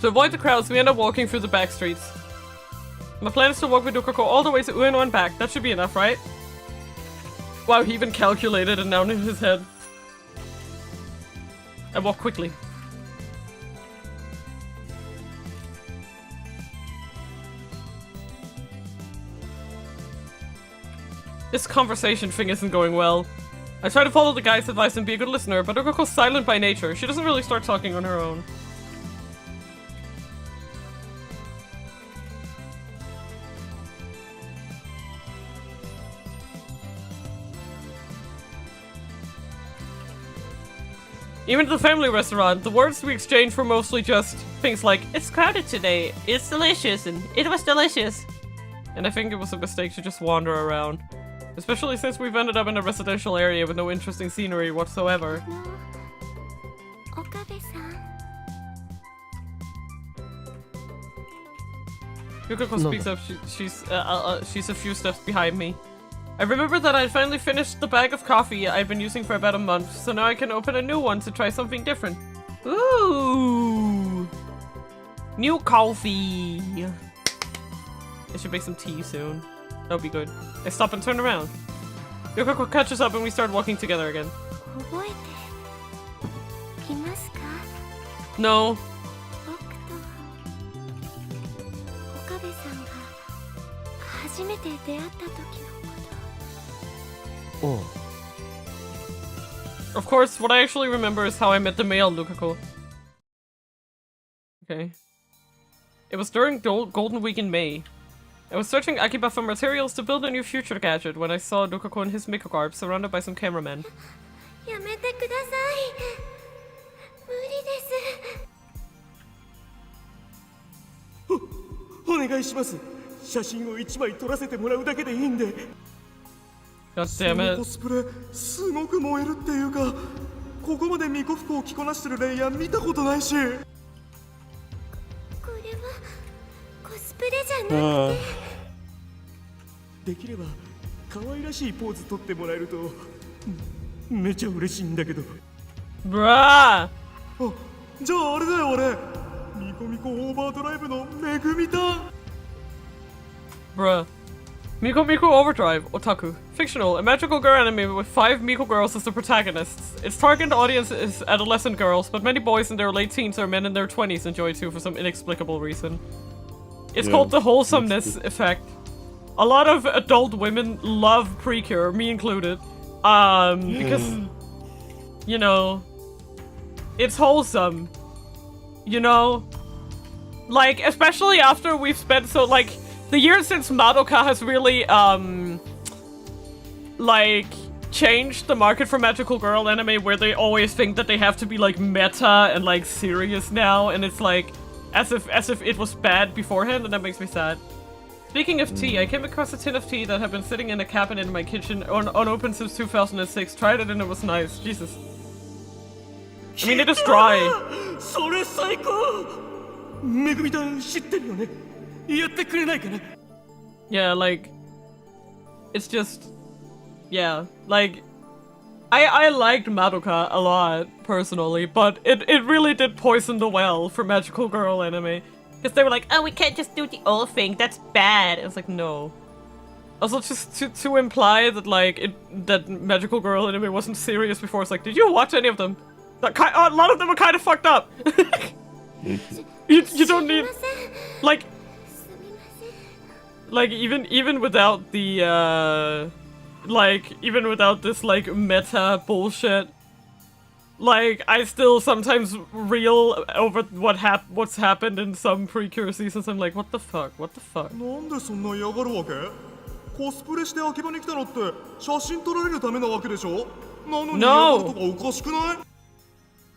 To avoid the crowds, we end up walking through the back streets. My plan is to walk with Lukako all the way to Ueno and back. That should be enough, right? Wow, he even calculated it now in his head. I walk quickly. This conversation thing isn't going well. I try to follow the guy's advice and be a good listener, but Lukako's silent by nature. She doesn't really start talking on her own. Even at the family restaurant, the words we exchange were mostly just things like, "It's crowded today, it's delicious, and it was delicious." And I think it was a mistake to just wander around. Especially since we've ended up in a residential area with no interesting scenery whatsoever. Yukiko speaks up, she's a few steps behind me. I remember that I'd finally finished the bag of coffee I'd been using for about a month, so now I can open a new one to try something different. Ooh! New coffee! I should make some tea soon. That'll be good. I stop and turn around. Yukiko catches up and we start walking together again. No. Oh. Of course, what I actually remember is how I met the male Lukako. Okay. It was during Golden Week in May. I was searching Akiba for materials to build a new future gadget when I saw Lukako in his Miko garb surrounded by some cameramen. God damn it. コスプレすごく燃えるっていうか、ここまで巫女服を着こなしてるレイヤー見たことないし。これはコスプレじゃなくて。できれば可愛らしいポーズ取ってもらえるとめちゃ嬉しいんだけど。ブラー。あ、じゃああれだよ俺。ミコミコオーバードライブのめぐみだ。Bruh. Miko Miko Overdrive, Otaku. Fictional, a magical girl anime with 5 Miko girls as the protagonists. Its target audience is adolescent girls, but many boys in their late teens or men in their 20s enjoy it too for some inexplicable reason. It's called the wholesomeness effect. A lot of adult women love Precure, me included. Because, you know, it's wholesome. You know? Like, especially after we've spent so, like, the year since Madoka has really, like, changed the market for magical girl anime where they always think that they have to be, like, meta and, like, serious now, and it's like, as if it was bad beforehand, and that makes me sad. Speaking of tea, I came across a tin of tea that had been sitting in a cabinet in my kitchen, unopened since 2006. Tried it and it was nice. Jesus. I mean, it is dry. Yeah, like, it's just, yeah, like, I liked Madoka a lot, personally, but it really did poison the well for magical girl anime. Because they were like, oh, we can't just do the old thing, that's bad. It was like, no. Also, just to imply that, like, that magical girl anime wasn't serious before, it's like, did you watch any of them? A lot of them are kind of fucked up. You don't need, like even without the even without this like meta bullshit, like I still sometimes reel over what's happened in some Precure seasons. I'm like, what the fuck? What the fuck? No!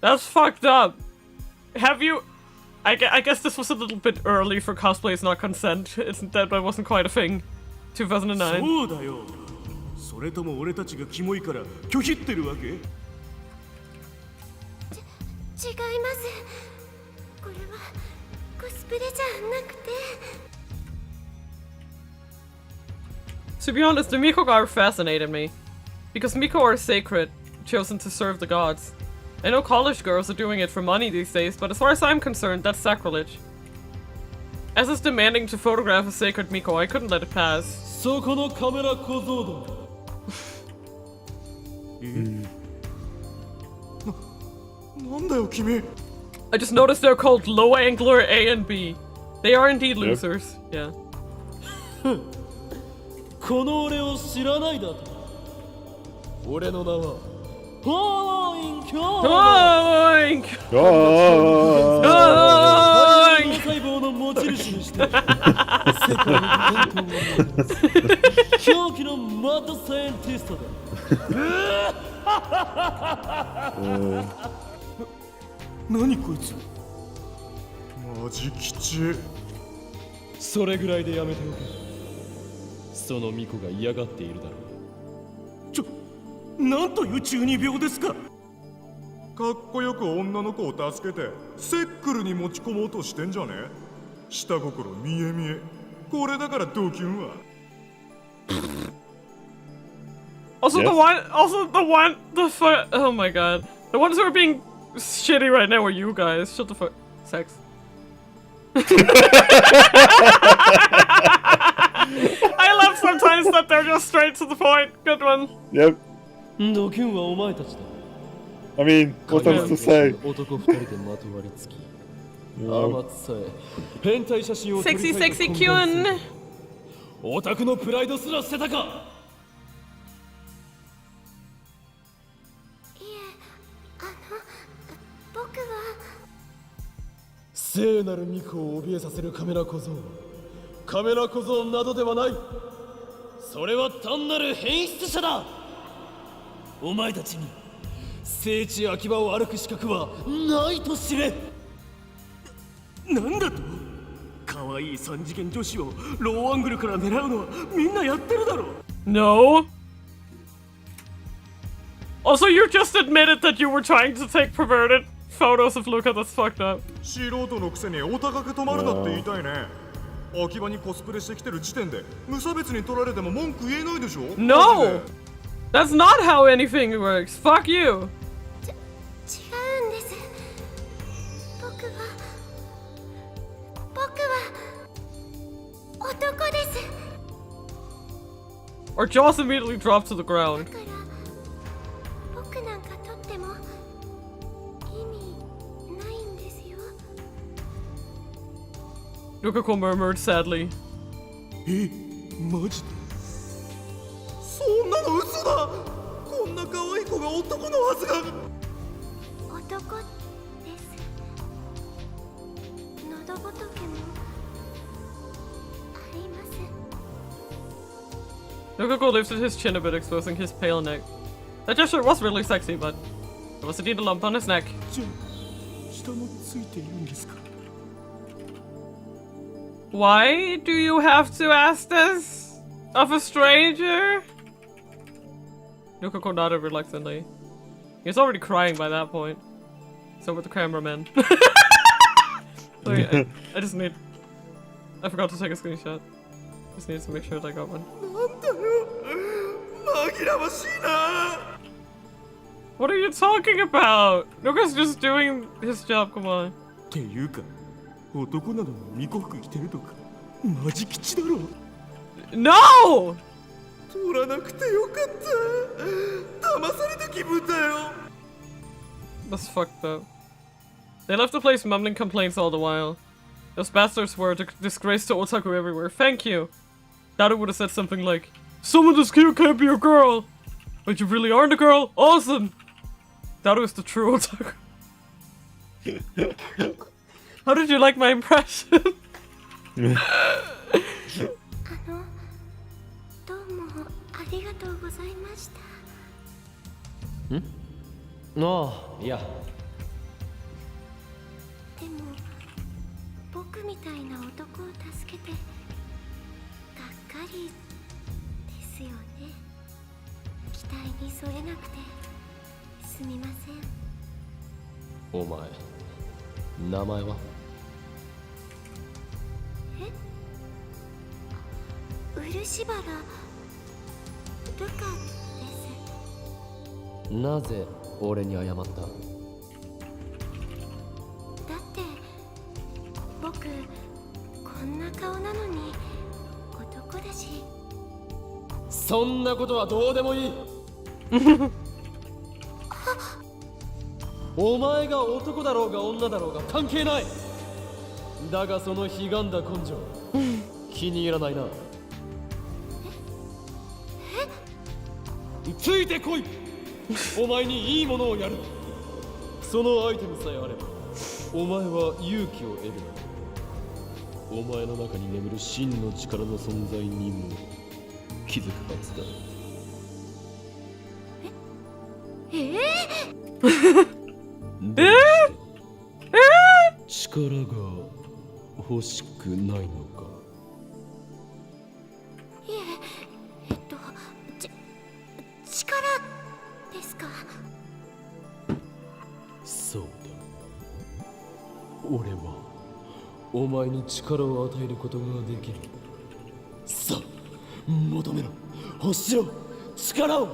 That's fucked up. Have you? I guess this was a little bit early for cosplay is not consent. That wasn't quite a thing. 2009. そうだよ。それとも俺たちがキモいから拒否ってるわけ？違います。これはコスプレじゃなくて。To be honest, the Miko garb fascinated me. Because Miko are sacred, chosen to serve the gods. I know college girls are doing it for money these days, but as far as I'm concerned, that's sacrilege. As is demanding to photograph a sacred Miko, I couldn't let it pass. そこのカメラ小僧ども。なんだよ君。 I just noticed they're called low angler A and B. They are indeed losers. Yeah. この俺を知らないだと。俺の名はポインキョー。細胞の持ち主にして世界の伝統を狂気のマッドサイエンティストだ。何こいつ。マジ吉。それぐらいでやめておけ。その巫女が嫌がっているだろう。なんという中二病ですか。かっこよく女の子を助けてセックルに持ち込もうとしてんじゃね。下心見え見え。これだからドキュンは。Also the oh my god. The ones who are being shitty right now are you guys. Shut the fuck. Sex. I love sometimes that they're just straight to the point. Good one. Yep. ドキュンはお前たちだ。I mean, what else to say? 男二人でまとわりつき。甘つさえ変態写真を撮りたいと Sexy Kyun. オタクのプライドすら捨てたか。僕は聖なる巫女を怯えさせるカメラ小僧。カメラ小僧などではない。それは単なる変質者だ。お前たちに聖地秋葉を歩く資格はないと知れ。なんだと。可愛い三次元女子をローアングルから狙うのはみんなやってるだろう。 No. Also, you just admitted that you were trying to take perverted photos of Luca. That's fucked up. 素人のくせにお高く止まるなって言いたいね。秋葉にコスプレしてきてる時点で無差別に取られても文句言えないでしょ。 No! That's not how anything works. Fuck you. 違うんです。僕は男です。 Our jaws immediately drop to the ground. だから僕なんかとっても意味ないんですよ。 Yukiko murmured sadly. え、マジで。そんなの嘘だ。こんな可愛い子が男のはずが。男です。喉仏もあります。 Yukiko lifted his chin a bit, exposing his pale neck. That gesture was really sexy, but there was indeed a lump on his neck. じゃあ、下もついているんですか。 Why do you have to ask this of a stranger? Yukiko nodded reluctantly. He was already crying by that point. So with the cameraman. Sorry, I just need... I forgot to take a screenshot. Just need to make sure that I got one. What are you talking about? Yukiko's just doing his job, come on. っていうか、男なのに巫女服着てるとか、マジ吉だろ。 No! 取らなくてよかった。騙された気分だよ。 That's fucked up. They left the place mumbling complaints all the while. Those bastards were a disgrace to otaku everywhere. Thank you. Daru would have said something like, "Someone this cute can't be a girl! But you really aren't a girl? Awesome!" Daru is the true otaku. How did you like my impression? どうもありがとうございました。ああ、いや。でも僕みたいな男を助けてがっかりですよね。期待に添えなくてすみません。お前、名前は？漆原ルカです。なぜ俺に謝った？顔なのに男だし。そんなことはどうでもいい。お前が男だろうが女だろうが関係ない。だがその悲願だ根性気に入らないな。ついてこい。お前にいいものをやる。そのアイテムさえあればお前は勇気を得る。お前の中に眠る真の力の存在にも気づくはずだ。力が欲しくないのか。いえ、力ですか。そうだ。俺はお前に力を与えることができる。さあ、求めろ。欲しろ。力を。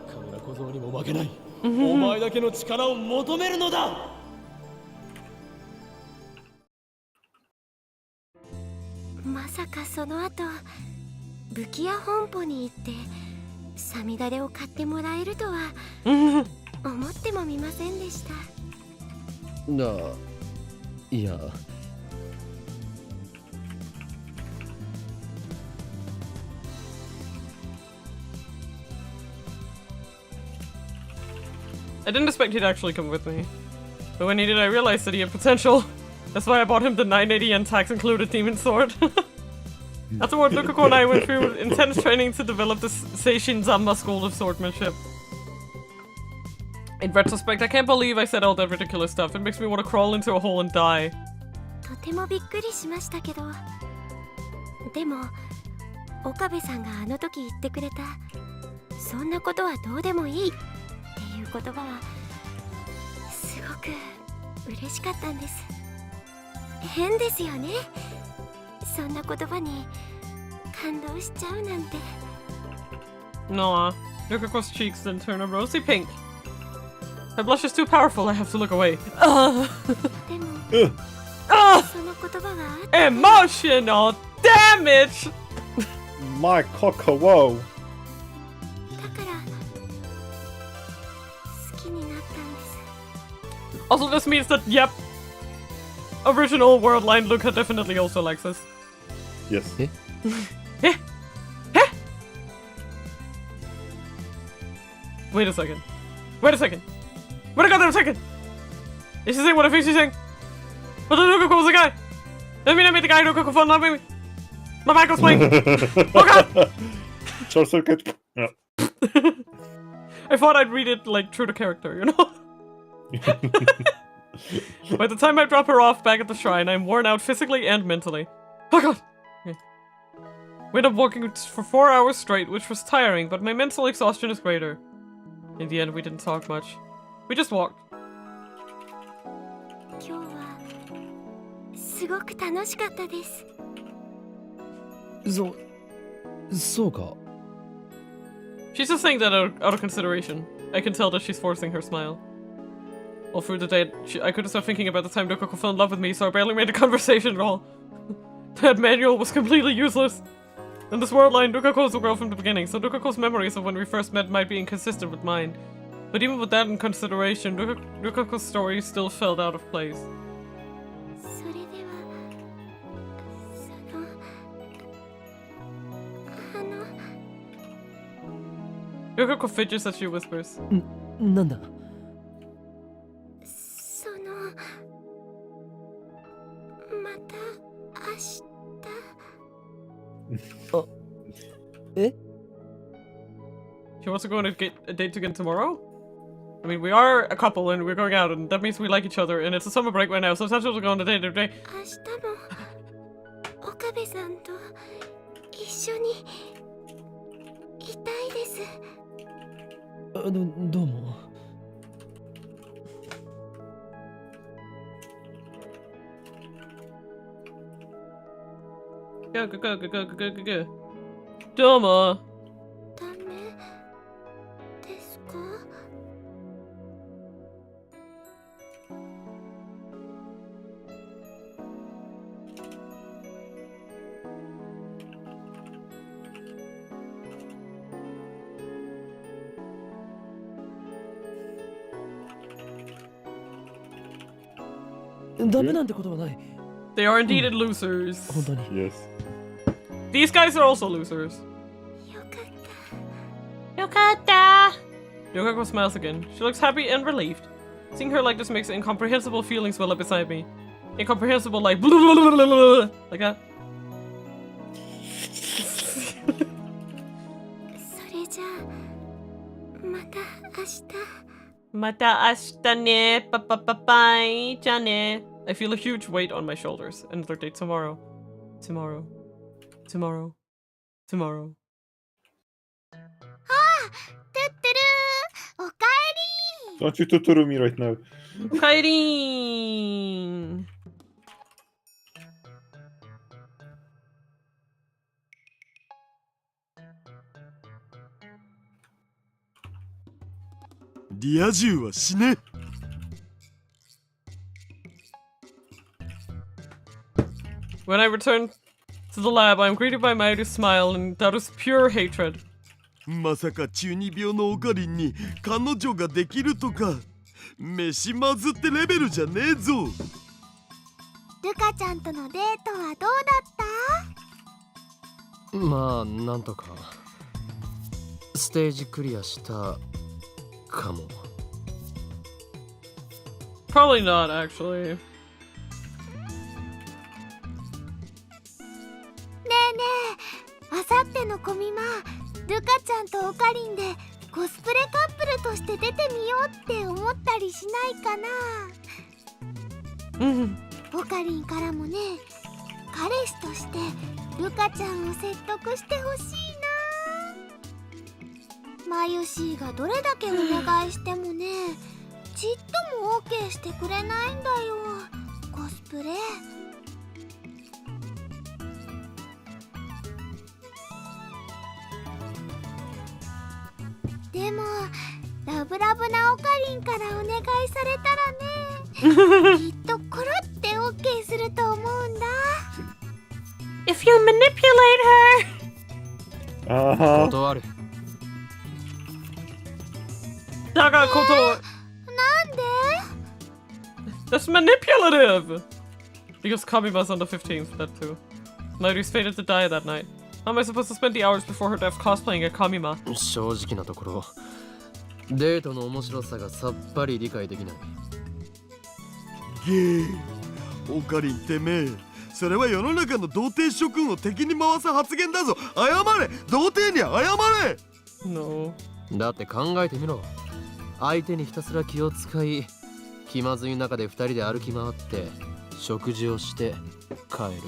カメラ小僧にも負けない。お前だけの力を求めるのだ。まさかその後武器屋本舗に行ってサミダレを買ってもらえるとは思ってもみませんでした。いや。I didn't expect he'd actually come with me. But when he did, I realized that he had potential. That's why I bought him the 980 and tax-included demon sword. Afterward, Lukako and I went through intense training to develop the Seishin Zanma school of swordsmanship. In retrospect, I can't believe I said all that ridiculous stuff. It makes me want to crawl into a hole and die. とてもびっくりしましたけど、でも岡部さんがあの時言ってくれた「そんなことはどうでもいい」っていう言葉はすごく嬉しかったんです。変ですよね、そんな言葉に感動しちゃうなんて。No, Lukako's cheeks then turn a rosy pink. My blush is too powerful, I have to look away. でも Ah! その言葉があって Emotional damage! My cock-a-woe! だから好きになったんです。 Also, this means that, yep, original Worldline Luca definitely also likes us. Yes. Wait a second. Wait a second. Wait a goddamn second! Is she saying what I think she's saying? But the Lukaku was a guy! Doesn't mean I made the guy Lukaku fun, not me! My back was playing! Oh god! Short circuit. Yeah. I thought I'd read it, like, through the character, you know? By the time I drop her off back at the shrine, I'm worn out physically and mentally. Oh god! Okay. We ended up walking for 4 hours straight, which was tiring, but my mental exhaustion is greater. In the end, we didn't talk much. We just walked. 今日はすごく楽しかったです。そうか。 She's just saying that out of consideration. I can tell that she's forcing her smile. All through the day, I couldn't stop thinking about the time Lukaku fell in love with me, so I barely made a conversation at all. That manual was completely useless. In this world line, Lukaku's a girl from the beginning, so Lukaku's memories of when we first met might be inconsistent with mine. But even with that in consideration, Lukaku's story still felt out of place. それではLukaku fidgets as she whispers. なんだ。また明日。え She wants to go on a date again tomorrow? I mean, we are a couple and we're going out, and that means we like each other, and it's a summer break right now, so sometimes we'll go on a date every day. 明日も岡部さんと一緒にいたいです。どうも。Go. どうも。ダメですか？ダメなんてことはない。 They are indeed losers. 本当に。 Yes. These guys are also losers. よかった Yokata! Yokako smiles again. She looks happy and relieved. Seeing her like this makes incomprehensible feelings well up inside me. Incomprehensible like blah, blah, blah, blah, blah, like that. それじゃあまた明日 Mata ashita ne. Bye. Ja ne. I feel a huge weight on my shoulders. Another date tomorrow. Tomorrow. Tomorrow. Tomorrow. トゥットゥルーおかえり Don't you tutor me right now. Kairin! リア充は死ね。 When I return to the lab, I am greeted by Mayu's smile, and that is pure hatred. まさか中二病のオカリンに彼女ができるとか。飯まずってレベルじゃねえぞ。ルカちゃんとのデートはどうだったまあなんとかステージクリアしたかも。 Probably not, actually. ねえねえあさってのコミマルカちゃんとオカリンでコスプレカップルとして出てみようって思ったりしないかなオカリンからもね彼氏としてルカちゃんを説得してほしいなマユシーがどれだけお願いしてもねちっとも OK してくれないんだよコスプレでもラブラブなオカリンからお願いされたらねきっとコロって OK すると思うんだ If you manipulate her! Uh-huh. 断る。 Daga Koto! なんで That's manipulative! Because Kamima's on the 15th, that too. Mayuri's fated to die that night. How am I supposed to spend the hours before her death cosplaying a Kamima? 正直なところデートの面白さがさっぱり理解できない。ゲーオカリンてめえそれは世の中の童貞諸君を敵に回す発言だぞ謝れ童貞に謝れ No. だって考えてみろ。相手にひたすら気を使い気まずい中で2人で歩き回って食事をして帰る。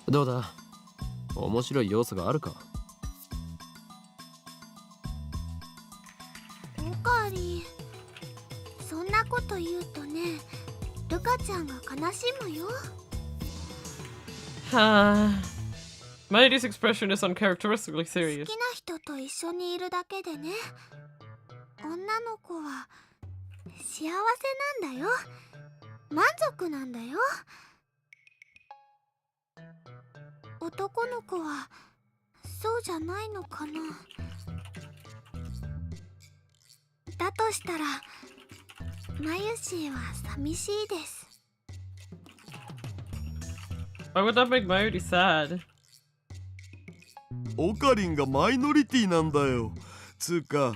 どうだ面白い要素があるか。オカリンそんなこと言うとねルカちゃんが悲しむよ Mayuri's expression is uncharacteristically 好 serious. きな人と一緒にいるだけでね女の子は幸せなんだよ満足なんだよ男の子はそうじゃないのかなだとしたらマユシーは寂しいです Why would that make Mayuri sad? オカリンがマイノリティなんだよつうか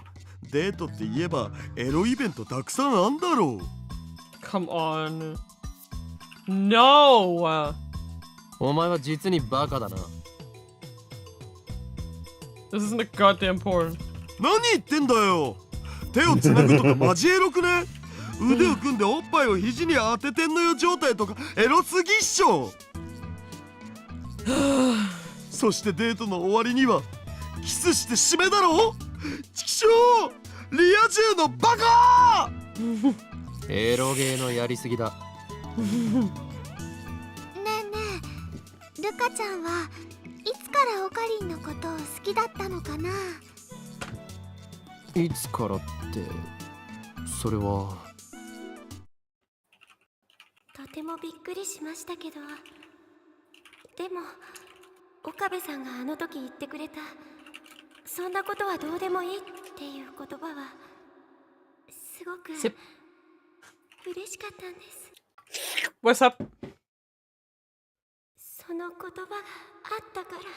デートって言えばエロイベントたくさんあんだろう Come on. No! お前は実にバカだな。 This isn't a goddamn porn. 何言ってんだよ手をつなぐとかマジエロくね腕を組んでおっぱいを肘に当ててんのよ状態とかエロすぎっしょそしてデートの終わりにはキスして締めだろチキショーリア充のバカエロゲーのやりすぎだ。ねえねえルカちゃんはいつからオカリンのことを好きだったのかないつからってそれは。とてもびっくりしましたけどでも岡部さんがあの時言ってくれたそんなことはどうでもいいっていう言葉はすごく嬉しかったんです。 What's up? その言葉があったから。だ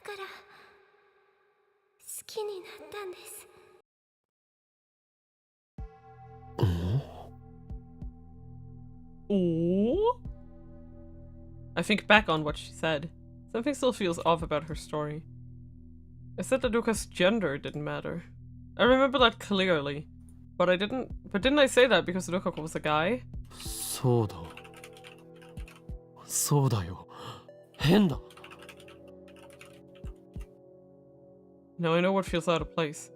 から好きになったんです。 Ooh. I think back on what she said. Something still feels off about her story. I said that Luca's gender didn't matter. I remember that clearly. But didn't I say that because Luca was a guy? そうだ。そうだよ。変だ。 Now I know what feels out of place.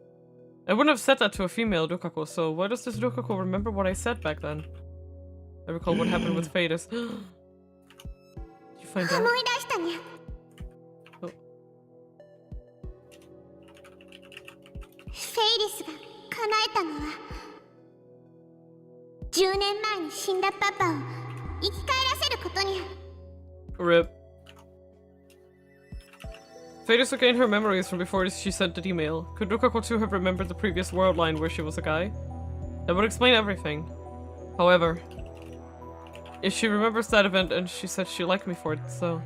I wouldn't have said that to a female Dukako, so why does this Dukako remember what I said back then? I recall what happened with Fadus. Did you find out? 思い出したにゃ。 Oh. フェイリスが叶えたのは10年前に死んだパパを生き返らせることにゃ。 RIP. Fadus regained her memories from before she sent the email. Could Dukako too have remembered the previous world line where she was a guy? That would explain everything. However, if she remembers that event and she said she liked me for it, so...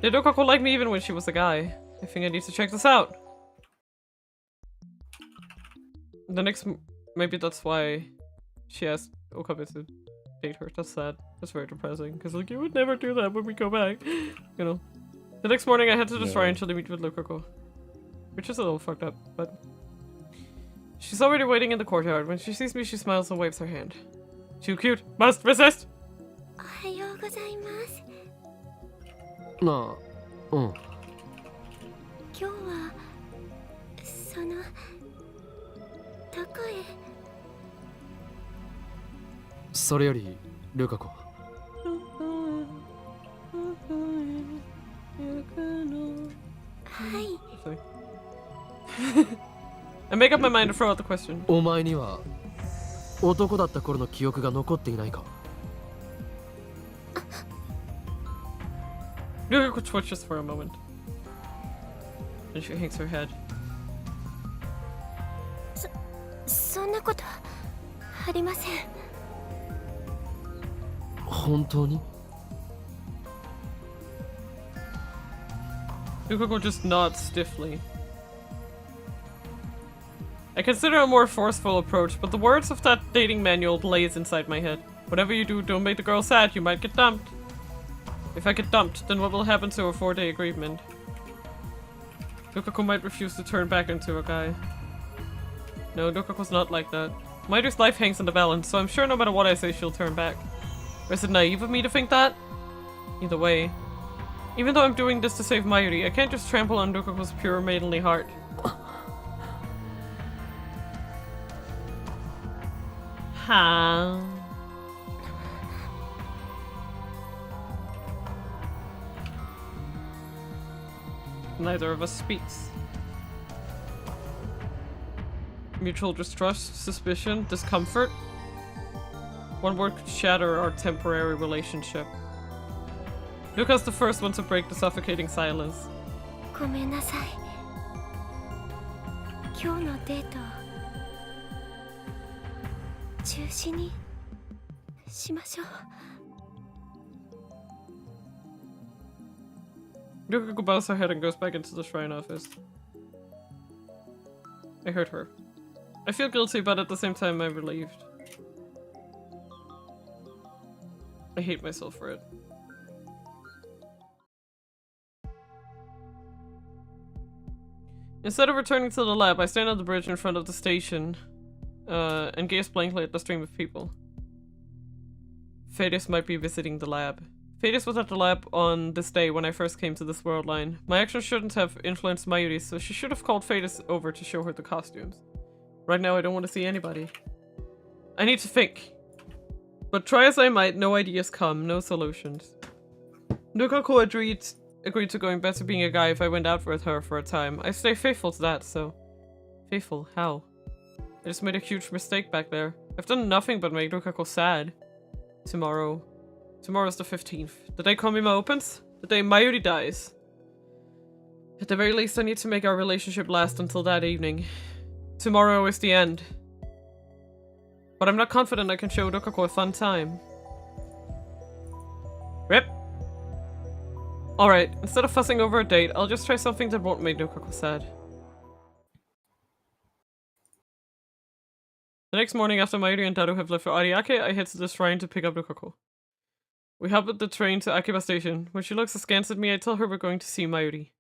Did Dukako like me even when she was a guy? I think I need to check this out. The next... Maybe that's why she asked Okabe to date her. That's sad. That's very depressing. Because, like, you would never do that when we go back. You know. The next morning I head to the shrine to meet with Lukako. Which is a little fucked up, but... She's already waiting in the courtyard. When she sees me, she smiles and waves her hand. Too cute. Must resist! おはようございます。なあ、うん。今日はそのどこへ？それより、ルカ子。はい。I make up my mind to throw out the question. お前には男だった頃の記憶が残っていないか？ Lukako twitches for a moment. And she hangs her head. そんなことありません。本当に？ Lukako just nods stiffly. I consider a more forceful approach, but the words of that dating manual blaze inside my head. Whatever you do, don't make the girl sad, you might get dumped. If I get dumped, then what will happen to a 4-day agreement? Lukako might refuse to turn back into a guy. No, Lukako's not like that. Mayuri's life hangs in the balance, so I'm sure no matter what I say, she'll turn back. Or is it naive of me to think that? Either way. Even though I'm doing this to save Mayuri, I can't just trample on Lukako's pure maidenly heart. Huh? Neither of us speaks. Mutual distrust, suspicion, discomfort. One word could shatter our temporary relationship. Luka's the first one to break the suffocating silence. ごめんなさい。今日のデート中止にしましょう。 Lukako bows her head and goes back into the shrine office. I heard her. I feel guilty, but at the same time I'm relieved. I hate myself for it. Instead of returning to the lab, I stand on the bridge in front of the station and gaze blankly at the stream of people. Fadus might be visiting the lab. Fadus was at the lab on this day when I first came to this world line. My actions shouldn't have influenced Mayuri, so she should have called Fadus over to show her the costumes. Right now I don't want to see anybody. I need to think. But try as I might, no ideas come, no solutions. Lukako agreed to going back to being a guy if I went out with her for a time. I stay faithful to that, so... Faithful? How? I just made a huge mistake back there. I've done nothing but make Lukako sad. Tomorrow's the 15th. The day Komima opens. The day Mayuri dies. At the very least, I need to make our relationship last until that evening. Tomorrow is the end. But I'm not confident I can show Rukako a fun time. Rip. Alright, instead of fussing over a date, I'll just try something that won't make Rukako sad. The next morning after Mayuri and Daru have left for Ariake, I head to the shrine to pick up Rukako. We hop at the train to Akiba Station. When she looks askance at me, I tell her we're going to see Mayuri.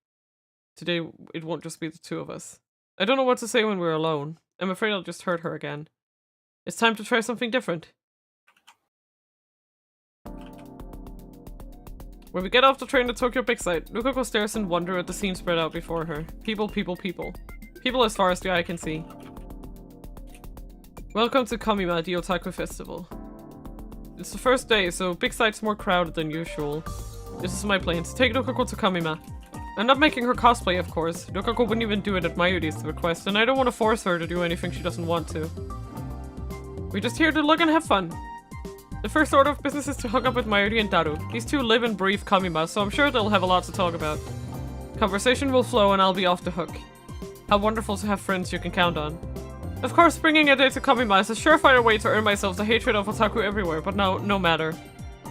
Today, it won't just be the two of us. I don't know what to say when we're alone. I'm afraid I'll just hurt her again. It's time to try something different. When we get off the train at Tokyo Big Sight, Rukako stares in wonder at the scene spread out before her. People, people, people. People as far as the eye can see. Welcome to Kamima, the Otaku Festival. It's the first day, so Big Sight's more crowded than usual. This is my plan, to take Rukako to Kamima. I'm not making her cosplay, of course. Rukako wouldn't even do it at Mayuri's request, and I don't want to force her to do anything she doesn't want to. We're just here to look and have fun. The first order of business is to hook up with Mayuri and Daru. These two live and breathe Kamima, so I'm sure they'll have a lot to talk about. Conversation will flow and I'll be off the hook. How wonderful to have friends you can count on. Of course, bringing a date to Kamima is a surefire way to earn myself the hatred of otaku everywhere, but no matter.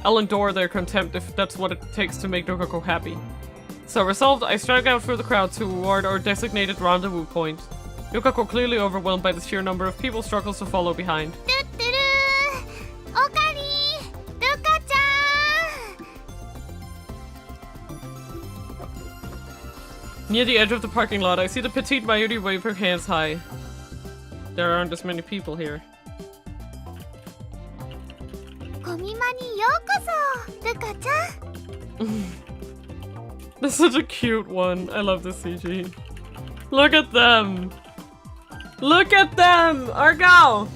I'll endure their contempt if that's what it takes to make Rukako happy. So resolved, I strike out through the crowd toward our designated rendezvous point. Rukako, clearly overwhelmed by the sheer number of people, struggles to follow behind. Near the edge of the parking lot, I see the petite Mayuri wave her hands high. There aren't as many people here. This is such a cute one. I love this CG. Look at them! Look at them! Argo!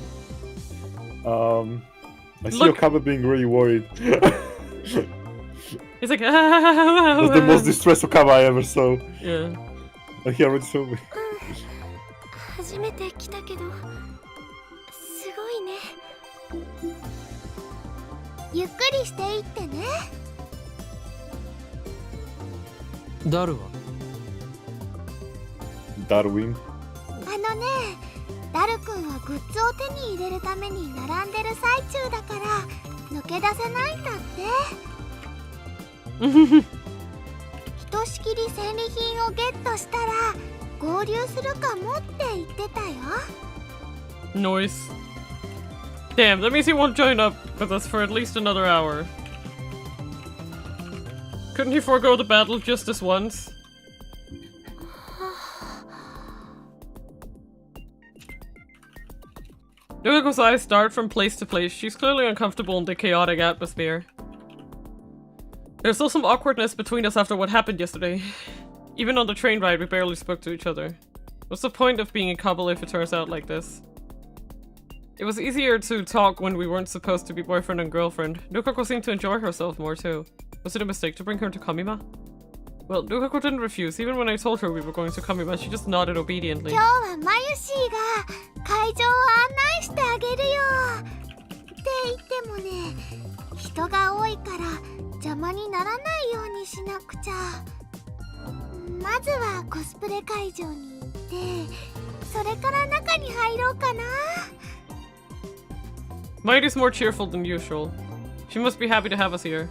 I see Okabe being really worried. He's like, That's the most distressed Okabe I ever saw. Yeah. Like he already saw me. Daru wa? Darwin. ダル君はグッズを手に入れるために並んでる最中だから抜け出せないんだってひとしきり戦利品をゲットしたら合流するかもって言ってたよ Noise. Damn, that means he won't join up with us for at least another hour. Couldn't he forego the battle just this once? Rukako's eyes dart from place to place. She's clearly uncomfortable in the chaotic atmosphere. There's still some awkwardness between us after what happened yesterday. Even on the train ride, we barely spoke to each other. What's the point of being a couple if it turns out like this? It was easier to talk when we weren't supposed to be boyfriend and girlfriend. Rukako seemed to enjoy herself more too. Was it a mistake to bring her to Kamima? Well, Rukako didn't refuse. Even when I told her we were going to Kamima, she just nodded obediently. 今日はマユシーが会場を案内してあげるよって言ってもね、人が多いから邪魔にならないようにしなくちゃ。まずはコスプレ会場に行って、それから中に入ろうかな。Mayuri's more cheerful than usual. She must be happy to have us here.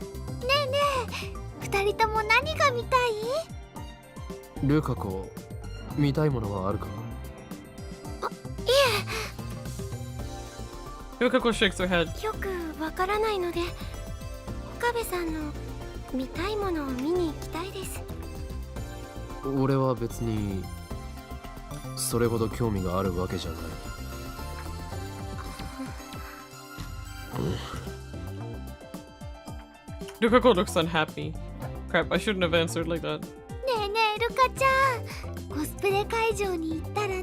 ねえねえ、二人とも何が見たい？ルカ子、見たいものはあるか？いえ。Rukako shakes her head. よくわからないので、岡部さんの見たいものを見に行きたいです。俺は別にそれほど興味があるわけじゃない。Rukako looks unhappy. Crap, I shouldn't have answered like that. ねえねえルカちゃん、コスプレ会場に行ったらね、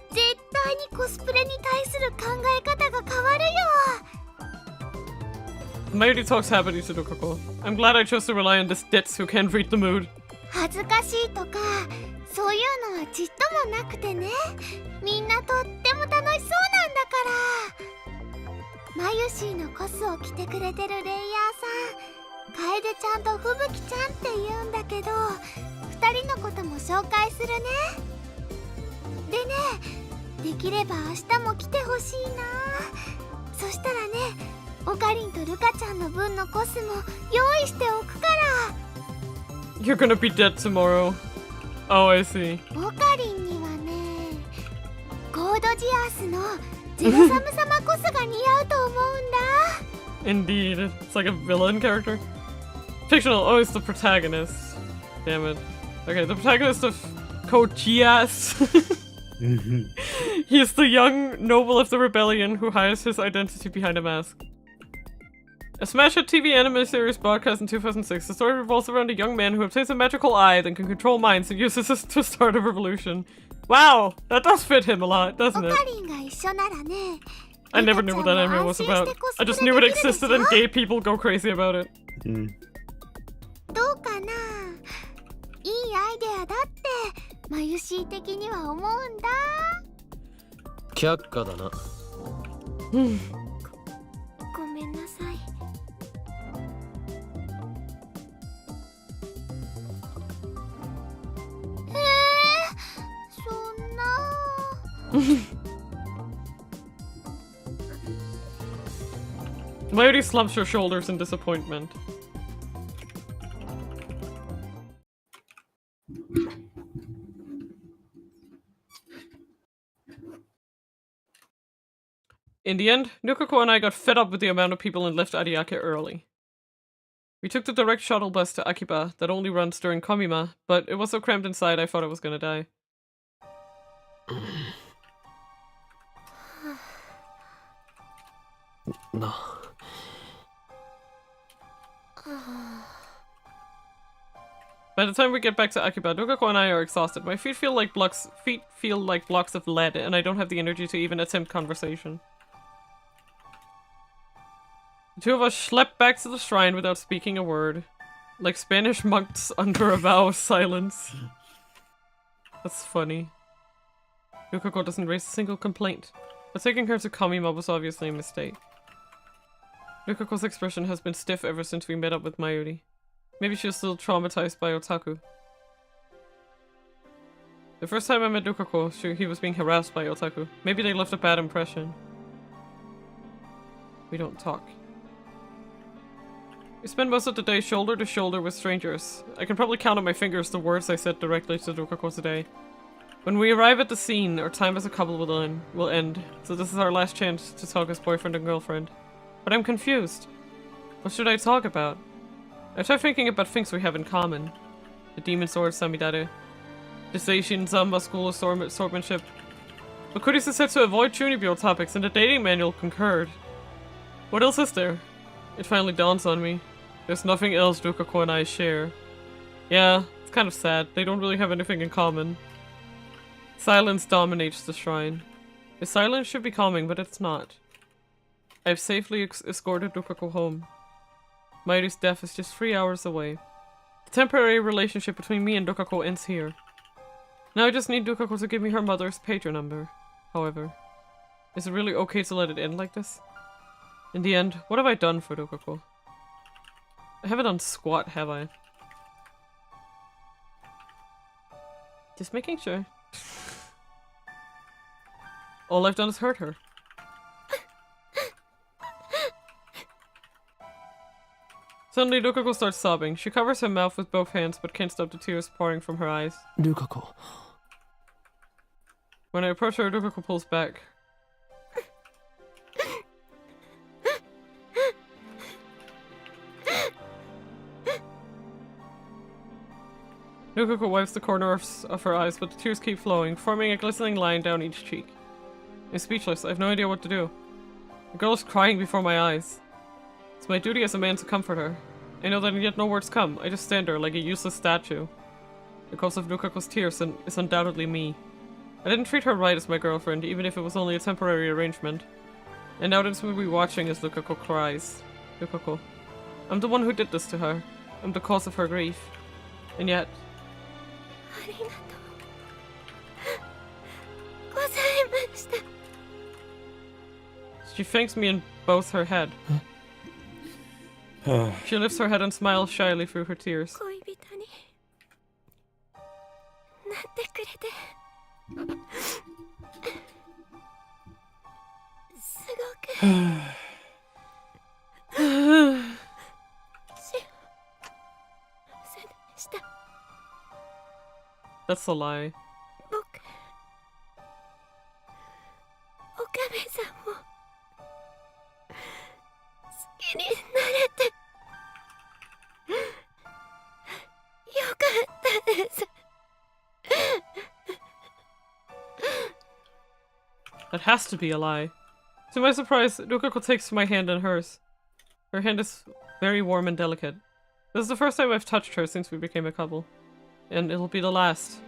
絶対にコスプレに対する考え方が変わるよ。Mayuri talks happily to Rukako. I'm glad I chose to rely on this ditz who can't read the mood. 恥ずかしいとかそういうのはちっともなくてね、みんなとっても楽しそうなんだから。マユシーのコスを着てくれてるレイヤーさん、楓ちゃんと吹雪ちゃんって言うんだけど、2人のことも紹介するね。でね、できれば明日も来てほしいな。そしたらね、オカリンとルカちゃんの分のコスも用意しておくから。 You're gonna be dead tomorrow. Oh, I see. オカリンにはね、コードジアースのゼロサム様コスが似合うと思うんだ。 Indeed. It's like a villain character. Fictional. Oh, it's the protagonist. Damn it. Okay, the protagonist of Code Geass. He is the young noble of the rebellion who hides his identity behind a mask. A smash hit TV anime series broadcast in 2006, the story revolves around a young man who obtains a magical eye that can control minds and uses it to start a revolution. Wow, that does fit him a lot, doesn't it? I never knew what that anime was about. I just knew it existed and gay people go crazy about it. どうかな。いいアイデアだってマユシー的には思うんだ。却下だな。ごめんなさい。そんな。Lady slumps her shoulders in disappointment. In the end, Nukako and I got fed up with the amount of people and left Ariake early. We took the direct shuttle bus to Akiba that only runs during Komima, but it was so cramped inside I thought I was gonna die. No. By the time we get back to Akiba, Nukako and I are exhausted. My feet feel like blocks of lead, and I don't have the energy to even attempt conversation. The two of us schlepp back to the shrine without speaking a word. Like Spanish monks under a vow of silence. That's funny. Nukako doesn't raise a single complaint, but taking her to Kamima was obviously a mistake. Nukako's expression has been stiff ever since we met up with Mayuri. Maybe she's still traumatized by otaku. The first time I met Nukako, he was being harassed by otaku. Maybe they left a bad impression. We don't talk. We spend most of the day shoulder to shoulder with strangers. I can probably count on my fingers the words I said directly to Nukako today. When we arrive at the scene, our time as a couple will end, so this is our last chance to talk as boyfriend and girlfriend. But I'm confused. What should I talk about? I tried thinking about things we have in common. The demon sword Samidare. The Seishin Zamba school of swordsmanship. But Kurisu said to avoid Chunibyo topics and the dating manual concurred. What else is there? It finally dawns on me. There's nothing else Nukako and I share. Yeah, it's kind of sad. They don't really have anything in common. Silence dominates the shrine. The silence should be calming, but it's not. I've safely escorted Nukako home. Mayuri's death is just 3 hours away. The temporary relationship between me and Nukako ends here. Now I just need Nukako to give me her mother's pager number. However, is it really okay to let it end like this? In the end, what have I done for Nukako? I haven't done squat, have I? Just making sure. All I've done is hurt her. Suddenly, Nukako starts sobbing. She covers her mouth with both hands but can't stop the tears pouring from her eyes. Nukako. When I approach her, Nukako pulls back. Nukako wipes the corners of her eyes, but the tears keep flowing, forming a glistening line down each cheek. I'm speechless. I have no idea what to do. The girl is crying before my eyes. It's my duty as a man to comfort her. I know that and yet no words come. I just stand there like a useless statue. The cause of Nukako's tears is undoubtedly me. I didn't treat her right as my girlfriend, even if it was only a temporary arrangement. And now this will be watching as Nukako cries. Nukako. I'm the one who did this to her. I'm the cause of her grief. And yet... She thanks me in both her head. She lifts her head and smiles shyly through her tears. That's a lie. 僕岡部さんを好きになれてよかったです。 That has to be a lie. To my surprise, Rukako takes my hand in hers. Her hand is very warm and delicate. This is the first time I've touched her since we became a couple. And it'll be the last.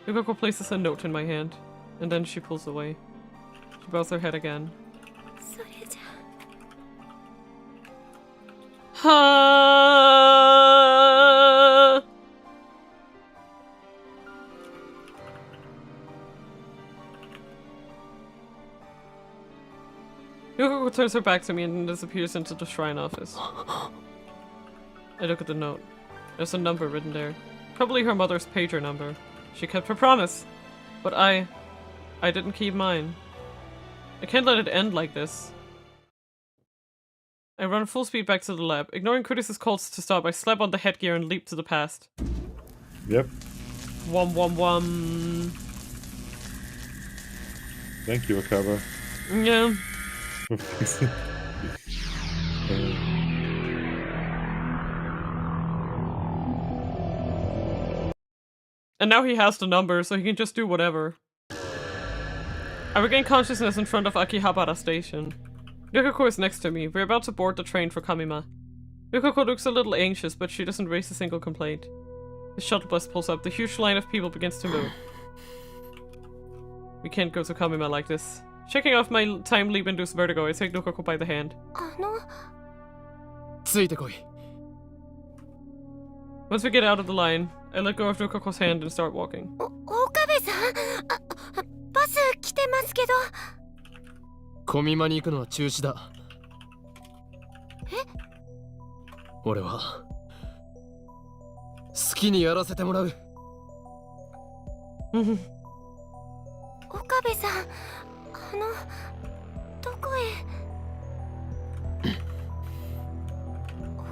Rukako places a note in my hand, and then she pulls away. She bows her head again. それじゃ Ha! Rukako turns her back to me and disappears into the shrine office. I look at the note. There's a number written there. Probably her mother's pager number. She kept her promise. But I didn't keep mine. I can't let it end like this. I run full speed back to the lab. Ignoring Curtis's calls to stop, I slap on the headgear and leap to the past. Yep. Wom. Thank you, Akaba. Yeah. And now he has the number, so he can just do whatever. I regain consciousness in front of Akihabara Station. Ryukako is next to me. We're about to board the train for Kamima. Ryukako looks a little anxious, but she doesn't raise a single complaint. The shuttle bus pulls up. The huge line of people begins to move. We can't go to Kamima like this. Shaking off my time leap-induced vertigo, I take Ryukako by the hand. あの ついてこい。 Once we get out of the line, I let go of Ryukako's hand and start walking. 岡部さん、バス来てますけど。コミマに行くのは中止だ。え？俺は好きにやらせてもらう。岡部さん、どこへ？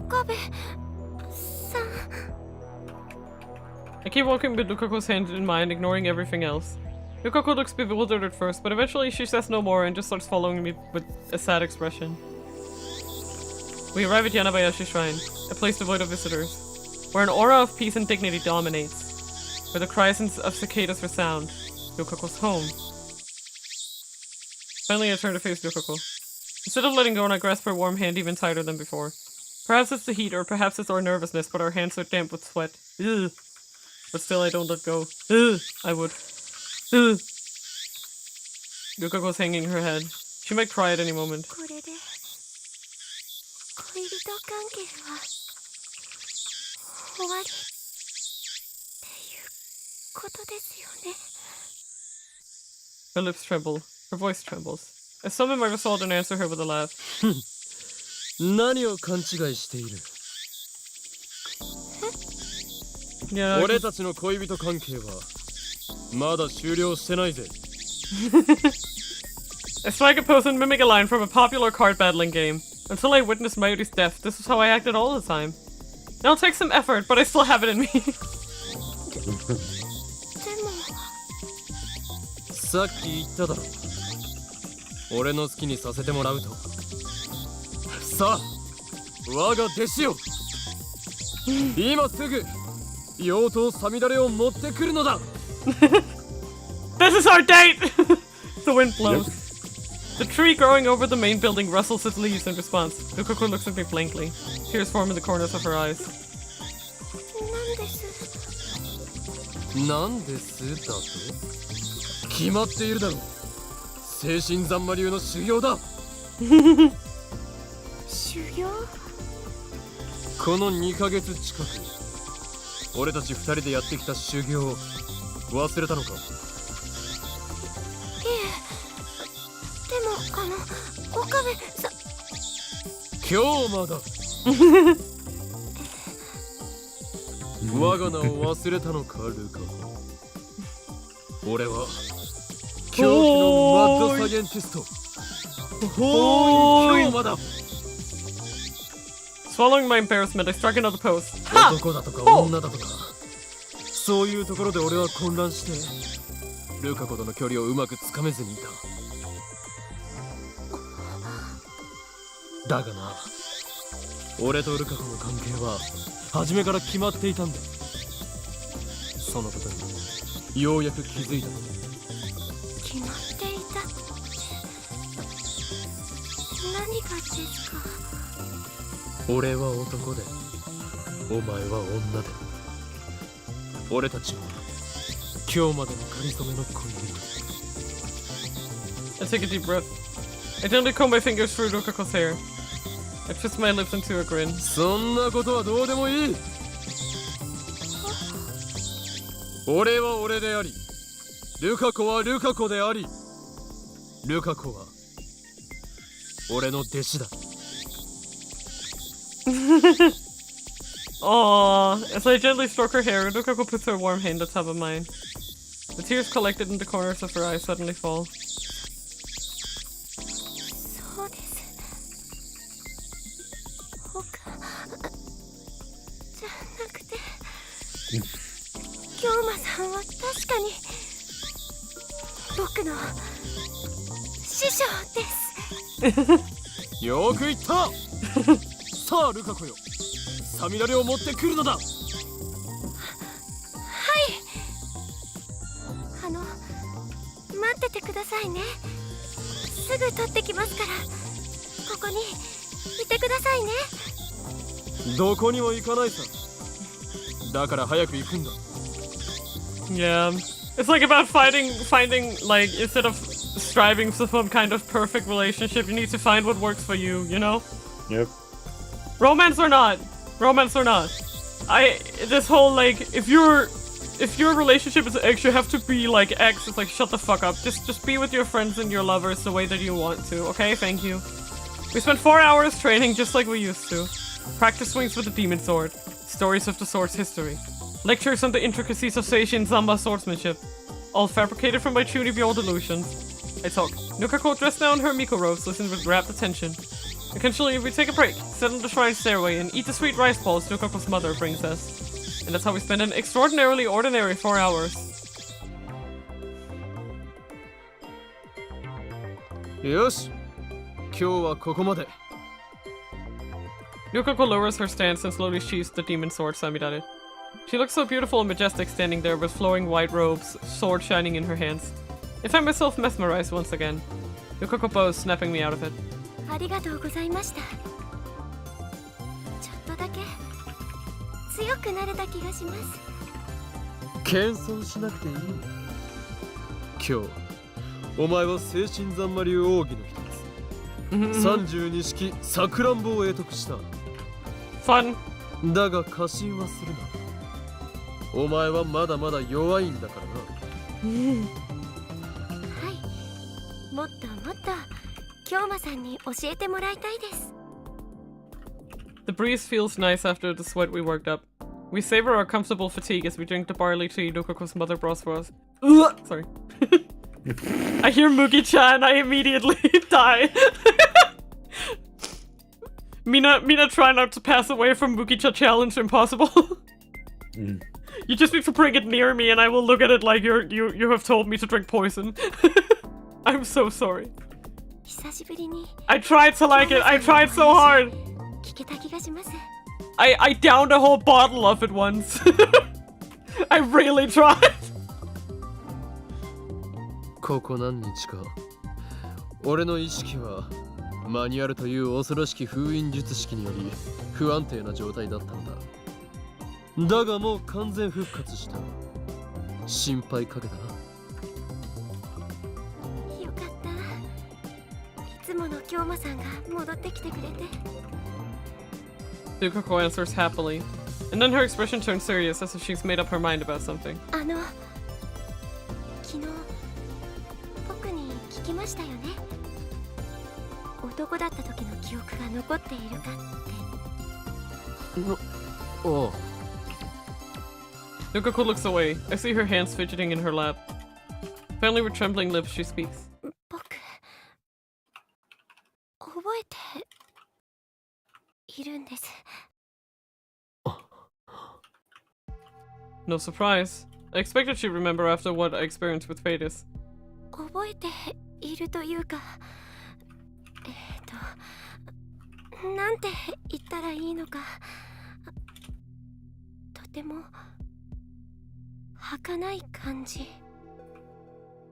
岡部さん。 I keep walking with Ryukako's hand in mine, ignoring everything else. Ryukako looks bewildered at first, but eventually she says no more and just starts following me with a sad expression. We arrive at Yanabayashi Shrine, a place devoid of visitors, where an aura of peace and dignity dominates, where the cries of cicadas resound. Ryukako's home. Finally I turn to face Ryukako. Instead of letting go, and I grasp her warm hand even tighter than before. Perhaps it's the heat, or perhaps it's our nervousness, but our hands are damp with sweat. Ugh. But still I don't let go. Ugh. I would. Ugh. Ryukako's hanging her head. She might cry at any moment. これで恋人関係は終わりっていうことですよね。 Her lips tremble. Her voice trembles. I summon my resolve and answer her with a laugh. 何を勘違いしている？ Yeah. 俺たちの恋人関係はまだ終了してないぜ。 I strike a pose and mimic a line from a popular card battling game. Until I witnessed Mayuri's death, this was how I acted all the time. Now it takes some effort, but I still have it in me. でもさっき言っただろ。俺の好きにさせてもらうと。さあ、我が弟子よ。今すぐ妖刀さみだれを持ってくるのだ。This is our date! The wind blows. The tree growing over the main building rustles its leaves in response. Ryukako looks at me blankly. Tears form in the corners of her eyes. なんですだと？決まっているだろう。精神残魔流の修行だ。修行？この2ヶ月近く、俺たち2人でやってきた修行を忘れたのか？いえ、でも岡部さん。今日まだ。我が名を忘れたのか、ルカ。俺は狂気のマッドサイエンティスト、今日まだ Swallowing my embarrassment, I struck another pose. Ha! 男だとか女だとかそういうところで俺は混乱してルカ子との距離をうまくつかめずにいた。だがな、俺とルカ子の関係は初めから決まっていたんだ。そのことにようやく気づいた。決まっていたって何がですか？俺は男でお前は女で俺たちは今日までの仮初めの恋人。 I take a deep breath. I gently comb my fingers through Rukako's hair. I twist my lips into a grin. そんなことはどうでもいい。俺は俺でありルカ子はルカ子でありルカ子は俺の弟子だ。Aww. As I gently stroke her hair, Rukako puts her warm hand on top of mine. The tears collected in the corners of her eyes suddenly fall. そうです。他じゃなくて京馬さんは確かに僕の師匠です。よく言ったさあルカ子よ、サミダレを持ってくるのだ。はい。待っててくださいね。すぐ取ってきますから。ここにいてくださいね。どこにも行かないさ。だから早く行くんだ。 Yeah. It's like about finding, like, instead of striving for some kind of perfect relationship, you need to find what works for you, you know? Yep. Romance or not. This whole, like, if your relationship is X, you have to be like X. It's like, shut the fuck up. Just be with your friends and your lovers the way that you want to, okay? Thank you. We spent 4 hours training just like we used to. Practice swings with the demon sword. Stories of the sword's history. Lectures on the intricacies of Seishin Zamba swordsmanship. All fabricated from my truly beyond illusions. I talk. Nukako, dressed now in her Miko robes, listens with rapt attention. Occasionally, we take a break, sit on the shrine stairway, and eat the sweet rice balls Nukako's mother brings us. And that's how we spend an extraordinarily ordinary 4 hours. よし、今日はここまで。 Nukako lowers her stance and slowly sheathes the demon sword Samidare. She looks so beautiful and majestic standing there with flowing white robes, sword shining in her hands. I find myself mesmerized once again. Nukako bows, snapping me out of it. ありがとうございました。ちょっとだけ強くなれた気がします。謙遜しなくていい。今日、お前は精神三魔流奥義の一つ。32式さくらんぼを得得した。Fun. だが過信はするな。お前はまだまだ弱いんだからな。はい。もっともっと京馬さんに教えてもらいたいです。 The breeze feels nice after the sweat we worked up. We savor our comfortable fatigue as we drink the barley tea Nukako's mother brought for us. Sorry. I hear Mugi-chan, I immediately die. Mina, try not to pass away from Mugi-chan challenge impossible. You just need to bring it near me and I will look at it like you have told me to drink poison. I'm so sorry. 久しぶりに I tried to like it, I tried so hard. 聞けた気がします。I downed a whole bottle of it once. I really tried. ここ何日か俺の意識はマニュアルという恐ろしき封印術式により不安定な状態だったのだ。だがもう完全復活した。心配かけたな。よかった。いつもの京馬さんが戻ってきてくれて。Nukako answers happily, and then her expression turns serious as if she's made up her mind about something. 昨日僕に聞きましたよね。男だった時の記憶が残っているかって。おう。Nukako looks away. I see her hands fidgeting in her lap. Finally, with trembling lips, she speaks. えているんです。 No surprise. I expected she'd remember after what I experienced with Fadis. 覚えているというか、なんて言ったらいいのか、とても儚い感じ。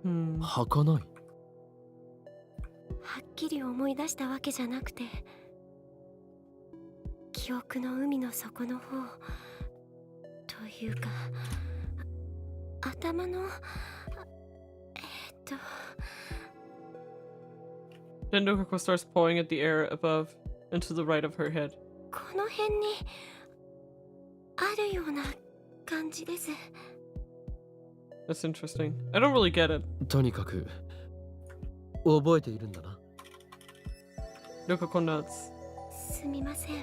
儚い。はっきり思い出したわけじゃなくて、記憶の海の底の方というか、頭のThen Nukako starts pawing at the air above and to the right of her head. この辺にあるような感じです。 That's interesting. I don't really get it. とにかく覚えているんだな。Nukako nods. すみません。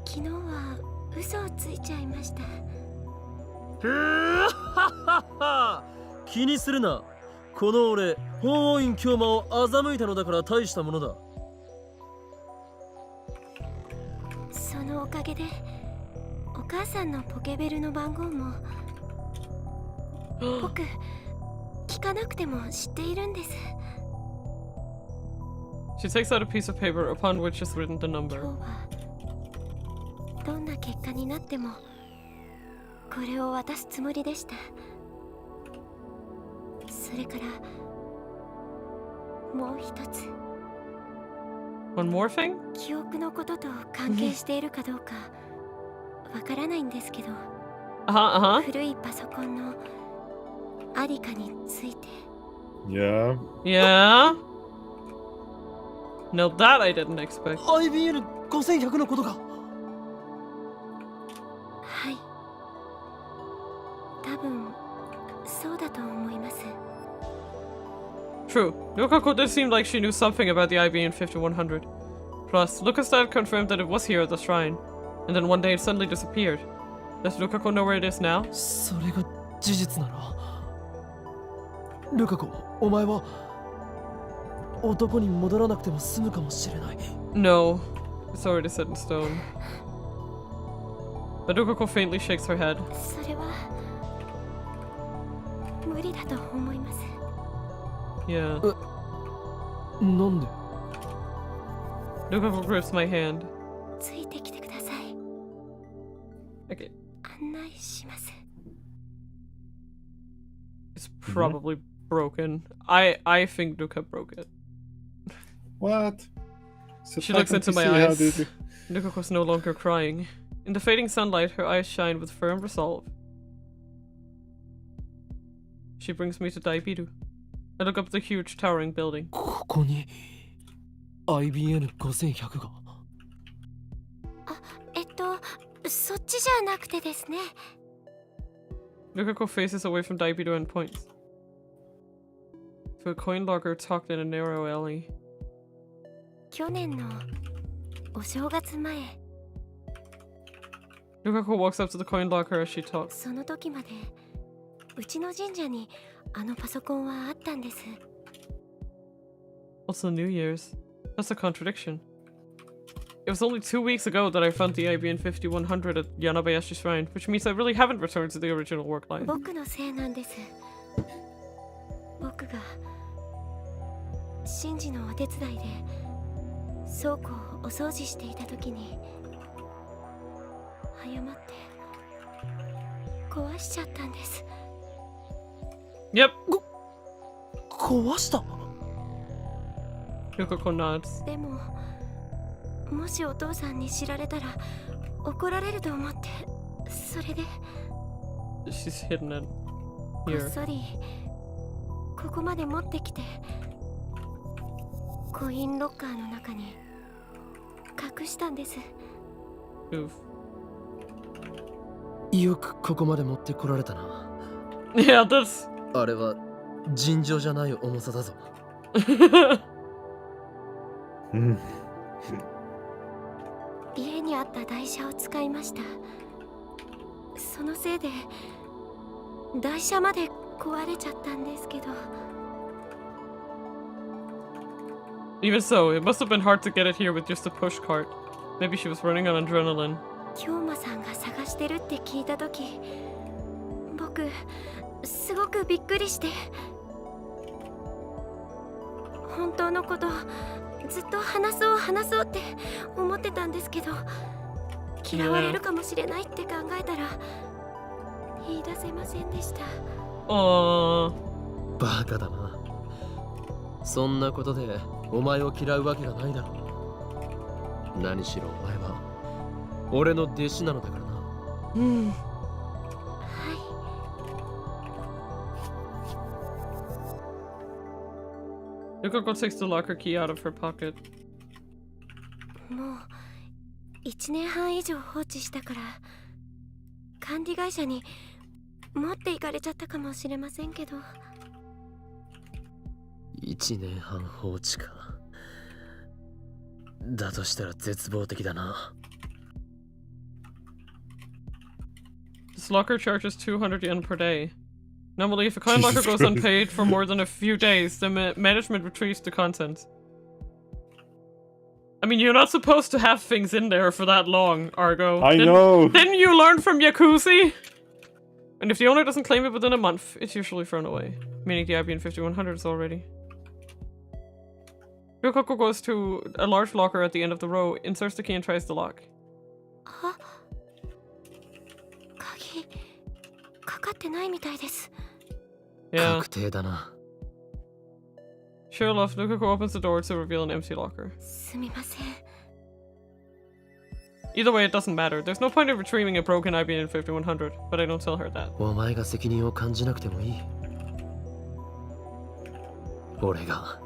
昨日は嘘をついちゃいました。気にするな。この俺、法院京馬を欺いたのだから大したものだ。そのおかげで、お母さんのポケベルの番号も僕、聞かなくても知っているんです。 She takes out a piece of paper upon which is written the 今 number. 日はどんな結果になってもこれを渡すつもりでした。それからもう一つ。 One more thing? 記憶のことと関係しているかどうかわからないんですけど、古いパソコンのありかについて。 Yeah. Yeah? Now that I didn't expect. IBN5100 のことか。はい。多分そうだと思います。 True. Nukako did seem like she knew something about the IBN 5100. Plus, Lucasstad confirmed that it was here at the shrine, and then one day it suddenly disappeared. Does Nukako know where it is now? それが事実なら、ルカ子、お前は男に戻らなくても済むかもしれない。 No. It's already set in stone. But Nukako faintly shakes her head. それは無理だと思います。 Yeah. なんで？ Nukako grips my hand. ついてきてください。 Okay. 案内します。 It's probably broken. I think Nuka broke it. What? She looks into my eyes. Nukako's no longer crying. In the fading sunlight, her eyes shine with firm resolve. She brings me to Daibiru. I look up the huge towering building. ここに IBN5100 が。そっちじゃなくてですね。 Nukako faces away from Daibiru and points to a coin locker tucked in a narrow alley. 去年のお正月前、 Nukako walks up to the coin locker as she talks. その時までうちの神社にあのパソコンはあったんです。 Also New Year's. That's a contradiction. It was only 2 weeks ago that I found the IBN 5100 at Yanabayashi Shrine, which means I really haven't returned to the original work line. 僕のせいなんです。僕が神事のお手伝いで倉庫をお掃除していた時に誤って壊しちゃったんです。 Yep. 壊した？ Nukako nods. でももしお父さんに知られたら怒られると思って、それで She's hidden it こっ here. そりここまで持ってきてコインロッカーの中に隠したんです。 Oof. よくここまで持ってこられたな。 Yeah, that's... あれは尋常じゃない重さだぞ。家にあった台車を使いました。そのせいで台車まで壊れちゃったんですけど。Even so, it must have been hard to get it here with just a push cart. Maybe she was running on adrenaline. 京馬さんが探してるって聞いた時、僕すごくびっくりして、本当のことずっと話そうって思ってたんですけど、嫌われるかもしれないって考えたら言い出せませんでした。バカだな。そんなことでお前を嫌うわけがないだろう。何しろお前は俺の弟子なのだからな。Yukako takes the locker key out of her pocket. もう1年半以上放置したから、管理会社に持っていかれちゃったかもしれませんけど。1年半放置か。だとしたら絶望的だな。This locker charges 200 yen per day. Normally, if a coin locker goes unpaid for more than a few days, the management retrieves the contents. I mean, you're not supposed to have things in there for that long, Argo. I know! Didn't you learn from Yakuza? And if the owner doesn't claim it within a month, it's usually thrown away. Meaning the IBN 5100 is already. Yukako goes to a large locker at the end of the row, inserts the key and tries the lock. 鍵かかってないみたいです。Yeah. 確定だな。 Sure enough, Yukako opens the door to reveal an empty locker. すみません。 Either way, it doesn't matter. There's no point in retrieving a broken IBN 5100, but I don't tell her that. お前が責任を感じなくてもいい。俺が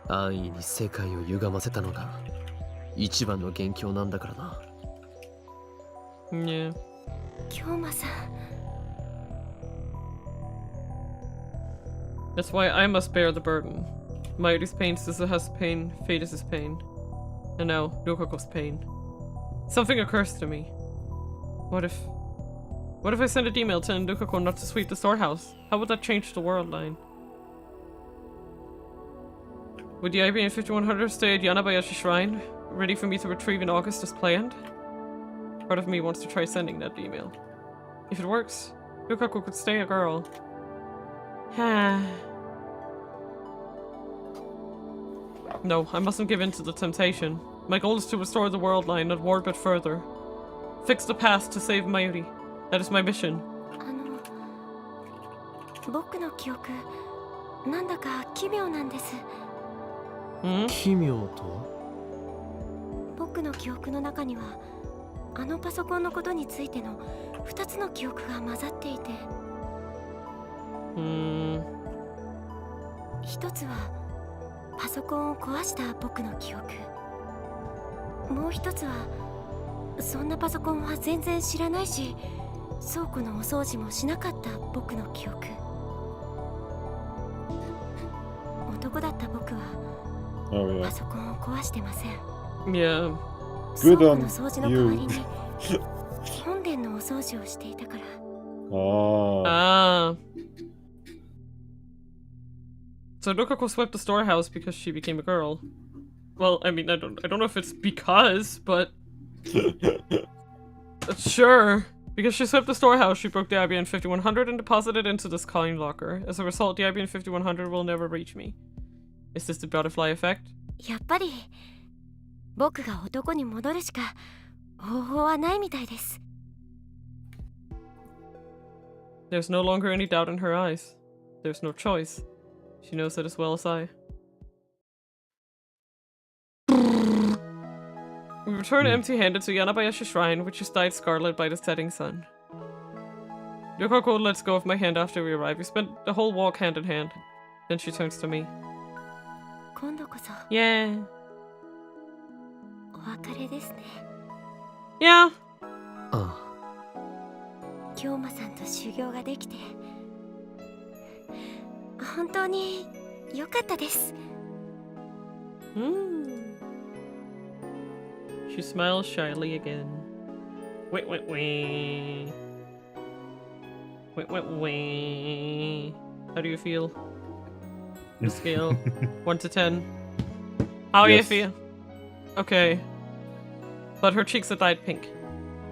安易に世界を歪ませたのが一番の元凶なんだからな。Yeah. 京馬さん。 That's why I must bear the burden. Mayuri's pain, Suzuha's pain, Fadis' pain. And now, Yukako's pain. Something occurs to me. What if I send an email telling Yukako not to sweep the storehouse? How would that change the world line? Would the IBN 5100 stay at Yanabayashi Shrine, ready for me to retrieve in August as planned? Part of me wants to try sending that email. If it works, Yukako could stay a girl. No, I mustn't give in to the temptation. My goal is to restore the world line, not warp it further. Fix the past to save Mayuri. That is my mission. 僕の記憶、なんだか奇妙なんです。奇妙とは？僕の記憶の中には、あのパソコンのことについての2つの記憶が混ざっていて。一つはパソコンを壊した僕の記憶、もう一つはそんなパソコンは全然知らないし、倉庫のお掃除もしなかった僕の記憶。男だった僕はパソコンを壊してません。Yeah. 倉庫の掃除の代わりに本殿のお掃除をしていたから。So Yukako swept the storehouse because she became a girl. Well, I mean, I don't know if it's because, but sure. Because she swept the storehouse, she broke the IBN 5100 and deposited it into this coin locker. As a result, the IBN 5100 will never reach me. Is this the butterfly effect? やっぱり僕が男に戻るしか方法はないみたいです。 There's no longer any doubt in her eyes. There's no choice. She knows that as well as I. We return empty-handed to Yanabayashi Shrine, which is dyed scarlet by the setting sun. Yukako lets go of my hand after we arrive. We spent the whole walk hand in hand. Then she turns to me. 今度こそ Yeah. お別れですね。 Yeah. 京馬さんと修行ができて本当に良かったです。She smiles shyly again. Wait. How do you feel? On a scale 1 to 10. How are you Yes. feel? Okay. But her cheeks are dyed pink.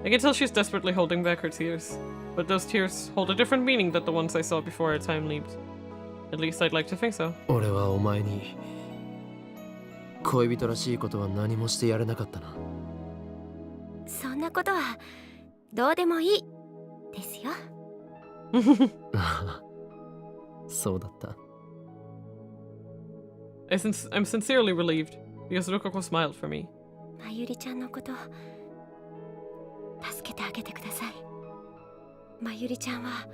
I can tell she's desperately holding back her tears. But those tears hold a different meaning than the ones I saw before our time leaped. At least I'd like to think so. 俺はお前に恋人らしいことは何もしてやれなかったな。そんなことはどうでもいいですよ。そうだった。I'm sincerely relieved, because Rokoko smiled for me. まゆりちゃんのこと助けてあげてください。まゆりちゃんは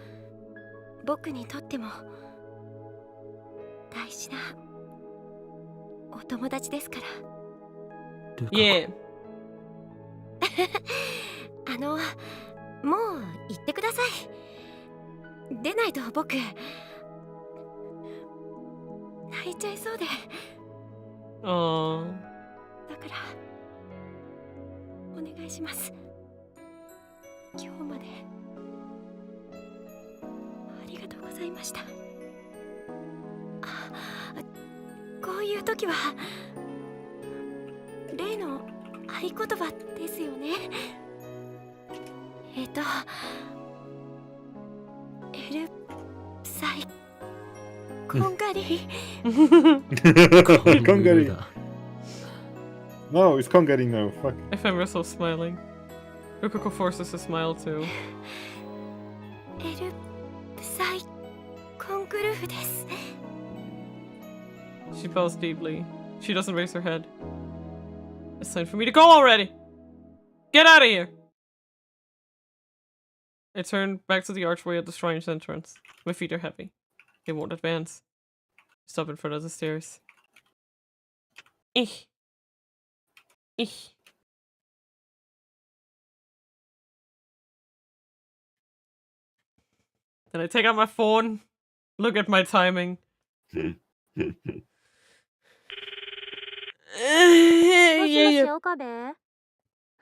僕にとっても大事なお友達ですから。Yeah. もう行ってください。出ないと僕泣いちゃいそうで。Aww. だからお願いします。今日までありがとうございました。こういう時は例の合言葉ですよね。エルサイこんがり。Kongari. No, it's Kongari now. Fuck. I find myself smiling. Rokoko forces a smile too. エルサイコングルーフです。 She bows deeply. She doesn't raise her head. It's time for me to go already! Get out of here! I turn back to the archway at the shrine's entrance. My feet are heavy. They won't advance. Stop in front of the stairs. Ich. Then I take out my phone, look at my timing. もしもし岡部、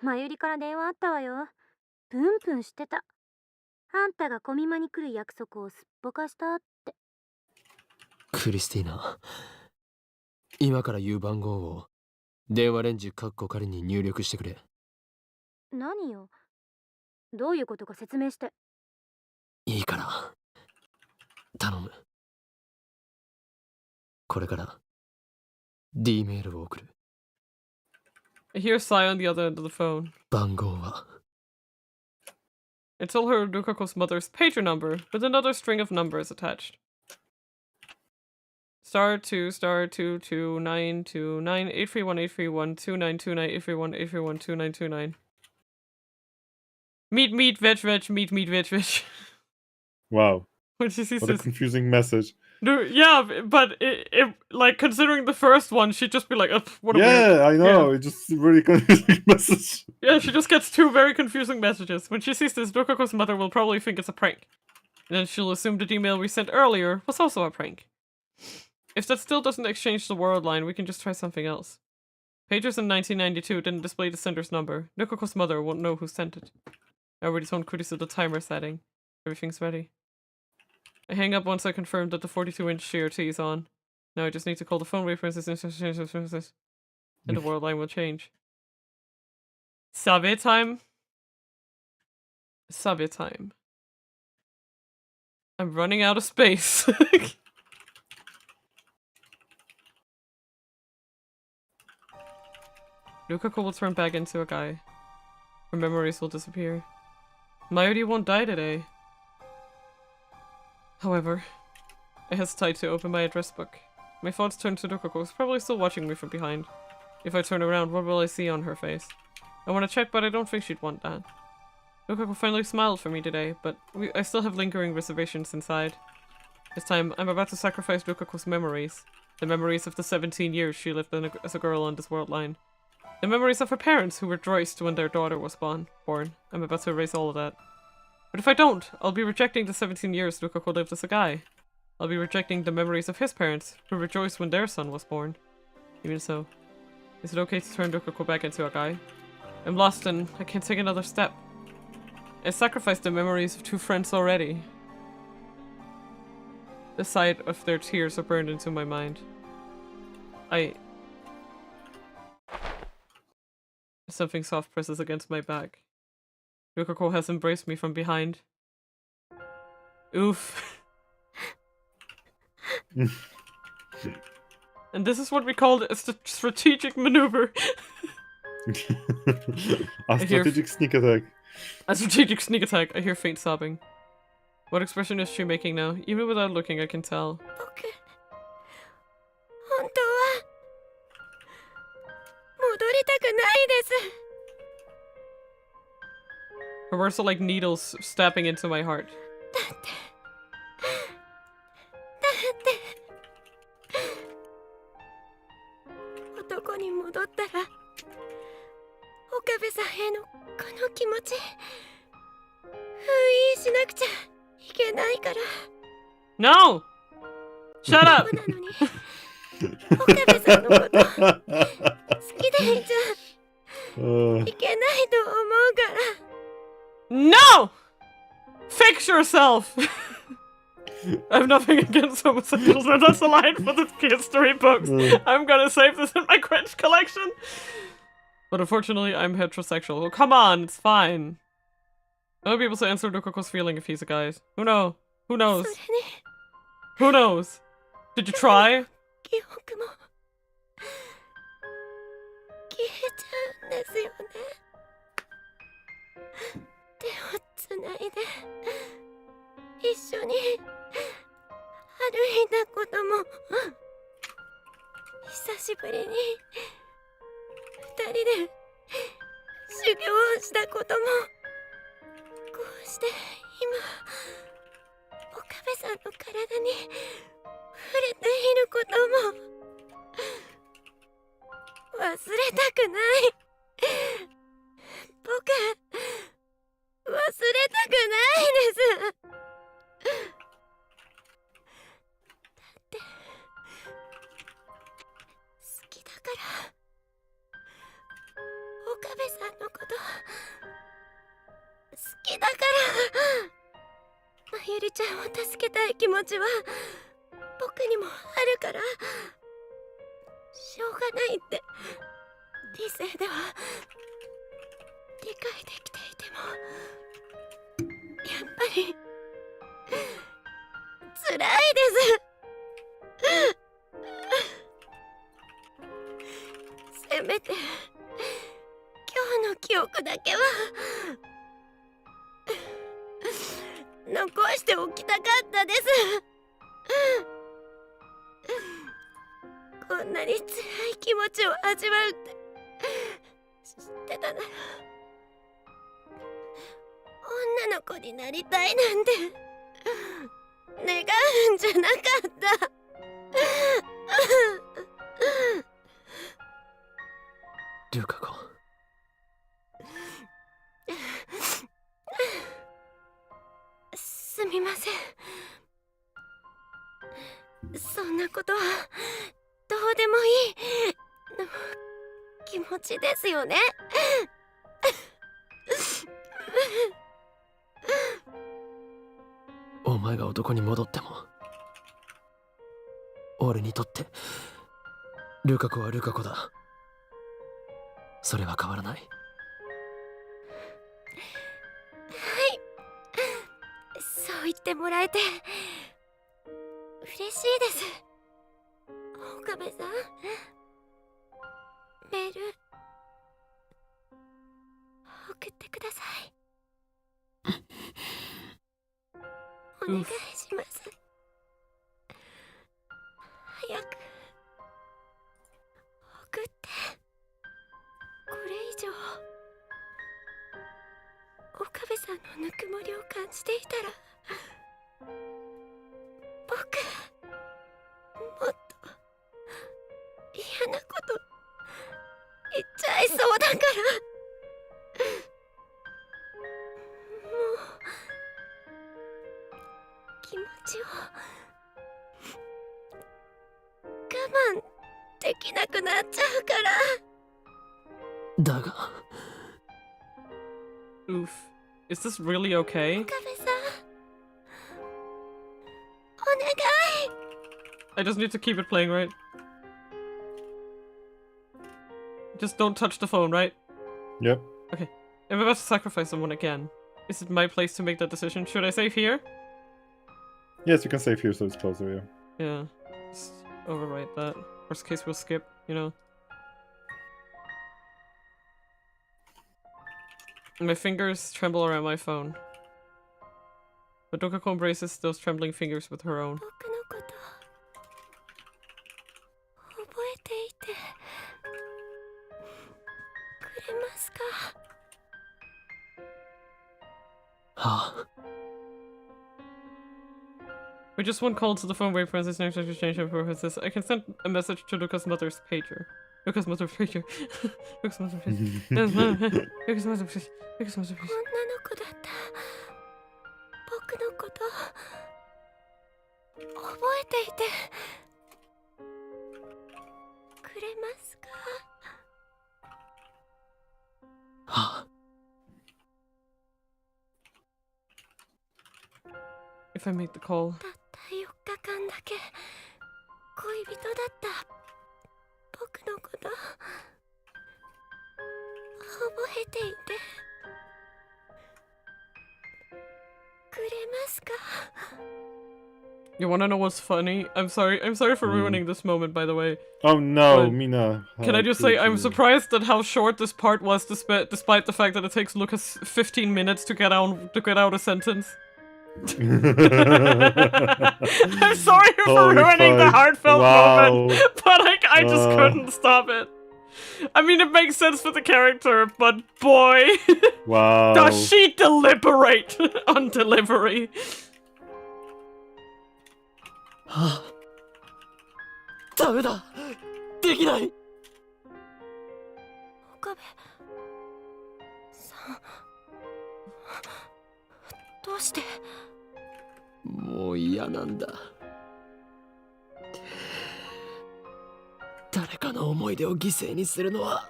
まゆりから電話あったわよ。プンプンしてた。あんたがコミマに来る約束をすっぽかしたって。クリスティーナ、今から言う番号を電話レンジカッコ仮に入力してくれ。何よ。どういうことか説明して。いいから頼む。これから D メールを送る。I hear a sigh on the other end of the phone. 番号は I tell her Rukako's mother's pager number with another string of numbers attached. *2 *2 929 831 831 2929 831 831 2929. Meat veg meat veg veg. Wow. When she sees What a this, confusing message. dude, yeah, but it like considering the first one, she'd just be like, what a weird. Yeah, I know. It's just a really confusing message. Yeah, she just gets two very confusing messages. When she sees this, Rukako's mother will probably think it's a prank. And then she'll assume the email we sent earlier was also a prank. If that still doesn't exchange the world line, we can just try something else. Pagers in 1992 didn't display the sender's number. Rukako's mother won't know who sent it. I already told Kurisu the timer setting. Everything's ready. I hang up once I confirm that the 42-inch CRT is on. Now I just need to call the phone references and the world line will change. Sabe time. Sabe time. I'm running out of space. Rukako will turn back into a guy. Her memories will disappear. Mayuri won't die today. However, I hesitate to open my address book. My thoughts turn to Rukako, who's probably still watching me from behind. If I turn around, what will I see on her face? I want to check, but I don't think she'd want that. Rukako finally smiled for me today, but I still have lingering reservations inside. This time, I'm about to sacrifice Rukako's memories. The memories of the 17 years she lived as a girl on this world line. The memories of her parents who rejoiced when their daughter was born. I'm about to erase all of that. But if I don't, I'll be rejecting the 17 years Rukako lived as a guy. I'll be rejecting the memories of his parents, who rejoiced when their son was born. Even so, is it okay to turn Rukako back into a guy? I'm lost and I can't take another step. I sacrificed the memories of two friends already. The sight of their tears are burned into my mind. Something soft presses against my back. Rukako has embraced me from behind. Oof. And this is what we call a strategic maneuver. A strategic sneak attack. A strategic sneak attack. I hear faint sobbing. What expression is she making now? Even without looking, I can tell. 僕本当は戻りたくないです。 Her words are like needles stabbing into my heart. だって男に戻ったら岡部さんへのこの気持ち封印しなくちゃいけないから。 No! Shut up! そうなのに岡部さんのこと好きでいちゃいけないと思うから。 No! Fix yourself! I have nothing against homosexuals, and that's a line for the kids' storybooks. I'm gonna save this in my cringe collection. But unfortunately, I'm heterosexual. Oh, come on, it's fine. I'll be able to answer Rukako's feeling if he's a guy. Who knows? Who knows? Who knows? Did you try? 記憶も消えちゃうんですよね。手をつないで一緒に歩いたことも久しぶりに二人で修行をしたこともこうして今岡部さんの体に触れていることも忘れたくない。僕忘れたくないです。だって好きだから岡部さんのこと好きだからまゆりちゃんを助けたい気持ちは僕にもあるからしょうがないって理性では理解できていてもやっぱり辛いですせめて今日の記憶だけは残しておきたかったです。こんなに辛い気持ちを味わうって知ってたなら女の子になりたいなんて願うんじゃなかった。ルカ子、すみません。そんなことはどうでもいい気持ちですよね。お前が男に戻っても俺にとってルカ子はルカ子だ。それは変わらない。はい、そう言ってもらえて嬉しいです。岡部さん、メール送ってください。お願いします。早く送って。これ以上岡部さんのぬくもりを感じていたら僕もっと嫌なこと言っちゃいそうだからもう気持ちを我慢できなくなっちゃうから。だが Oof. Is this really okay? 岡部さん、お願い。 I just need to keep it playing, right? Just don't touch the phone, right? Yep. Okay. I'm about to sacrifice someone again. Is it my place to make that decision? Should I save here? Yes, you can save here so it's closer, yeah. Yeah. Just overwrite that. Worst case, we'll skip, you know? My fingers tremble around my phone. But Dokako embraces those trembling fingers with her own. 僕のこと覚えていてくれますか We just one call to the phone where Princess Names exchange for her says, I can send a message to Luca's mother's pager. Luca's mother's pager. Luca's mother's pager. Luca's mother's pager. Luca's mother's pager. 女の子だった僕のこと覚えていてくれますか If I make the call. たった4日間だけ恋人だった僕のこと覚えていてくれますか You wanna know what's funny? I'm sorry for ruining this moment, by the way. Oh no, But Mina. Can I just say, I'm surprised at how short this part was, despite the fact that it takes Lucas 15 minutes to get out a sentence. I'm sorry for ruining the heartfelt moment, but I just couldn't stop it. I mean, it makes sense for the character, but boy, wow. does she deliberate on delivery. ダメだできない岡部さんどうしてもう嫌なんだ誰かの思い出を犠牲にするのは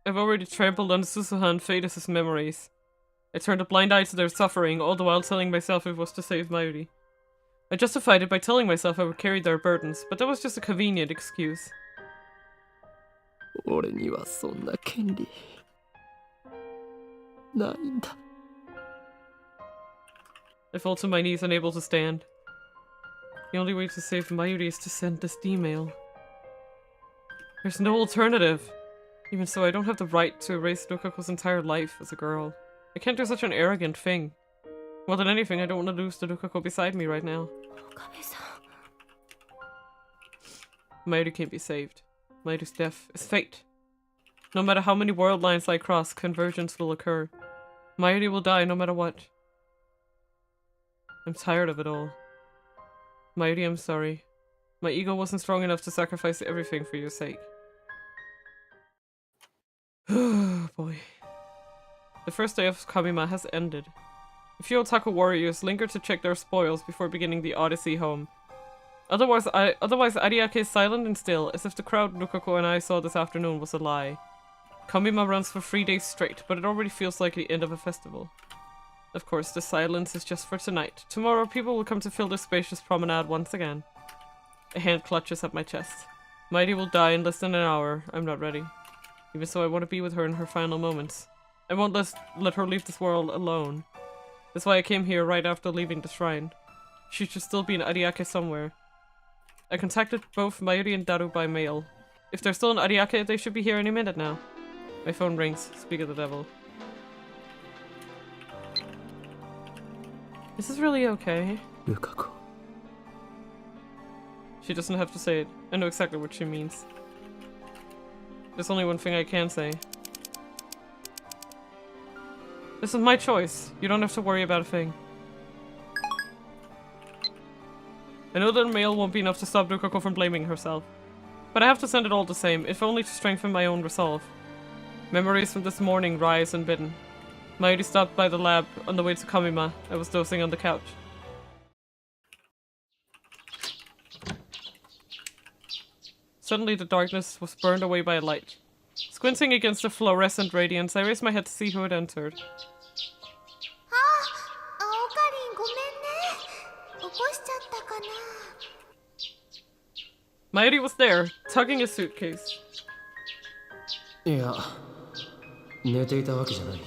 I've already trampled on Susuha and Fadis' memories. I turned a blind eye to their suffering, all the while telling myself it was to save Mayuri. I justified it by telling myself I would carry their burdens, but that was just a convenient excuse. 俺にはそんな権利ないんだ I fell to my knees, unable to stand. The only way to save Mayuri is to send this email. There's no alternative. Even so, I don't have the right to erase Dokako's entire life as a girl. I can't do such an arrogant thing. More than anything, I don't want to lose the Dokako beside me right now. 岡部さん Mayuri can't be saved. Mayuri's death is fate. No matter how many world lines I cross, convergence will occur. Mayuri will die no matter what. I'm tired of it all. Mayuri, I'm sorry. My ego wasn't strong enough to sacrifice everything for your sake. Boy. The first day of Kamima has ended. A few otaku warriors linger to check their spoils before beginning the odyssey home. Otherwise Ariake is silent and still, as if the crowd Nukako and I saw this afternoon was a lie. Kamima runs for 3 days straight, but it already feels like the end of a festival. Of course, the silence is just for tonight. Tomorrow people will come to fill this spacious promenade once again. A hand clutches at my chest. Mighty will die in less than an hour. I'm not ready. Even so, I want to be with her in her final moments. I won't let her leave this world alone. That's why I came here right after leaving the shrine. She should still be in Ariake somewhere. I contacted both Mayuri and Daru by mail. If they're still in Ariake, they should be here any minute now. My phone rings. Speak of the devil. Is this really okay? Lukako. She doesn't have to say it. I know exactly what she means. There's only one thing I can say. This is my choice. You don't have to worry about a thing. I know that mail won't be enough to stop Lukako from blaming herself. But I have to send it all the same, if only to strengthen my own resolve. Memories from this morning rise unbidden. Mayuri stopped by the lab on the way to Kamima. I was dozing on the couch. Suddenly the darkness was burned away by a light. Squinting against the fluorescent radiance, I raised my head to see who had entered. あ、オカリンごめんね起こしちゃったかな Mayuri was there, tugging his suitcase. いや、寝ていたわけじゃない。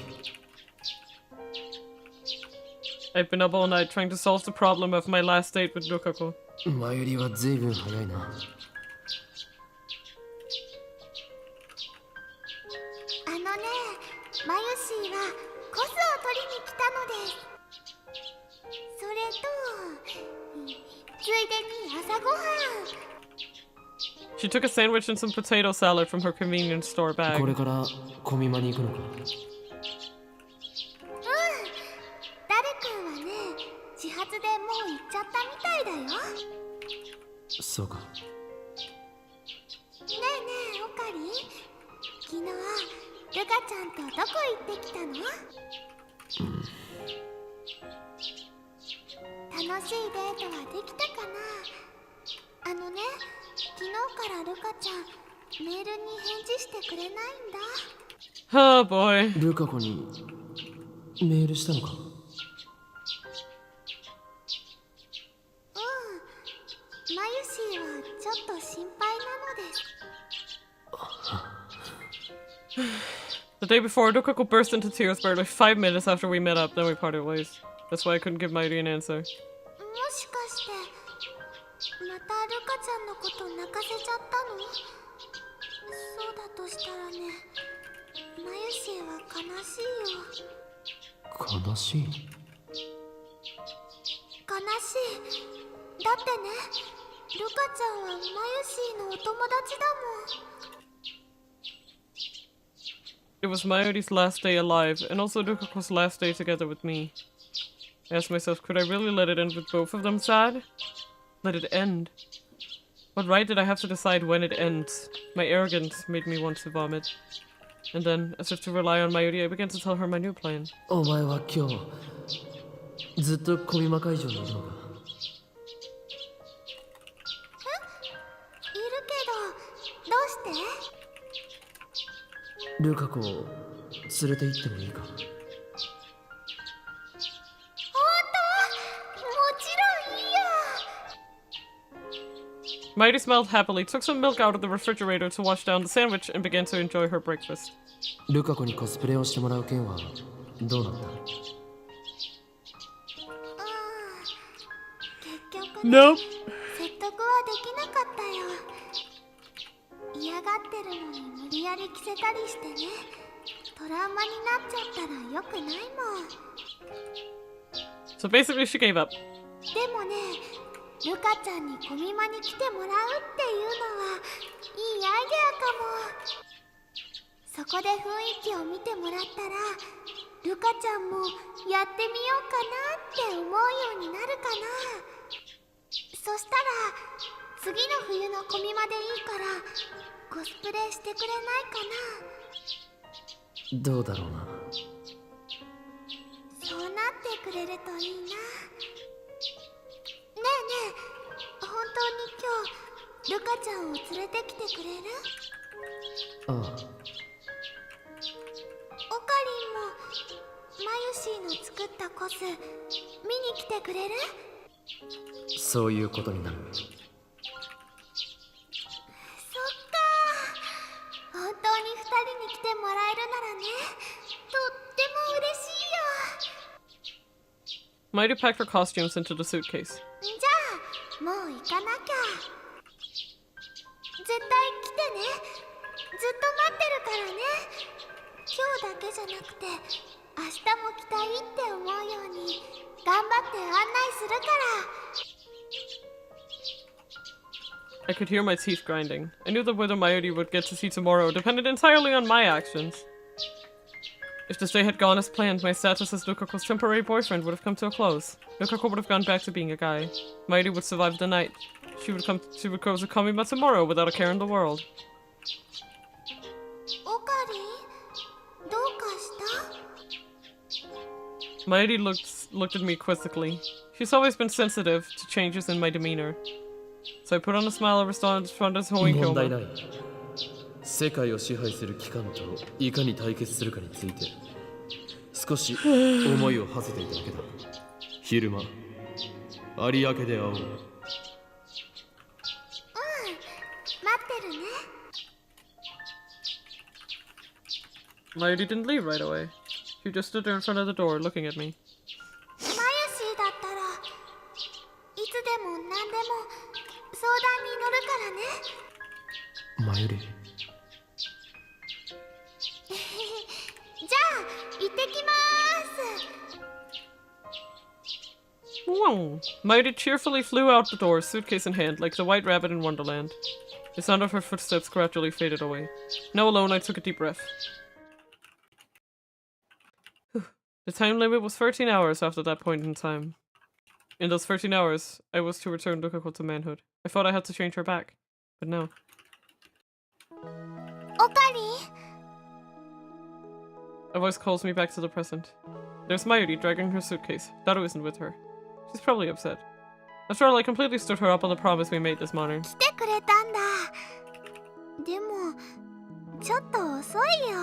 I've been up all night trying to solve the problem of my last date with Rukako. 前よりは随分早いな。あのね、マユシーはコスを取りに来たのです。それと、ついでに朝ごはん。 She took a sandwich and some potato salad from her convenience store bag. これからコミマに行くのか。ダル君はね、始発でもう行っちゃったみたいだよ。そうか。ねえねえ、オカリン。昨日、ルカちゃんとどこ行ってきたの？楽しいデートはできたかな？あのね、昨日からルカちゃん、メールに返事してくれないんだ。Oh boy. ルカ子にメールしたのか。マユシーはちょっと心配なのです。 The day before, Rukako burst into tears barely 5 minutes after we met up, then we parted ways. That's why I couldn't give Mayuri an answer. もしかして、またルカちゃんのこと泣かせちゃったの？そうだとしたらね、マユシーは悲しいよ。悲しい。悲しい。だってね、ルカちゃんはマユシーのお友達だもん。 It was Mayuri's last day alive, and also Rukako's last day together with me. I asked myself, could I really let it end with both of them sad? Let it end? What right did I have to decide when it ends? My arrogance made me want to vomit. And then, as if to rely on Mayuri, I began to tell her my new plan. お前は今日ずっとコミマ会場にいるのか。いるけど、どうして？ルカ子を連れて行ってもいいか。 Mayuri smiled happily, took some milk out of the refrigerator to wash down the sandwich, and began to enjoy her breakfast. ルカ子にコスプレをしてもらう件はどうなった？結局ね、 Nope. 説得はできなかったよ。嫌がってるのに無理やり着せたりしてね、トラウマになっちゃったらよくないもん。 So basically, she gave up. でもね、ルカちゃんにコミマに来てもらうっていうのはいいアイデアかも。そこで雰囲気を見てもらったら、ルカちゃんもやってみようかなって思うようになるかな。そしたら次の冬のコミマでいいからコスプレしてくれないかな。どうだろうな。そうなってくれるといいな。ねえねえ、本当に今日ルカちゃんを連れてきてくれる？ああ。オカリンもマユシーの作ったコス見に来てくれる？そういうことになる。そっか、本当に2人に来てもらえるならね、とっても嬉しいよ。 Mayuri packed her costumes into the suitcase. じゃあもう行かなきゃ。絶対来てね。ずっと待ってるからね。今日だけじゃなくて明日も来たいって思うように頑張って案内するから。 I could hear my teeth grinding. I knew that whether Mayuri would get to see tomorrow depended entirely on my actions. If this day had gone as planned, my status as Rukako's temporary boyfriend would have come to a close. Rukako would have gone back to being a guy. Mayuri would survive the night. She would go to Kamima tomorrow without a care in the world. オカリン、どうかした？ Mayuri looked at me quizzically. She's always been sensitive to changes in my demeanor. So I put on a smile and responded as 問題 Hoinkyoma. ない。世界を支配する機関といかに対決するかについて少し思いを馳せていただけだ。昼間有明で会おう。うん、Mayuri didn't leave right away. She just stood there in front of the door looking at me. マユシーだったらいつでも何でも相談に乗るからね。マユリ。じゃあ行ってきます。 Wow. Mayuri cheerfully flew out the door, suitcase in hand, like the white rabbit in Wonderland. The sound of her footsteps gradually faded away. Now alone, I took a deep breath. The time limit was 13 hours after that point in time. In those 13 hours, I was to return Lukako to manhood. I thought I had to change her back, but no. オカリン。 A voice calls me back to the present. There's Mayuri dragging her suitcase. Daru isn't with her. She's probably upset. After all, I completely stood her up on the promise we made this morning. 来てくれたんだ。でもちょっと遅いよ。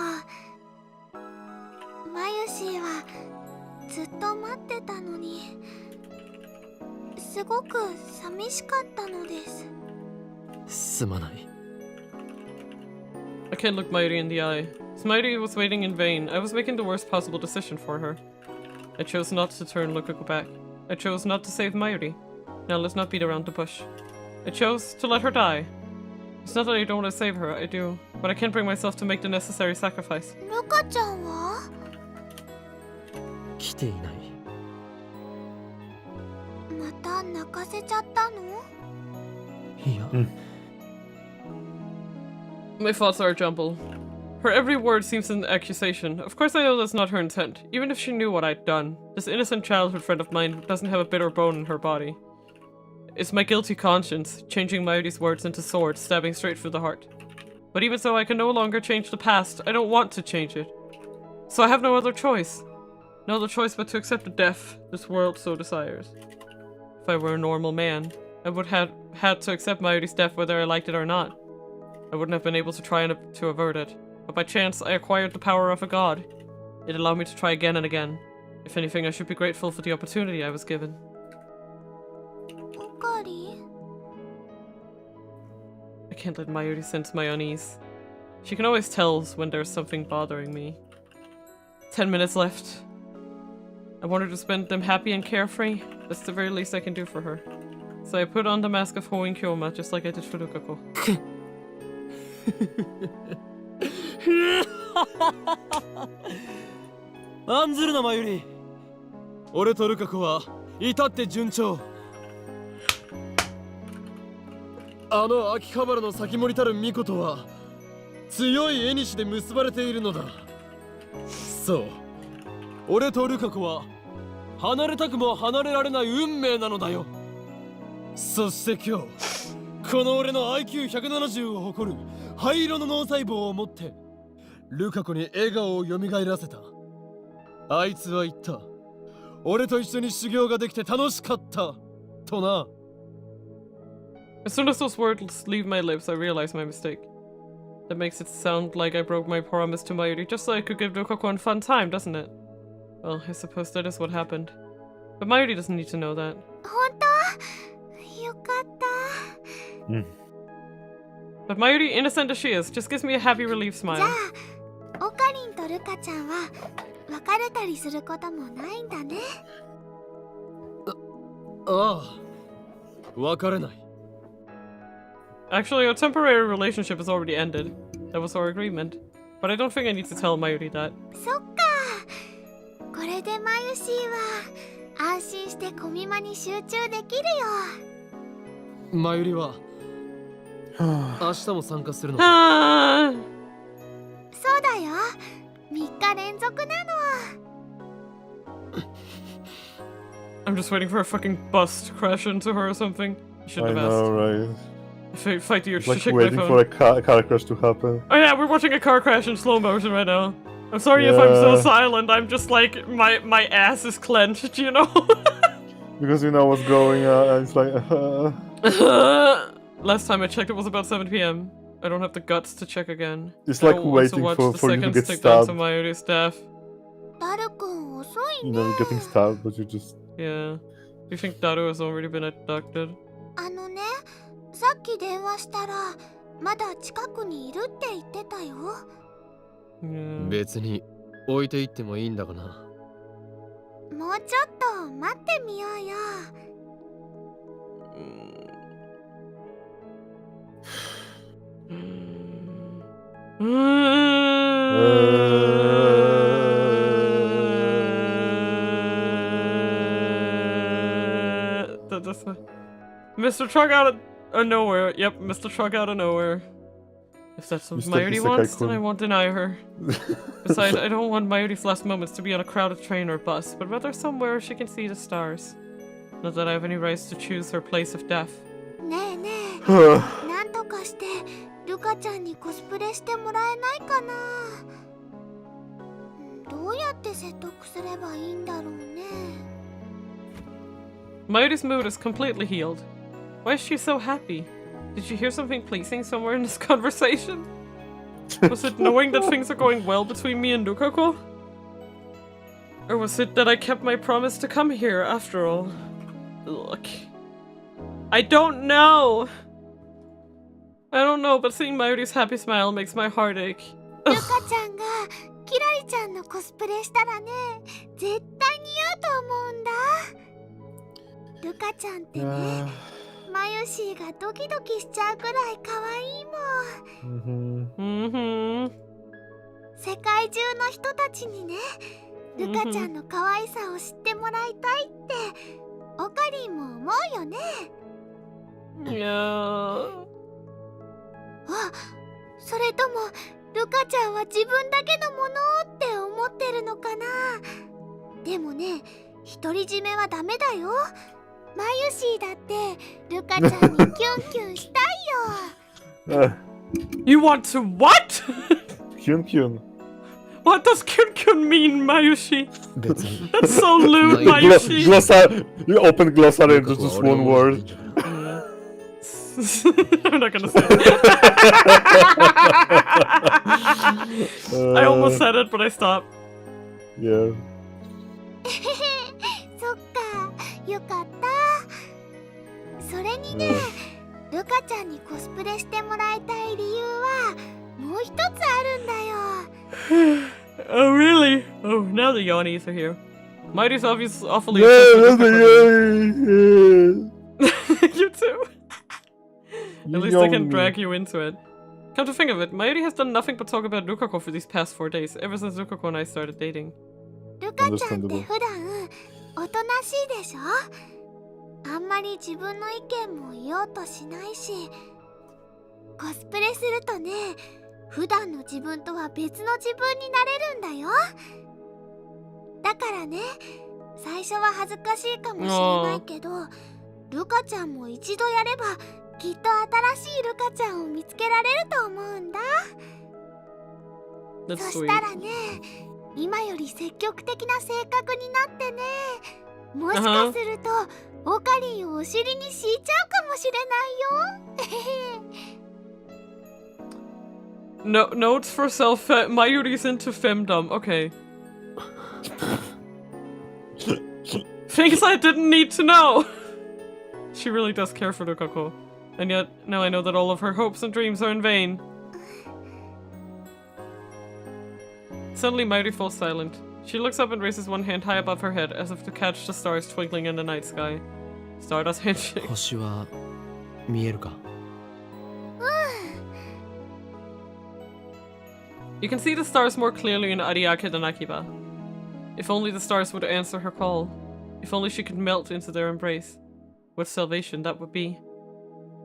マユシーはずっと待ってたのに、すごく寂しかったのです。すまない。I can't look Mayuri in the eye. Mayuri was waiting in vain. I was making the worst possible decision for her. I chose not to turn Lukako back. I chose not to save Mayuri. Now let's not beat around the bush. I chose to let her die. It's not that I don't want to save her, I do. But I can't bring myself to make the necessary sacrifice. ルカちゃんは？来ていない。また泣かせちゃったの？いや。My thoughts are a jumble. Her every word seems an accusation. Of course I know that's not her intent, even if she knew what I'd done. This innocent childhood friend of mine doesn't have a bitter bone in her body. It's my guilty conscience, changing Mayuri's words into swords, stabbing straight through the heart. But even so, I can no longer change the past. I don't want to change it. So I have no other choice. No other choice but to accept the death this world so desires. If I were a normal man, I would have had to accept Mayuri's death whether I liked it or not. I wouldn't have been able to try to avert it. But by chance, I acquired the power of a god. It allowed me to try again and again. If anything, I should be grateful for the opportunity I was given. オカリン？ I can't let Mayuri sense my unease. She can always tell when there's something bothering me. 10 minutes left. I want her to spend them happy and carefree. That's the very least I can do for her. So I put on the mask of Hoin Kyoma just like I did for Lukako. 案ずるなマユリ。俺とルカ子は至って順調。あの秋葉原の先森たる巫女とは強い縁で結ばれているのだ。そう、俺とルカ子は離れたくも離れられない運命なのだよ。そして今日この俺の IQ170 を誇る灰色の脳細胞を持ってルカ子に笑顔を蘇らせた。あいつは言った。俺と一緒に修行ができて楽しかったとな。As soon as those words leave my lips, I realize my mistake. That makes it sound like I broke my promise to Mayuri just so I could give Lukako a fun time, doesn't it? Well, I suppose that is what happened. But Mayuri doesn't need to know that. 本当？よかった。But Mayuri, innocent as she is, just gives me a happy relief じ smile. ゃあ、オカリンとルカちゃんは別れたりすることもないんだね。ああ、別れない。Actually, our temporary relationship has already ended. That was our agreement. But I don't think I need to tell Mayuri that. そっか。これでマユシーは安心してコミマに集中できるよ。マユリは明日も参加するの。そうだよ。3日連続なの。I'm just waiting for a fucking bus to crash into her or something. You should I have know, asked. right? Fight the urge to Like check my waiting phone. for a car crash to happen. Oh yeah, we're watching a car crash in slow motion right now. I'm sorry if I'm so Yeah. silent. I'm just like my ass is clenched, you know. Because you know what's going on, and it's like, Last time I checked, it was about 7 p.m. I don't have the guts to check again. it's I like don't want to waiting watch for the you to seconds get tick down to stabbed. Mayuri's death. ダル君遅い You ね。 know, you're getting stabbed, but you just... Yeah. Do you think Daru has already been abducted? ね、さっき電話したらまだ近くにいるって言ってたよ。 Yeah. 別に置いていってもいいんだがな。もうちょっと待ってみようよ。This way. Mr. Truck out of nowhere. Yep, Mr. Truck out of nowhere. If that's what Mr. Mayuri wants, then Isekai-kun. I won't deny her. Besides, I don't want Mayuri's last moments to be on a crowded train or bus, but rather somewhere she can see the stars. Not that I have any rights to choose her place of death. ねえねえ、なんとかしてルカちゃんにコスプレしてもらえないかな。どうやって説得すればいいんだろうね。 Mayuri's mood is completely healed. Why is she so happy? Did she hear something pleasing somewhere in this conversation? Was it knowing that things are going well between me and Lukako? Or was it that I kept my promise to come here after all? Look. I don't know! I don't know, but seeing Mayuri's happy smile makes my heart ache. ルカちゃんがキラリちゃんのコスプレしたらね、絶対似合うと思うんだ。ルカちゃんってね、マユシーがドキドキしちゃうくらい可愛いもん。世界中の人たちにね、ルカちゃんの可愛さを知ってもらいたいってオカリンも思うよね。いやあ、それともルカちゃんは自分だけのものって思ってるのかな。でもね、独り占めはダメだよ。マユシーだってルカちゃんにキュンキュンしたいよ。You want to what? Kyun Kyun. What does kyun kyun mean, Mayushi? 別に That's so lewd, Gloss, Mayushi. you open glossary into just one word. I'm not gonna say it. I almost said it, but I stopped. Yeah. そっか、よかった。それにね、ルカちゃんにコスプレしてもらいたい理由はもう一つあるんだよ。Oh, really? Oh, now the yawnies are here. Mighty's awfully Yeah, obsessed with yeah. You too. At least I can drag you into it. Come to think of it, Mighty has done nothing but talk about Lukako for these past 4 days, ever since Lukako and I started dating. ルカちゃんって普段おとなしいでしょ。あんまり自分の意見も言おうとしないし、コスプレするとね、普段の自分とは別の自分になれるんだよ。だからね、最初は恥ずかしいかもしれないけど、ルカちゃんも一度やればきっと新しいルカちゃんを見つけられると思うんだ。そしたらね、今より積極的な性格になってね、もしかするとオカリンをお尻に敷いちゃうかもしれないよ。Notes for self. Mayuri's into femdom. Okay. Things I didn't need to know. She really does care for Lukako, and yet now I know that all of her hopes and dreams are in vain. Suddenly, Mayuri falls silent. She looks up and raises one hand high above her head, as if to catch the stars twinkling in the night sky. Stardust handshake. 星は見えるか? You can see the stars more clearly in Ariake than Akiba. If only the stars would answer her call. If only she could melt into their embrace. What salvation that would be.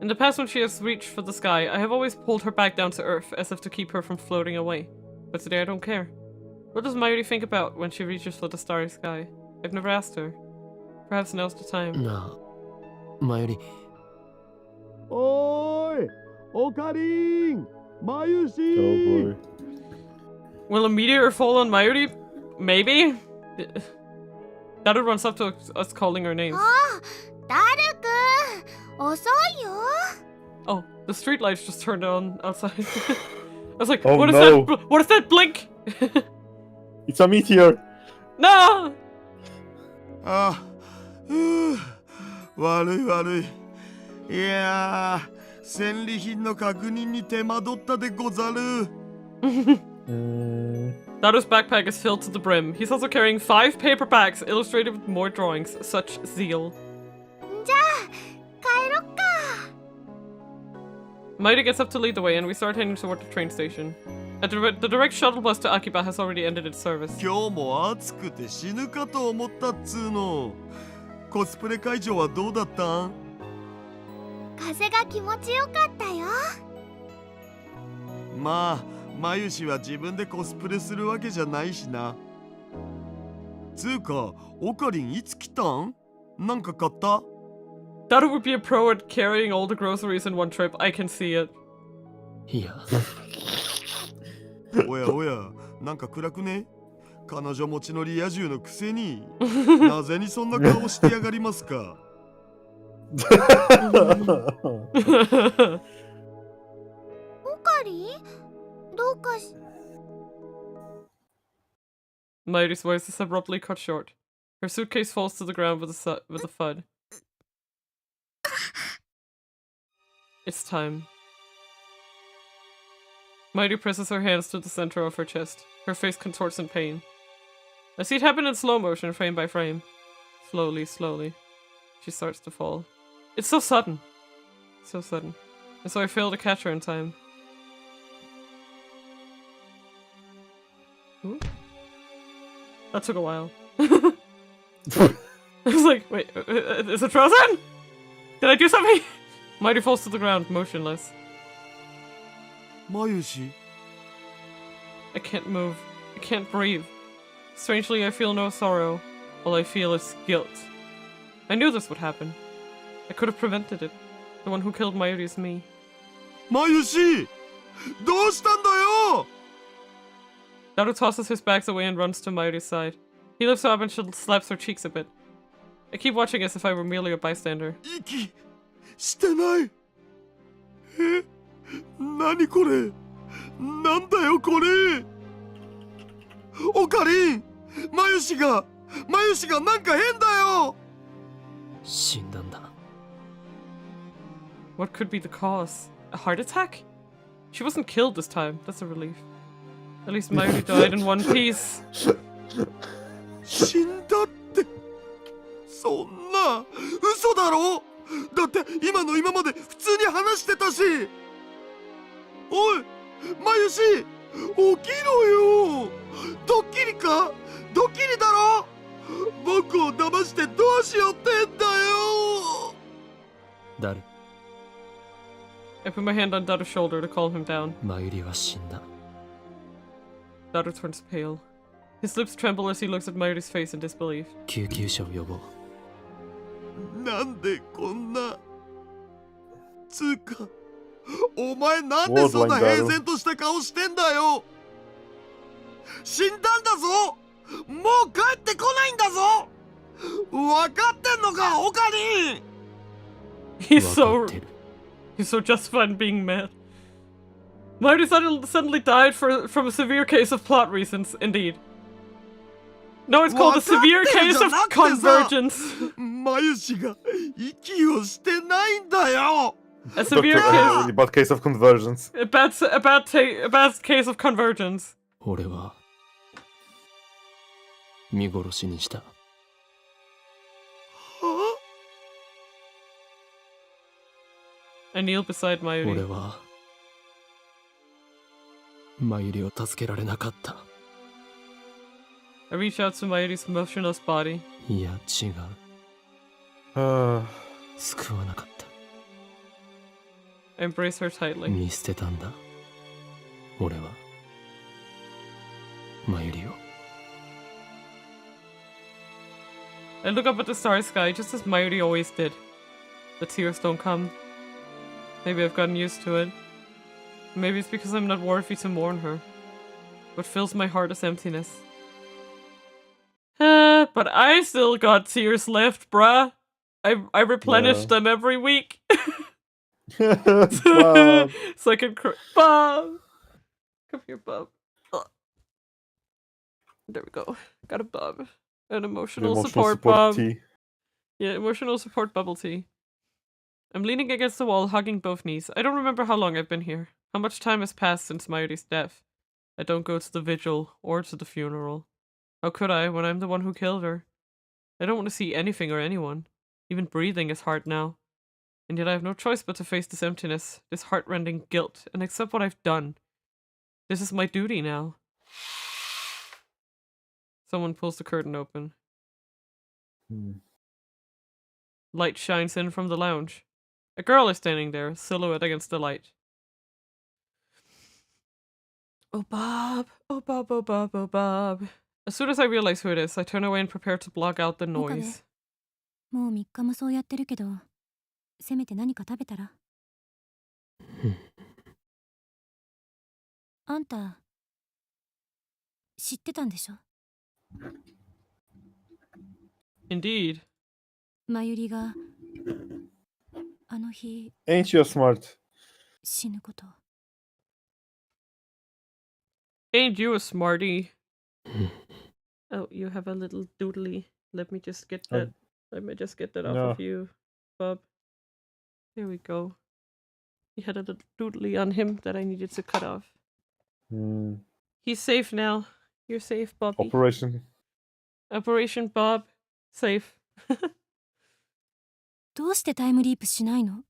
In the past, when she has reached for the sky, I have always pulled her back down to earth, as if to keep her from floating away. But today I don't care. What does Mayuri think about when she reaches for the starry sky? I've never asked her. Perhaps now's the time. なあ、マユリ。おーい、オカリン、マユシ Oh ー。 boy. Will a meteor fall on Mayuri? Maybe? Daru runs up to us calling her names. あ、ダルくん、遅いよ。 Oh, the streetlights just turned on outside. I was like, Oh, what is no. that? What is that blink? It's a meteor. No! あ、悪い悪い。いや戦利品の確認に手間取ったでござる。Daru's backpack is filled to the brim. He's also carrying 5 paper bags illustrated with more drawings. Such zeal. じゃあ帰ろっか。 Maida gets up to lead the way and we start heading toward the train station. The direct shuttle bus to Akiba has already ended its service. 今日も暑くて死ぬかと思ったっつーの。コスプレ会場はどうだったん？風が気持ちよかったよ。まあ、まゆしは自分でコスプレするわけじゃないしな。つうか、オカリンいつ来たん？なんか買った？ Daru would be a pro at carrying all the groceries in one trip. I can see it. いや、おやおや、なんか暗くね？彼女持ちのリア充のくせに、なぜにそんな顔してやがりますか？オカリンどうかし。 Mayuri's voice is abruptly cut short. Her suitcase falls to the ground with a thud. It's time. Mayuri presses her hands to the center of her chest. Her face contorts in pain. I see it happen in slow motion, frame by frame. Slowly, slowly. She starts to fall. It's so sudden. So sudden. And so I fail to catch her in time. Ooh. That took a while. I was like, wait, is it frozen? Did I do something? Mighty falls to the ground, motionless. まゆし、 I can't move. I can't breathe. Strangely, I feel no sorrow. All I feel is guilt. I knew this would happen. I could have prevented it. The one who killed Mayuri is me. まゆし、どうしたんだよ。 Daru tosses his bags away and runs to Mayuri's side. He lifts her up and slaps her cheeks a bit. I keep watching as if I were merely a bystander. 息してない。え、何これ？なんだよこれ。オカリン、まゆしがなんか変だよ。死んだんだ。What could be the cause? A heart attack? She wasn't killed this time. That's a relief. At least Mayuri died in one piece. 死んだって。そんな嘘だろ。だって今の今まで普通に話してたし。おい、まゆし、起きろよ。ドッキリか？ドッキリだろ。僕を騙してどうしようってんだよ。誰？ I put my hand on Daru's shoulder to calm him down. マユリは死んだ。 Daru turns pale. His lips tremble as he looks at Mayuri's face in disbelief. 救急車を呼ぼう。なんでこんな。つうか、お前なんでそんな平然とした顔してんだよ。死んだんだぞ。もう帰ってこないんだぞ。わかってんのか、オカリン。He's so justified in being mad. Mayuri suddenly died from a severe case of plot reasons, indeed. No, it's called a severe case of convergence. まゆしが息をしてないんだよ。A severe case. A bad case of convergence. A bad case of convergence. 俺は見殺しにした。I kneel beside 俺 Mayuri. はマユリを助けられなかった。 I reach out to Mayuri's motionless body. いや違う。 Uh, 救わなかった。 I embrace her tightly. 見捨てたんだ。俺はマユリを。 I look up at the starry sky just as Mayuri always did. The tears don't come. Maybe I've gotten used to it. Maybe it's because I'm not worthy to mourn her. What fills my heart is emptiness. But I still got tears left, bruh. I replenish them every week. Bob. So I can cry. Bob! Come here, Bob. Ugh. There we go. Got a Bob. An emotional support Bob. tea. Yeah, emotional support bubble tea. I'm leaning against the wall, hugging both knees. I don't remember how long I've been here. How much time has passed since Mayuri's death. I don't go to the vigil or to the funeral. How could I when I'm the one who killed her? I don't want to see anything or anyone. Even breathing is hard now. And yet I have no choice but to face this emptiness, this heart-rending guilt, and accept what I've done. This is my duty now. Someone pulls the curtain open. Light shines in from the lounge. A girl is standing there, silhouette against the light. Oh, Bob. Oh, Bob, oh, Bob, oh, Bob. As soon as I realize who it is, I turn away and prepare to block out the noise. もう3日もそうやってるけど、せめて何か食べたら。あんた、知ってたんでしょ？ Indeed. まゆりが、あの日、 Ain't you smart? 死ぬこと。Ain't you a smarty? Oh, you have a little doodly. Let me just get that. Let me just get that off of you, Bob. There we go. He had a little doodly on him that I needed to cut off. He's safe now. You're safe, Bobby. Operation Bob. Safe. どうしてタイムリープしないの？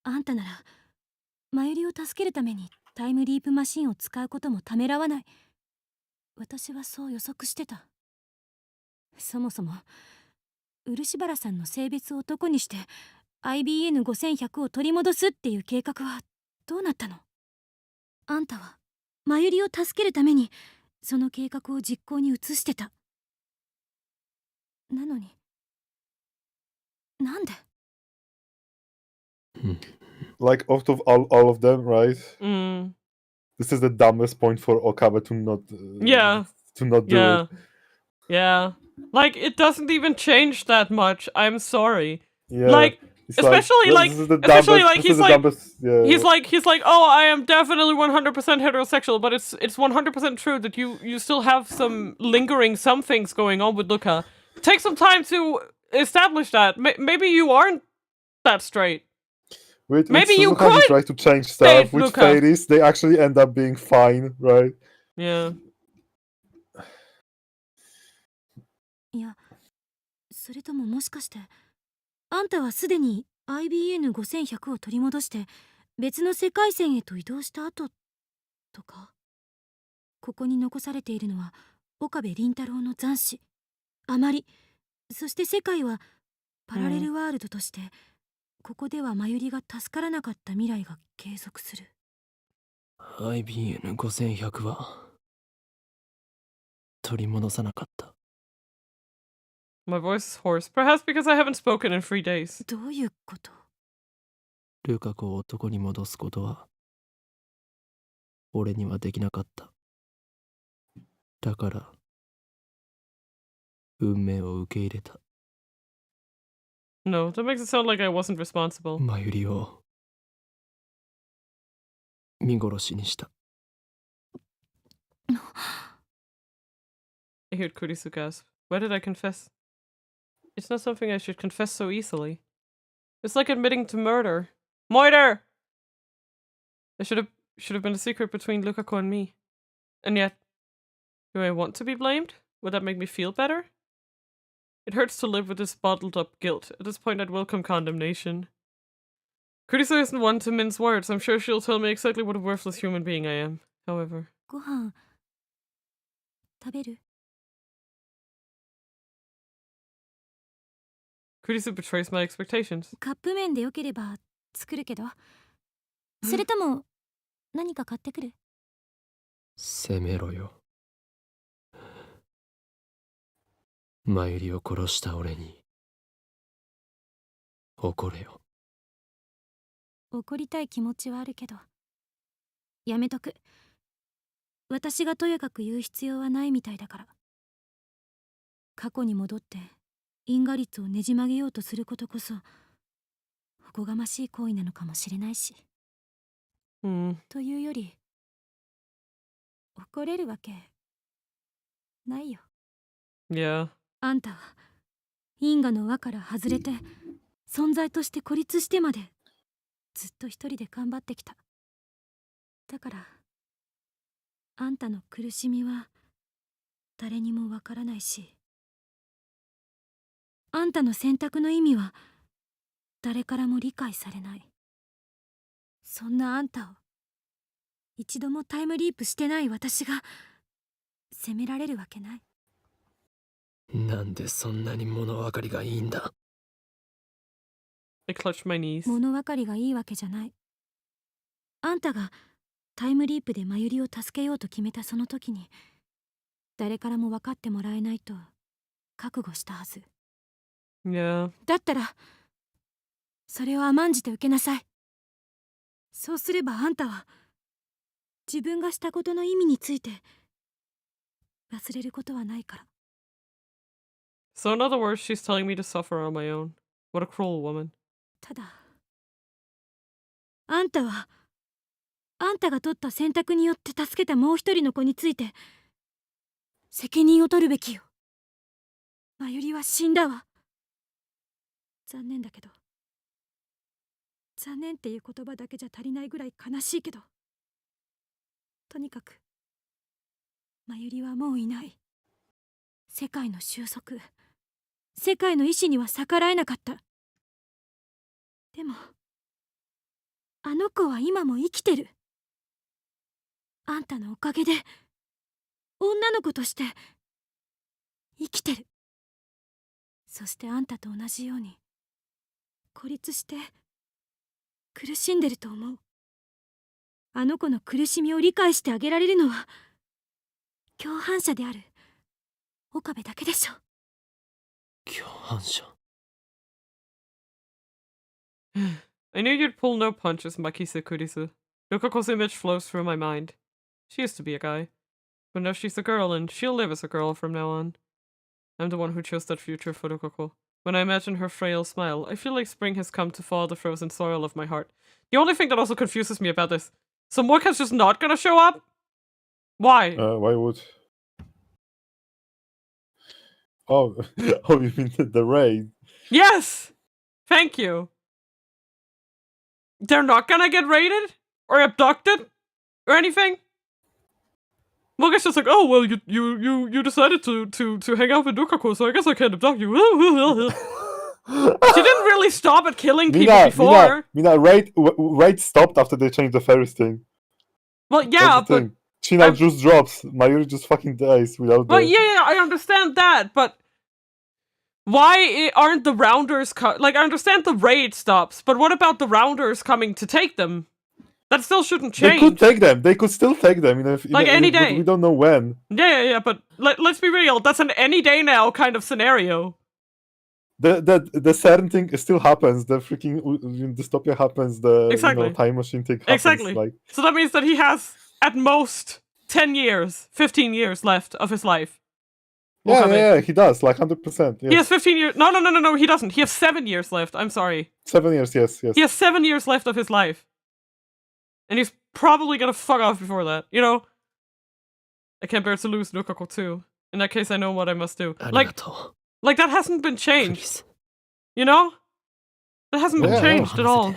あんたなら、まゆりを助けるためにタイムリープマシンを使うこともためらわない。私はそう予測してた。そもそも、漆原さんの性別を男にして IBN5100 を取り戻すっていう計画はどうなったの？あんたはまゆりを助けるためにその計画を実行に移してた。なのに、なんで？ Like out of all of them, right? Mm. This is the dumbest point for Okabe to not. Yeah. To not do it. Yeah. Like, it doesn't even change that much. I'm sorry. Yeah. Like, it's especially like he's like, oh, I am definitely 100% heterosexual, but it's 100% true that you still have some lingering some things going on with Luca. Take some time to establish that. Maybe you aren't that straight. Maybe you could try to change stuff. With fairies, they actually end up being fine, right? Yeah. いや、それとももしかして、あんたはすでに IBN5100 を取り戻して別の世界線へと移動した後とか？ここに残されているのは岡部倫太郎の残滓、あまり、そして世界はパラレルワールドとして、ここではまゆりが助からなかった未来が継続する。IBN5100 は取り戻さなかった。My voice is hoarse, perhaps because I haven't spoken in 3 days. どういうこと？ルカ子を男に戻すことは俺にはできなかった。だから運命を受け入れた。No, that makes it sound like I wasn't responsible. まゆりを見殺しにした。I heard Kurisu gasp. Why did I confess? It's not something I should confess so easily. It's like admitting to murder. Murder! It should have been a secret between Lukaku and me. And yet, do I want to be blamed? Would that make me feel better? It hurts to live with this bottled up guilt. At this point, I'd welcome condemnation. Kurisu isn't one to mince words. I'm sure she'll tell me exactly what a worthless human being I am. However. ご飯食べる？ Kurisu betrays my expectations. カップ麺でよければ作るけど。それとも何か買ってくる？責めろよ。まゆりを殺した俺に怒れよ。怒りたい気持ちはあるけど、やめとく。私がとやかく言う必要はないみたいだから。過去に戻って因果律をねじ曲げようとすることこそおこがましい行為なのかもしれないし。というより、怒れるわけないよ。Yeah. あんたは因果の輪から外れて存在として孤立してまでずっと一人で頑張ってきた。だからあんたの苦しみは誰にもわからないし、あんたの選択の意味は誰からも理解されない。そんなあんたを一度もタイムリープしてない私が責められるわけない。なんでそんなに物分かりがいいんだ。I clutched my knees. 物分かりがいいわけじゃない。あんたがタイムリープでまゆりを助けようと決めたその時に、誰からも分かってもらえないと覚悟したはず。Yeah. だったらそれを甘んじて受けなさい。そうすればあんたは自分がしたことの意味について忘れることはないから。 So in other words, she's telling me to suffer on my own. What a cruel woman. ただあんたはあんたが取った選択によって助けたもう一人の子について責任を取るべきよ。まゆりは死んだわ。残念だけど、残念っていう言葉だけじゃ足りないぐらい悲しいけど、とにかくまゆりはもういない。世界の収束、世界の意志には逆らえなかった。でもあの子は今も生きてる。あんたのおかげで女の子として生きてる。そしてあんたと同じように孤立して苦しんでると思う。あの子の苦しみを理解してあげられるのは共犯者である岡部だけでしょ。共犯者。I knew you'd pull no punches, Makise Kurisu. Yokoko's image flows through my mind. She used to be a guy. But now she's a girl, and she'll live as a girl from now on. I'm the one who chose that future for Yokoko. When I imagine her frail smile, I feel like spring has come to thaw the frozen soil of my heart. The only thing that also confuses me about this, so Moika's just not gonna show up? Why? Why would? Oh, oh, you mean the raid? Yes! Thank you. They're not gonna get raided? Or abducted? Or anything? Moika's just like, oh, well, you decided to hang out with Dukako, so I guess I can't abduct you. She didn't really stop at killing people before. Mina, raid stopped after they changed the Ferris thing. Well, yeah, but... She now just drops. Mayuri just fucking dies without Well, yeah, I understand that, but... Why aren't the rounders... Like, I understand the raid stops, but what about the rounders coming to take them? That still shouldn't change. They could take them. They could still take them. Any day. We don't know when. Yeah, but let's be real. That's an any day now kind of scenario. The certain thing still happens. The freaking dystopia happens. The exactly. Time machine thing happens. Exactly. Like... So that means that he has, at most, 10 years, 15 years left of his life. Yeah, he does. Like 100%. Yes. He has 15 years. No, he doesn't. He has 7 years left. I'm sorry. 7 years, yes. He has 7 years left of his life. And he's probably gonna fuck off before that, you know? I can't bear to lose Nukako too. In that case, I know what I must do. Like that hasn't been changed. You know? That hasn't been changed at all.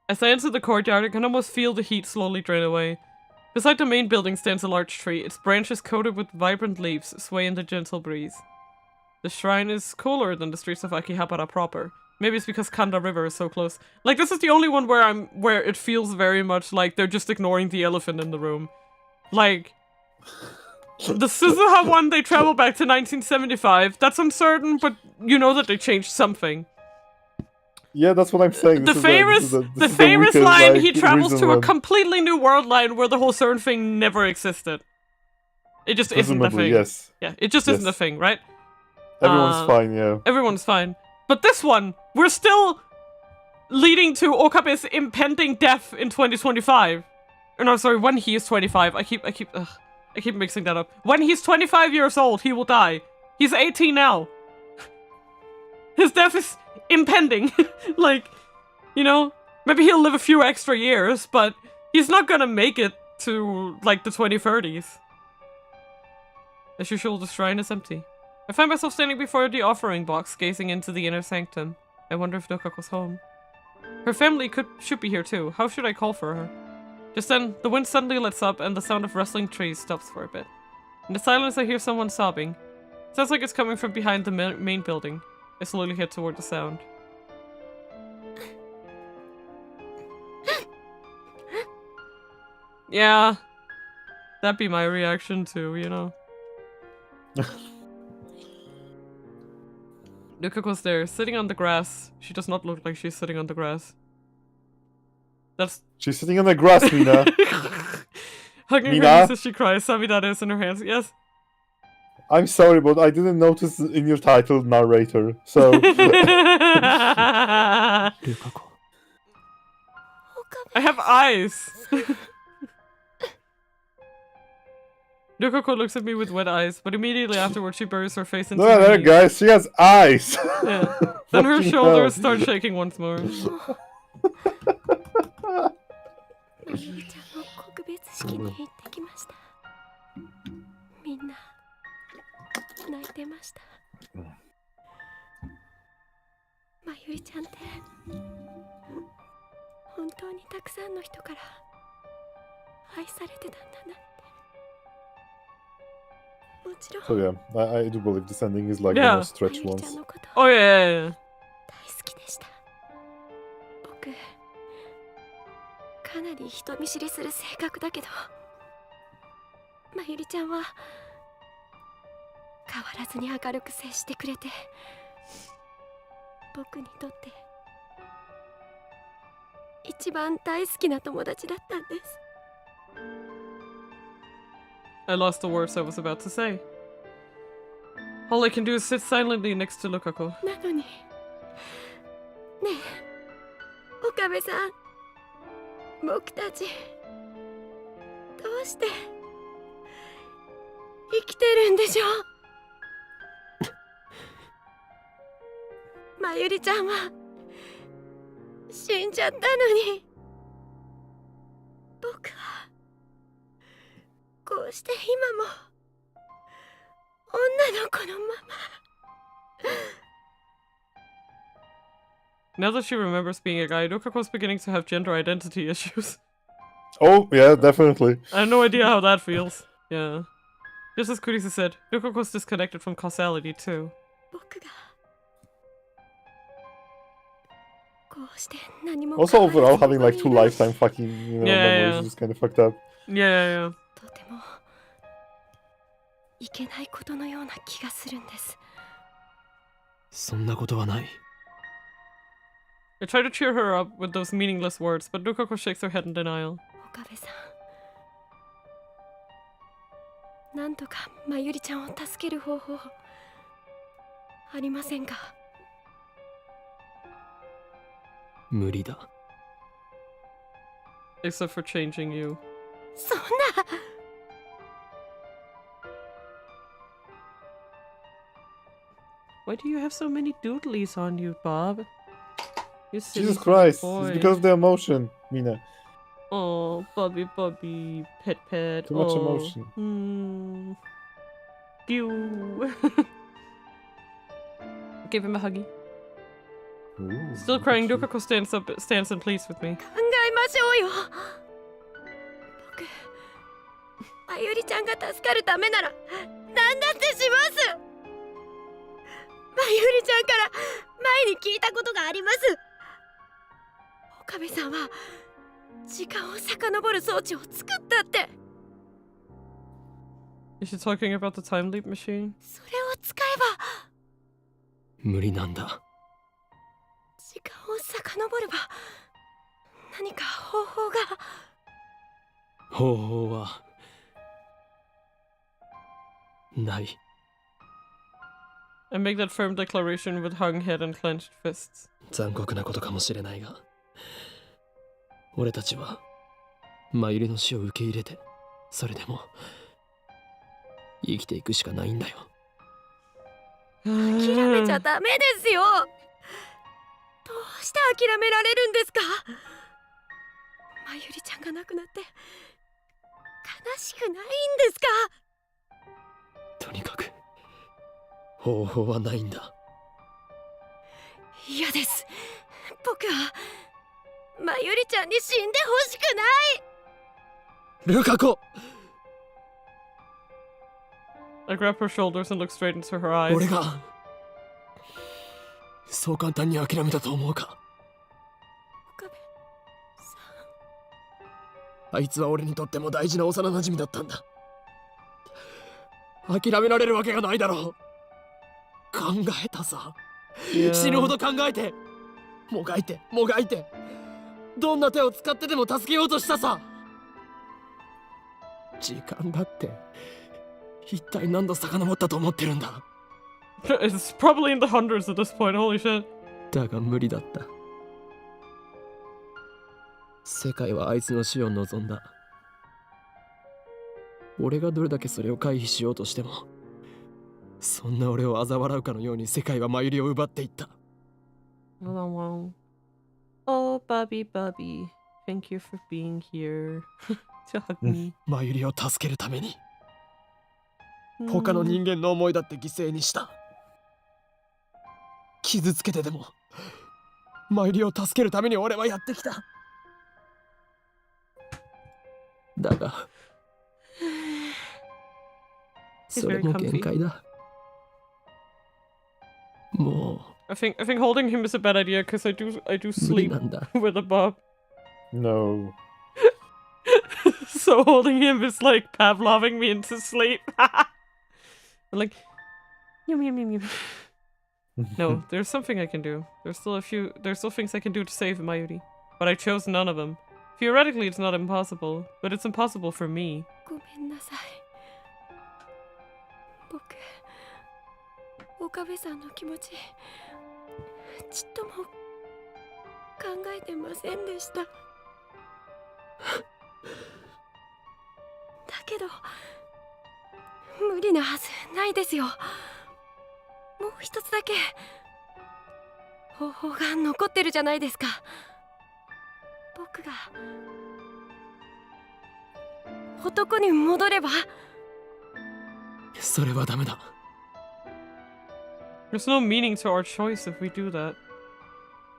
As I enter the courtyard, I can almost feel the heat slowly drain away. Beside the main building stands a large tree, its branches coated with vibrant leaves sway in the gentle breeze. The shrine is cooler than the streets of Akihabara proper. Maybe it's because Kanda River is so close. Like, this is the only one where it feels very much like they're just ignoring the elephant in the room. Like, the Suzuha one, they travel back to 1975. That's uncertain, but you know that they changed something. Yeah, that's what I'm saying. The famous line, he travels to a completely new world line where the whole CERN thing never existed. It just isn't a thing. Yes. Yeah, it just isn't a thing, right? Everyone's fine, yeah. Everyone's fine. But this one, we're still leading to Okabe's impending death in 2025. Or no, sorry, when he is 25. I keep mixing that up. When he's 25 years old, he will die. He's 18 now. His death is impending. Like, you know, maybe he'll live a few extra years, but he's not gonna make it to, like, the 2030s. As usual, the shrine is empty. I find myself standing before the offering box, gazing into the inner sanctum. I wonder if Dokako's home. Her family should be here too. How should I call for her? Just then, the wind suddenly lets up and the sound of rustling trees stops for a bit. In the silence, I hear someone sobbing. Sounds like it's coming from behind the main building. I slowly head toward the sound. Yeah. That'd be my reaction too, you know. Dokako's there, sitting on the grass. She does not look like she's sitting on the grass. She's sitting on the grass, Mina. Hugging Mina? her knees as she cries. Samidana is in her hands. Yes. I'm sorry, but I didn't notice in your title narrator, so... I have eyes! Dokako looks at me with wet eyes, but immediately afterwards she buries her face into No, her there, knees. guys, she has eyes! Yeah. Then her Fucking shoulders hell. start shaking once more. みゆりちゃんの告別式に行ってきました。みんな泣いてました。まゆりちゃんって本当にたくさんの人から愛されてたんだなって。もちろん So yeah, I do believe this ending is like the Yeah. most stretched まゆりちゃ ones. んのこと Oh yeah, yeah, yeah. 大好きでした。僕かなり人見知りする性格だけど、まゆりちゃんは変わらずに明るく接してくれて、僕にとって一番大好きな友達だったんです。 I lost the words I was about to say. All I can do is sit silently next to Lukako. なのにねえ岡部さん、僕たちどうして生きてるんでしょう。まゆりちゃんは死んじゃったのに、僕はこうして今も女の子のまま。 Now that she remembers being a guy, Lukako's beginning to have gender identity issues. Oh, yeah, definitely. I have no idea how that feels. Yeah. Just as Kurisa said, Lukako's disconnected from causality too. 僕がこうして何も Also, 変わら overall, ず having like こ two こにいる lifetime fucking, you know, Yeah, memories yeah. is just kind of fucked up. Yeah, yeah, yeah. とてもいけないことのような気がするんです。そんなことはない。 I try to cheer her up with those meaningless words, but Lukako shakes her head in denial. 岡部さん、なんとかまゆりちゃんを助ける方法ありませんか。無理だ。 Except for changing you. そんな。 Why do you have so many doodlies on you, Bob? You silly Jesus Christ, boy. it's because of the emotion, Mina. Oh, Bobby, Bobby, pet, pet. Too much oh. emotion. Pew. Give him a huggy. Ooh, Still crying, Dokako stands and pleads with me. 考えましょうよ。僕、まゆりちゃんが助かるためなら何だってします。まゆりちゃんから前に聞いたことがあります。岡部さんは時間を遡る装置を作ったって。 Is she talking about the time leap machine? それを使えば無理なんだ。時間を遡れば何か方法が。方法はない。 I make that firm declaration with hung head and clenched fists. 残酷なことかもしれないが、俺たちはまゆりの死を受け入れて、それでも生きていくしかないんだよ。諦めちゃダメですよ。どうして諦められるんですか。まゆりちゃんが亡くなって悲しくないんですか。と方法はないんだ。嫌です。僕はまゆりちゃんに死んでほしくない。ルカ子。 I grab her shoulders and look straight into her eyes. 俺がそう簡単に諦めたと思うか。岡部あいつは俺にとっても大事な幼馴染だったんだ。諦められるわけがないだろう。考えたさ。死ぬほど考えて、もがいてもがいて、どんな手を使ってでも助けようとしたさ。時間だって一体何度遡ったと思ってるんだ。It's probably in the hundreds at this point, holy shit. だが無理だった。世界はあいつの死を望んだ。俺がどれだけそれを回避しようとしても、そんな俺を嘲笑うかのように世界はマユリを奪っていった。Oh, Bubby, Bubby. Thank you for being here to hug me. マユリを助けるために他の人間の思いだって犠牲にした。傷つけてでもマユリを助けるために俺はやってきた。だがそれも限界だ。もう I think holding him is a bad idea because I do 無理 sleep なんだ。 with a bob. No. So holding him is like Pavloving me into sleep. I'm like, yum yum yum yum. No, there's something I can do. There's still things I can do to save Mayuri. But I chose none of them. Theoretically, it's not impossible, but it's impossible for me. ごめんなさい。僕、岡部さんの気持ちちっとも考えてませんでした。だけど無理なはずないですよ。もう一つだけ方法が残ってるじゃないですか。僕が男に戻れば。それはダメだ。There's no meaning to our choice if we do that.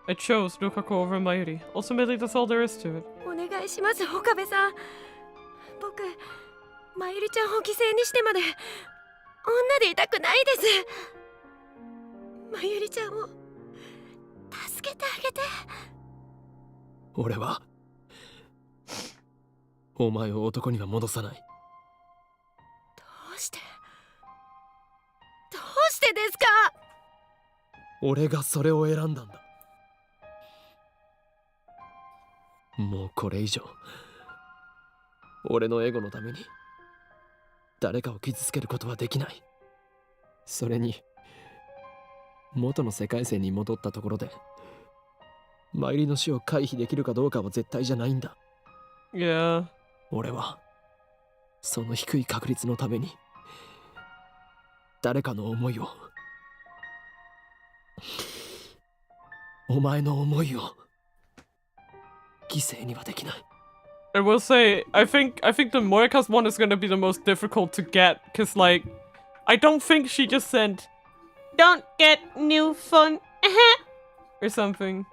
I chose Lukaku over Mayuri. Ultimately, that's all there is to it. お願いします、岡部さん。僕、まゆりちゃんを犠牲にしてまで女でいたくないです。まゆりちゃんを助けてあげて。俺はお前を男には戻さない。どうしてですか。俺がそれを選んだんだ。もうこれ以上俺のエゴのために誰かを傷つけることはできない。それに元の世界線に戻ったところでマユリの死を回避できるかどうかは絶対じゃないんだ。Yeah. 俺はその低い確率のために誰かの思いを、お前の思いを犠牲にはできない。I will say, I think the Moekas one is gonna be the most difficult to get, cause like, I don't think she just sent, "Don't get new phone," or something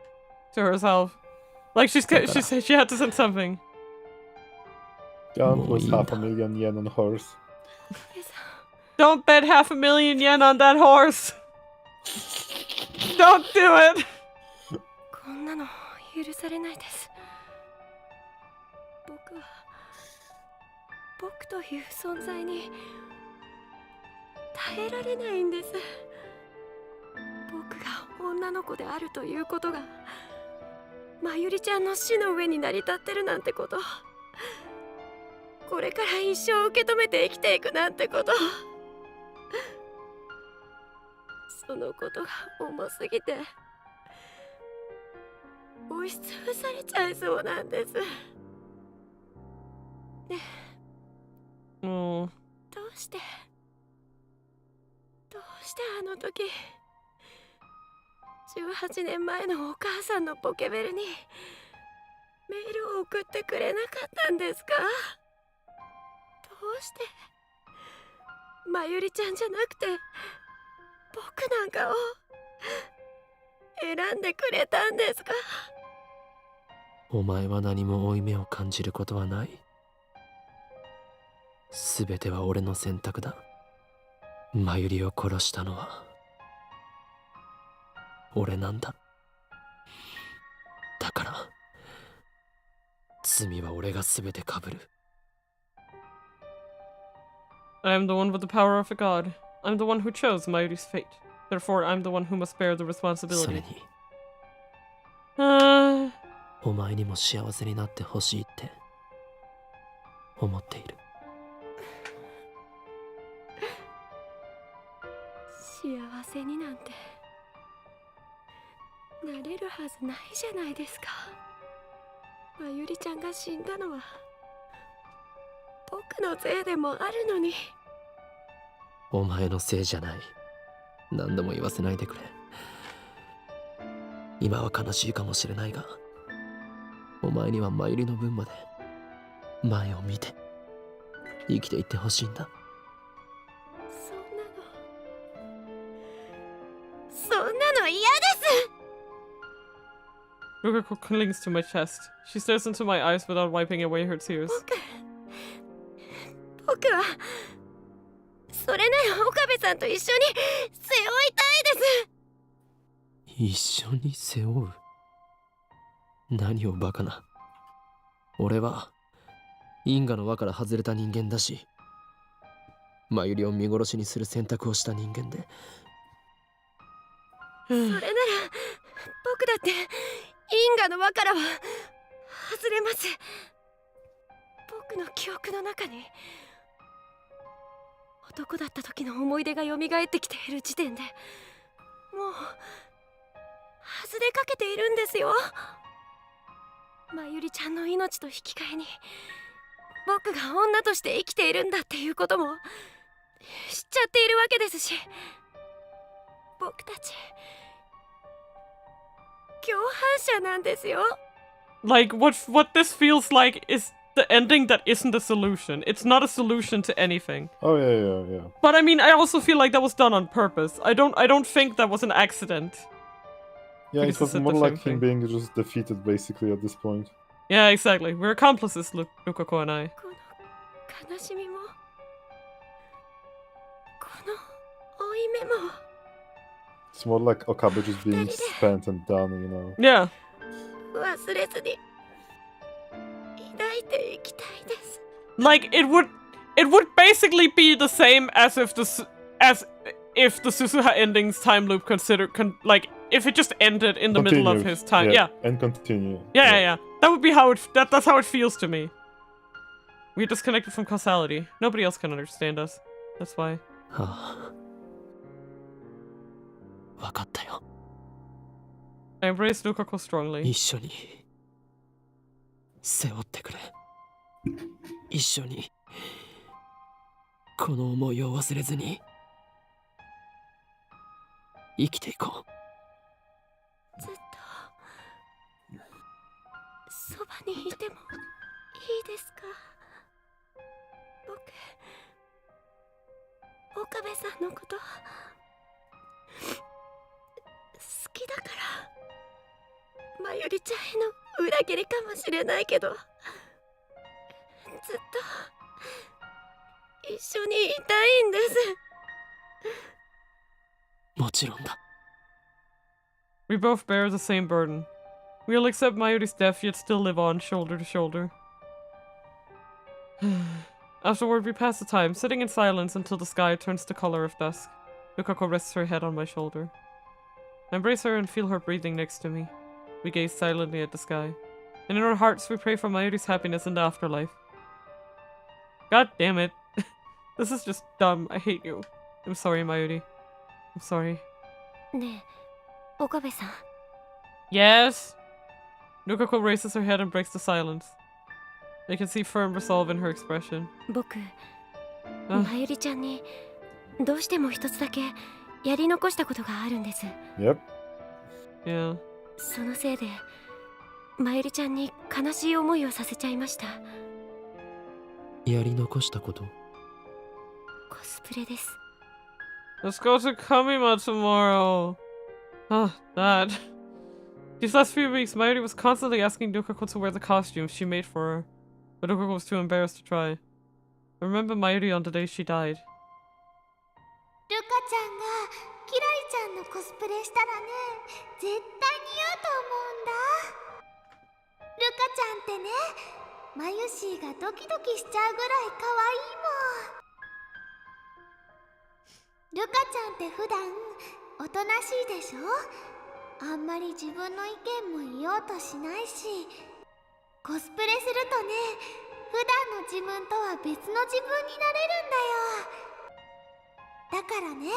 to herself. Like she had to send something. Don't lose 500,000 yen on a horse. Don't bet 500,000 yen on that horse. Don't do it. こんなの許されないです。僕という存在に耐えられないんです。僕が女の子であるということがまゆりちゃんの死の上に成り立ってるなんてこと、これから一生受け止めて生きていくなんてこと、そのことが重すぎて押しつぶされちゃいそうなんです。ねえ、Oh. どうしてあの時18年前のお母さんのポケベルにメールを送ってくれなかったんですか。どうしてまゆりちゃんじゃなくて僕なんかを選んでくれたんですか？お前は何も負い目を感じることはない。すべては俺の選択だ。マユリを殺したのは俺なんだ。だから罪は俺がすべて被る。I am the one with the power of a god. I'm the one who chose Mayuri's fate. Therefore, I'm the one who must bear the それ responsibility. にお前にも幸せになってほしいって思っている。幸せになんてなれるはずないじゃないですか。まゆりちゃんが死んだのは僕のせいでもあるのに。お前のせいじゃない。何度も言わせないでくれ。今は悲しいかもしれないが、お前にはマユリの分まで前を見て生きていってほしいんだ。そんなの嫌です。 Rugako clings to my chest. She stares into my eyes without wiping away her tears. 僕はそれなら岡部さんと一緒に背負いたいです。一緒に背負う？何をバカな。俺は因果の輪から外れた人間だし、マユリを見殺しにする選択をした人間で。それなら僕だって因果の輪からは外れます。僕の記憶の中に男だった時の思い出が蘇ってきている時点でもう外れかけているんですよ。まゆりちゃんの命と引き換えに僕が女として生きているんだっていうことも知っちゃっているわけですし、僕たち共犯者なんですよ。 Like, what this feels like is the ending that isn't a solution. It's not a solution to anything. Oh yeah. But I mean, I also feel like that was done on purpose. I don't think that was an accident. Yeah, Because it was it's a more like different him being just defeated basically at this point. Yeah, exactly. We're accomplices, Lukako and I. この悲しみもこの負い目も It's more like Okabe just being spent and done, you know. Yeah. 忘れずに抱いていきたいです。 Like, it would basically be the same as if the Susuha ending's time loop like if it just ended in the middle of his time. Yeah. And continue. Yeah. That would be how that's how it feels to me. We're disconnected from causality. Nobody else can understand us. That's why. はあ、分かったよ。 I embrace Lukako strongly. 一緒に背負ってくれ。一緒にこの思いを忘れずに生きていこう。ずっとそばにいてもいいですか？僕岡部さんのこと好きだから。まゆりちゃんへの裏切りかもしれないけど、ずっと一緒にいたいんです。もちろんだ。We both bear the same burden. We'll accept Mayuri's death, yet still live on, shoulder to shoulder. Afterward, we pass the time, sitting in silence until the sky turns the color of dusk. Lukako rests her head on my shoulder. I embrace her and feel her breathing next to me. We gaze silently at the sky, and in our hearts we pray for Mayuri's happiness in the afterlife. God damn it. This is just dumb. I hate you. I'm sorry, Mayuri. I'm sorry. ねえ、岡部さん。 Yes? Lukako raises her head and breaks the silence. I can see firm resolve in her expression. 僕、まゆりちゃんにどうしても一つだけやり残したことがあるんです。 Yep. Yeah. そのせいでまゆりちゃんに悲しい思いをさせちゃいました。やり残したこと？コスプレです。Let's go to Kamima tomorrow. Oh, that. These last few weeks, Mayuri was constantly asking Dukako to wear the costume she made for her, but Dukako was too embarrassed to try. I remember Mayuri on the day she died. ルカちゃんがキラリちゃんのコスプレしたらね、絶対似合うと思うんだ。ルカちゃんってね、マユシーがドキドキしちゃうぐらい可愛いもん。ルカちゃんって普段おとなしいでしょ。あんまり自分の意見も言おうとしないし、コスプレするとね、普段の自分とは別の自分になれるんだよ。だからね、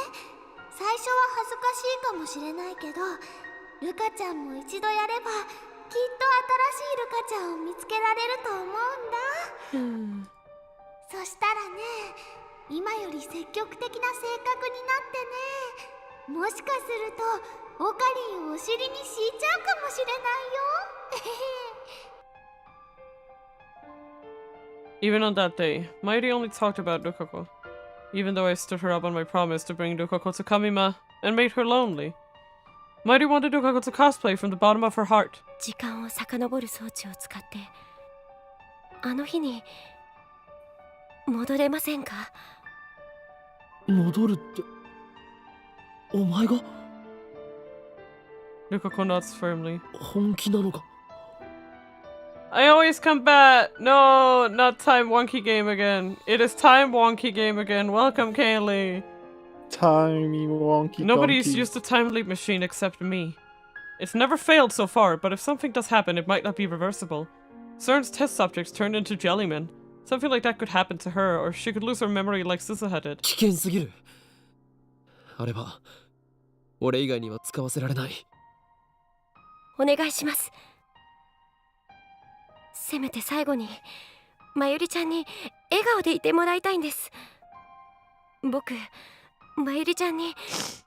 最初は恥ずかしいかもしれないけど、ルカちゃんも一度やればきっと新しいルカちゃんを見つけられると思うんだ。そしたらね、今より積極的な性格になってね、もしかするとオカリンをお尻に敷いちゃうかもしれないよ。Even on that day, Mayuri only talked about Dukako. Even though I stood her up on my promise to bring Dukako to Kamima and made her lonely. Mayuri wanted Dukako to cosplay from the bottom of her heart. 時間を遡る装置を使ってあの日に戻れませんか？戻るってお前が Dukako nods firmly. 本気なのか？ I always come back! No, not Time Wonky Game again. It is Time Wonky Game again. Welcome, Kaylee. Timey wonky. Nobody's donkey. used the time leap machine except me. It's never failed so far, but if something does happen, it might not be reversible. CERN's test subjects turned into jellymen. Something like that could happen to her, or she could lose her memory like Suzuha did. 危険すぎる。あれは俺以外には使わせられない。お願いします。せめて最後にまゆりちゃんに笑顔でいてもらいたいんです。僕まゆりちゃんに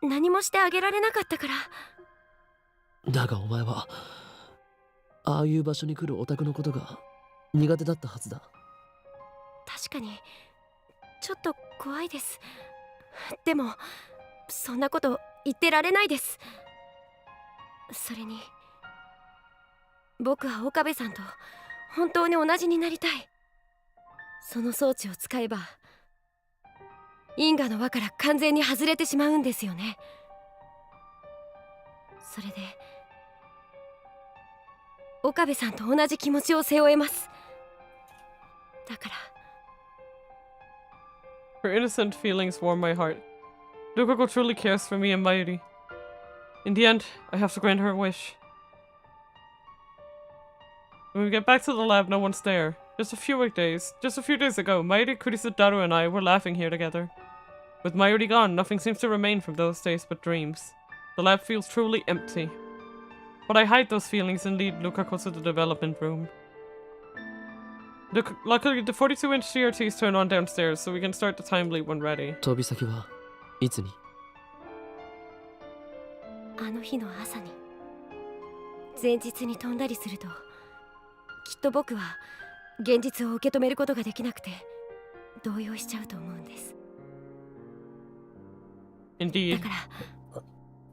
何もしてあげられなかったから。だがお前はああいう場所に来るオタクのことが苦手だったはずだ。確かにちょっと怖いです。でもそんなこと言ってられないです。それに僕は岡部さんと本当に同じになりたい。その装置を使えば因果の輪から完全に外れてしまうんですよね。それで岡部さんと同じ気持ちを背負えます。だから Her innocent feelings warm my heart. Dukako truly cares for me and Mayuri. In the end, I have to grant her a wish. When we get back to the lab, no one's there. Just a few days ago, Mayuri, Kurisu, Daru, and I were laughing here together. With Mayuri gone, nothing seems to remain from those days but dreams. The lab feels truly empty. But I hide those feelings and lead Dukako to the development room. Luckily, the 42-inch CRTs turn on downstairs, so we can start the time leap when ready. 飛び先はいつに？あの日の朝に前日に飛んだりするときっと僕は現実を受け止めることができなくて動揺しちゃうと思うんです。 Indeed. だか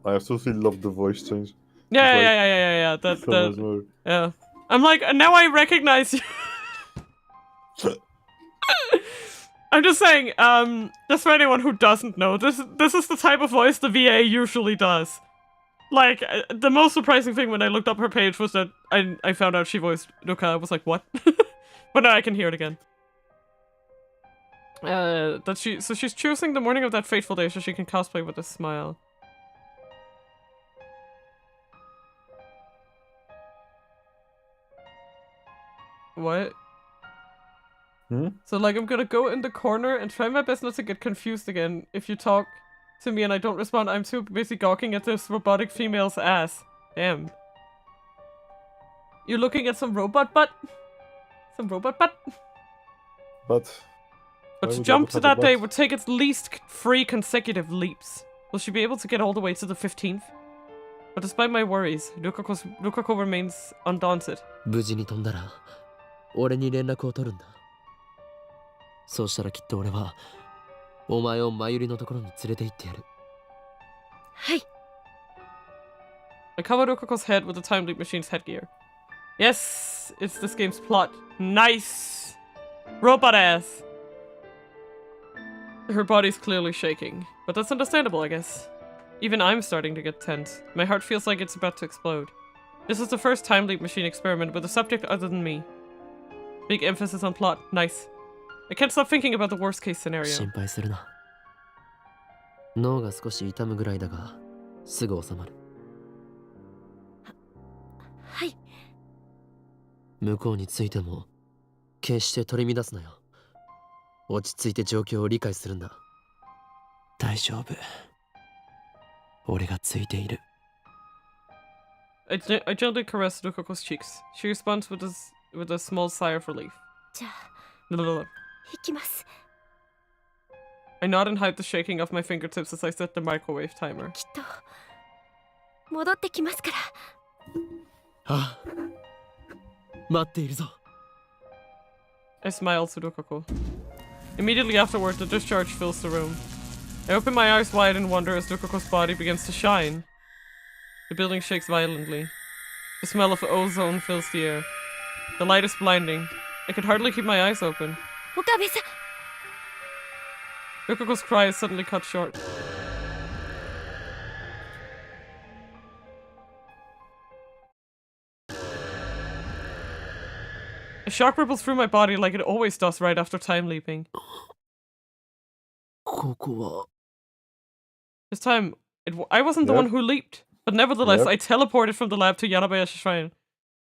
ら I absolutely love the voice change. Yeah. Yeah. I'm like, now I recognize you. I'm just saying, just for anyone who doesn't know, this is the type of voice the VA usually does. Like, the most surprising thing when I looked up her page was that I found out she voiced Ruka. I was like, what? But now I can hear it again. So she's choosing the morning of that fateful day so she can cosplay with a smile. What? So, like, I'm gonna go in the corner and try my best not to get confused again. If you talk to me and I don't respond, I'm too busy gawking at this robotic female's ass. Damn. You're looking at some robot butt? Some robot butt? But to jump to that day would take at least 3 consecutive leaps. Will she be able to get all the way to the 15th? But despite my worries, Rukako remains undaunted. 無事に飛んだら俺に連絡を取るんだ。そうしたらきっと俺はお前をマユリのところに連れて行ってやる。はい。 I covered Rokoko's head with the time leap machine's headgear. Yes, it's this game's plot. Nice! Robot ass! Her body's clearly shaking, but that's understandable, I guess. Even I'm starting to get tense. My heart feels like it's about to explode. This is the first time leap machine experiment with a subject other than me. Big emphasis on plot. Nice. I can't stop thinking about the worst case scenario. 心配するな。脳が少し痛むぐらいだが、すぐ収まる。はい。向こうについても、決して取り乱すなよ。落ち着いて状況を理解するんだ。大丈夫。俺がついている。I gently caress Rokoko's cheeks. She responds with a small sigh of relief. じゃあ、 Blah, blah, blah. 行きます。 I nod and hide the shaking of my fingertips as I set the microwave timer. きっと戻ってきますから。ああ、待っているぞ。I smile to Rokoko. Immediately afterward, the discharge fills the room. I open my eyes wide in wonder as Rokoko's body begins to shine. The building shakes violently. The smell of ozone fills the air. The light is blinding. I could hardly keep my eyes open. 岡部さん。 Rokoko's cry is suddenly cut short. A shock ripples through my body like it always does right after time leaping. ここは。 This time, I wasn't the one who leaped, but nevertheless, I teleported from the lab to Yanabayashi Shrine.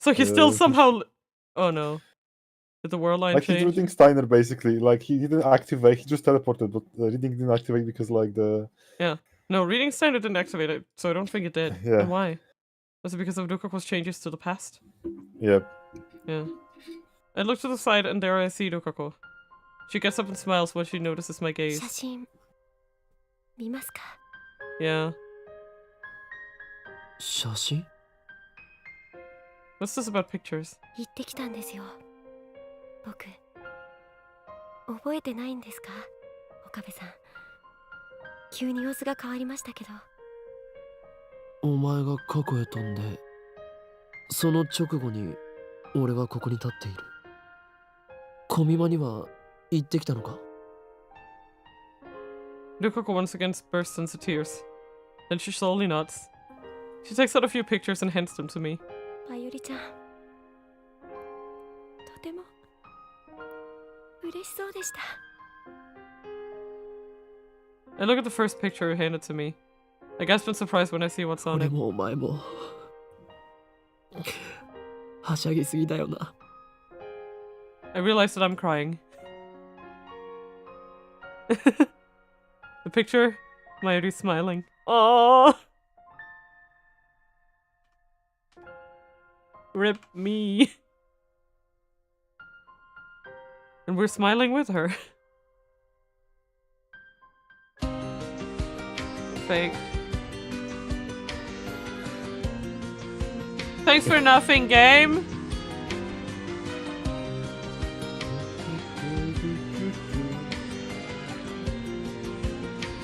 So he still somehow... Oh no. Did the world line like change? he's reading Steiner basically. Like he didn't activate, he just teleported, but reading didn't activate because like the... Yeah. No, reading Steiner didn't activate it, so I don't think it did. Yeah. And why? Was it because of Rokoko's changes to the past? Yep. Yeah. I look to the side and there I see Rokoko. She gets up and smiles when she notices my gaze. 写真見ますか？ Yeah. 写真？ What's this about pictures? 行ってきたんですよ。僕覚えてないんですか？岡部さん。急に様子が変わりましたけど。お前が過去へ飛んで、その直後に俺はここに立っている。小見間には行ってきたのか？ Rokoko once again bursts into tears. Then she slowly nods. She takes out a few pictures and hands them to me. まゆりちゃん、とても嬉しそうでした。 I look at the first picture handed to me. I gasp in surprise when I see what's on 俺 it. もお前もはしゃぎすぎだよな。 I realize that I'm crying. The picture, Mayuri's smiling. Oh, rip me. And we're smiling with her. Fake. Thanks for nothing, game.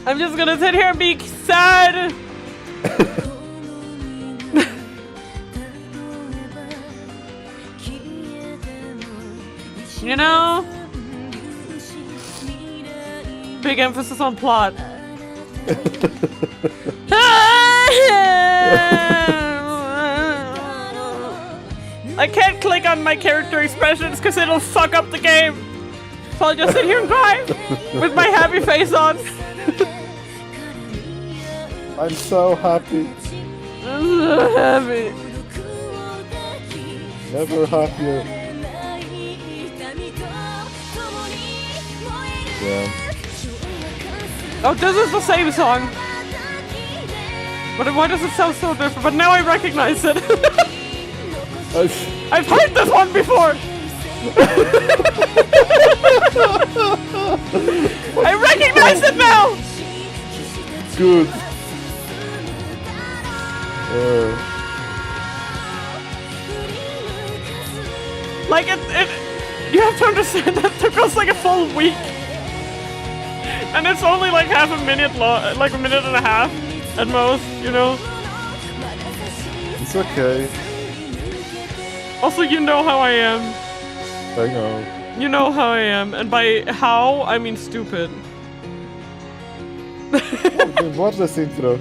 I'm just gonna sit here and be sad. You know? Big emphasis on plot. I can't click on my character expressions because it'll fuck up the game. So I'll just sit here and cry with my happy face on. I'm so happy. I'm so happy. Never happier. Yeah. Oh, this is the same song. But why does it sound so different? But now I recognize it. I've heard this one before. I recognize it now. Good. Like it, you have to understand that took us like a full week. And it's only like half a minute long, like a minute and a half. at most, you know? It's okay. Also, you know how I am. I know. You know how I am, and by how, I mean stupid. Oh, then watch this intro.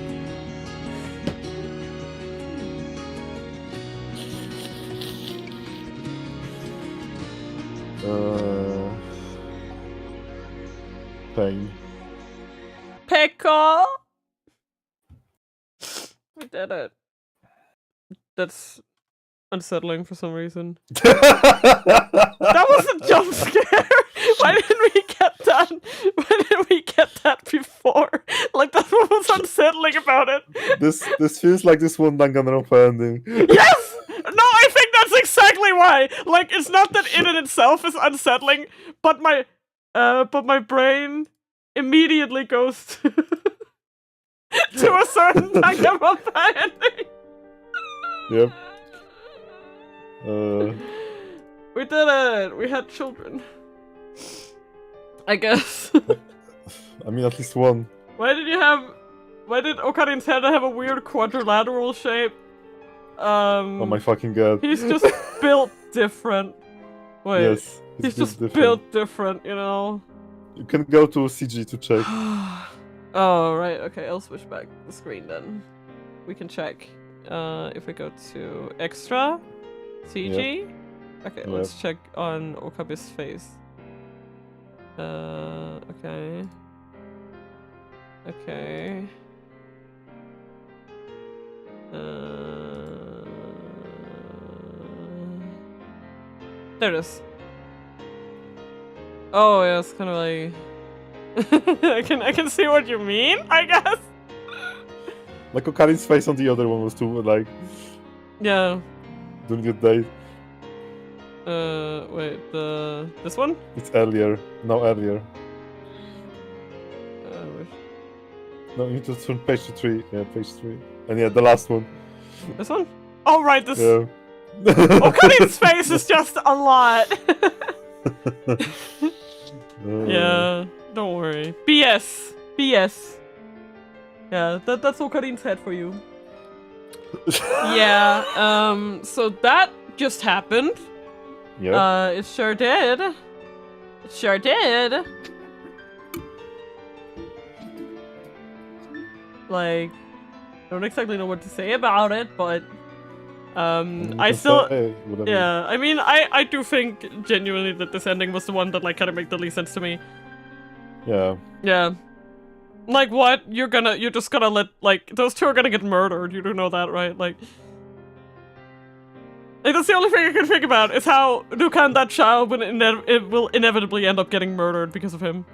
Pain. Pekka! We did it. That's unsettling for some reason. That was a jump scare! Why didn't we get that? Why didn't we get that before? Like, that's what was unsettling about it. This feels like this one Danganronpa ending. Yes! No, I think that's exactly why! Like, it's not that it in itself is unsettling, but my brain immediately goes to, to a certain Danganronpa ending. Yep. We did it! We had children. I guess. I mean, at least one. Why did Okarin's head have a weird quadrilateral shape? Oh my fucking god. He's just built different. Wait. Yes. He's just different. built different, you know? You can go to CG to check. Oh, right. Okay, I'll switch back the screen then. We can check. If we go to extra, CG. Yep. Okay, let's check on Okabe's face. Okay. Okay. There it is. Oh, yeah, it's kind of like... I can see what you mean, I guess. Like Okarin's face on the other one was too, like... Yeah. Doing good date. Wait, this one? It's earlier. No, earlier. No, you need to turn page to 3. Yeah, page 3. And yeah, the last one. This one? Oh, right, this... Yeah. Okarin's face is just a lot. Yeah, don't worry. BS. BS. Yeah, that's Okarin's head for you. Yeah, so that just happened. Yeah. It sure did. It sure did. Like, I don't exactly know what to say about it, but I still, yeah, I mean, I do think genuinely that this ending was the one that like kind of made the least sense to me. Yeah. Yeah. Like what? You're just gonna let, like, those two are gonna get murdered. You do know that, right? Like that's the only thing I can think about is how Dukan, that child, it will inevitably end up getting murdered because of him.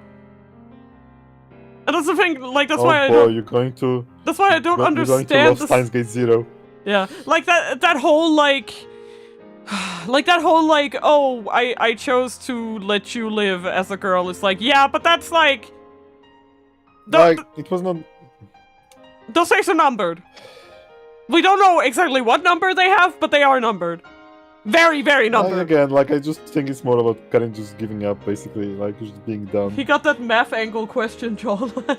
And that's the thing, like, that's why I don't... you're going to... That's why I don't understand you're going to love Steins Gate 0. Yeah, like that whole, like... Like, that whole, like, oh, I chose to let you live as a girl. It's like, yeah, but that's, like... it was not... Those things are numbered. We don't know exactly what number they have, but they are numbered. Very, very numbered. Again, like, I just think it's more about Karen just giving up, basically, like, just being done. He got that math angle question jawline.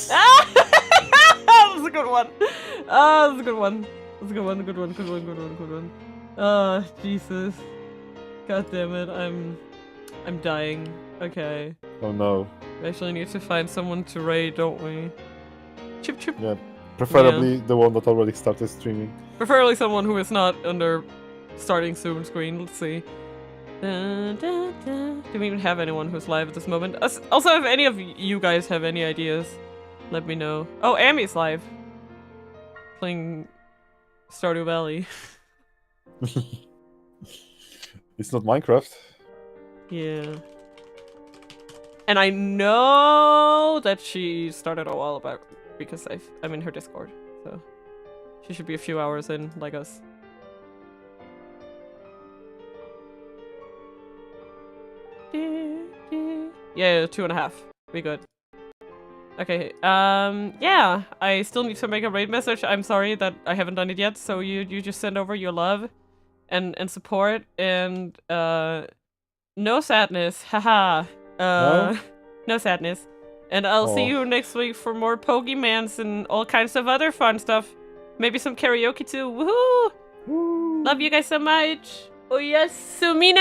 That was a good one. That was a good one. That's a good one, good one, good one, good one, good one. Oh, Jesus. God damn it, I'm dying. Okay. Oh no. We actually need to find someone to raid, don't we? Chip chip. Yeah. Preferably the one that already started streaming. Preferably someone who is not under starting soon screen. Let's see. Do we even have anyone who's live at this moment? Also, if any of you guys have any ideas, let me know. Oh, Amy's live. Playing Stardew Valley. It's not Minecraft. Yeah. And I know that she started a while back because I'm in her Discord, so she should be a few hours in, like us. Yeah, 2.5. Be good. Okay, yeah, I still need to make a raid message. I'm sorry that I haven't done it yet, so you just send over your love and support and no sadness, haha. No sadness. And I'll see you next week for more Pokemans and all kinds of other fun stuff. Maybe some karaoke too. Woohoo! Love you guys so much. Oh yes, Sumina!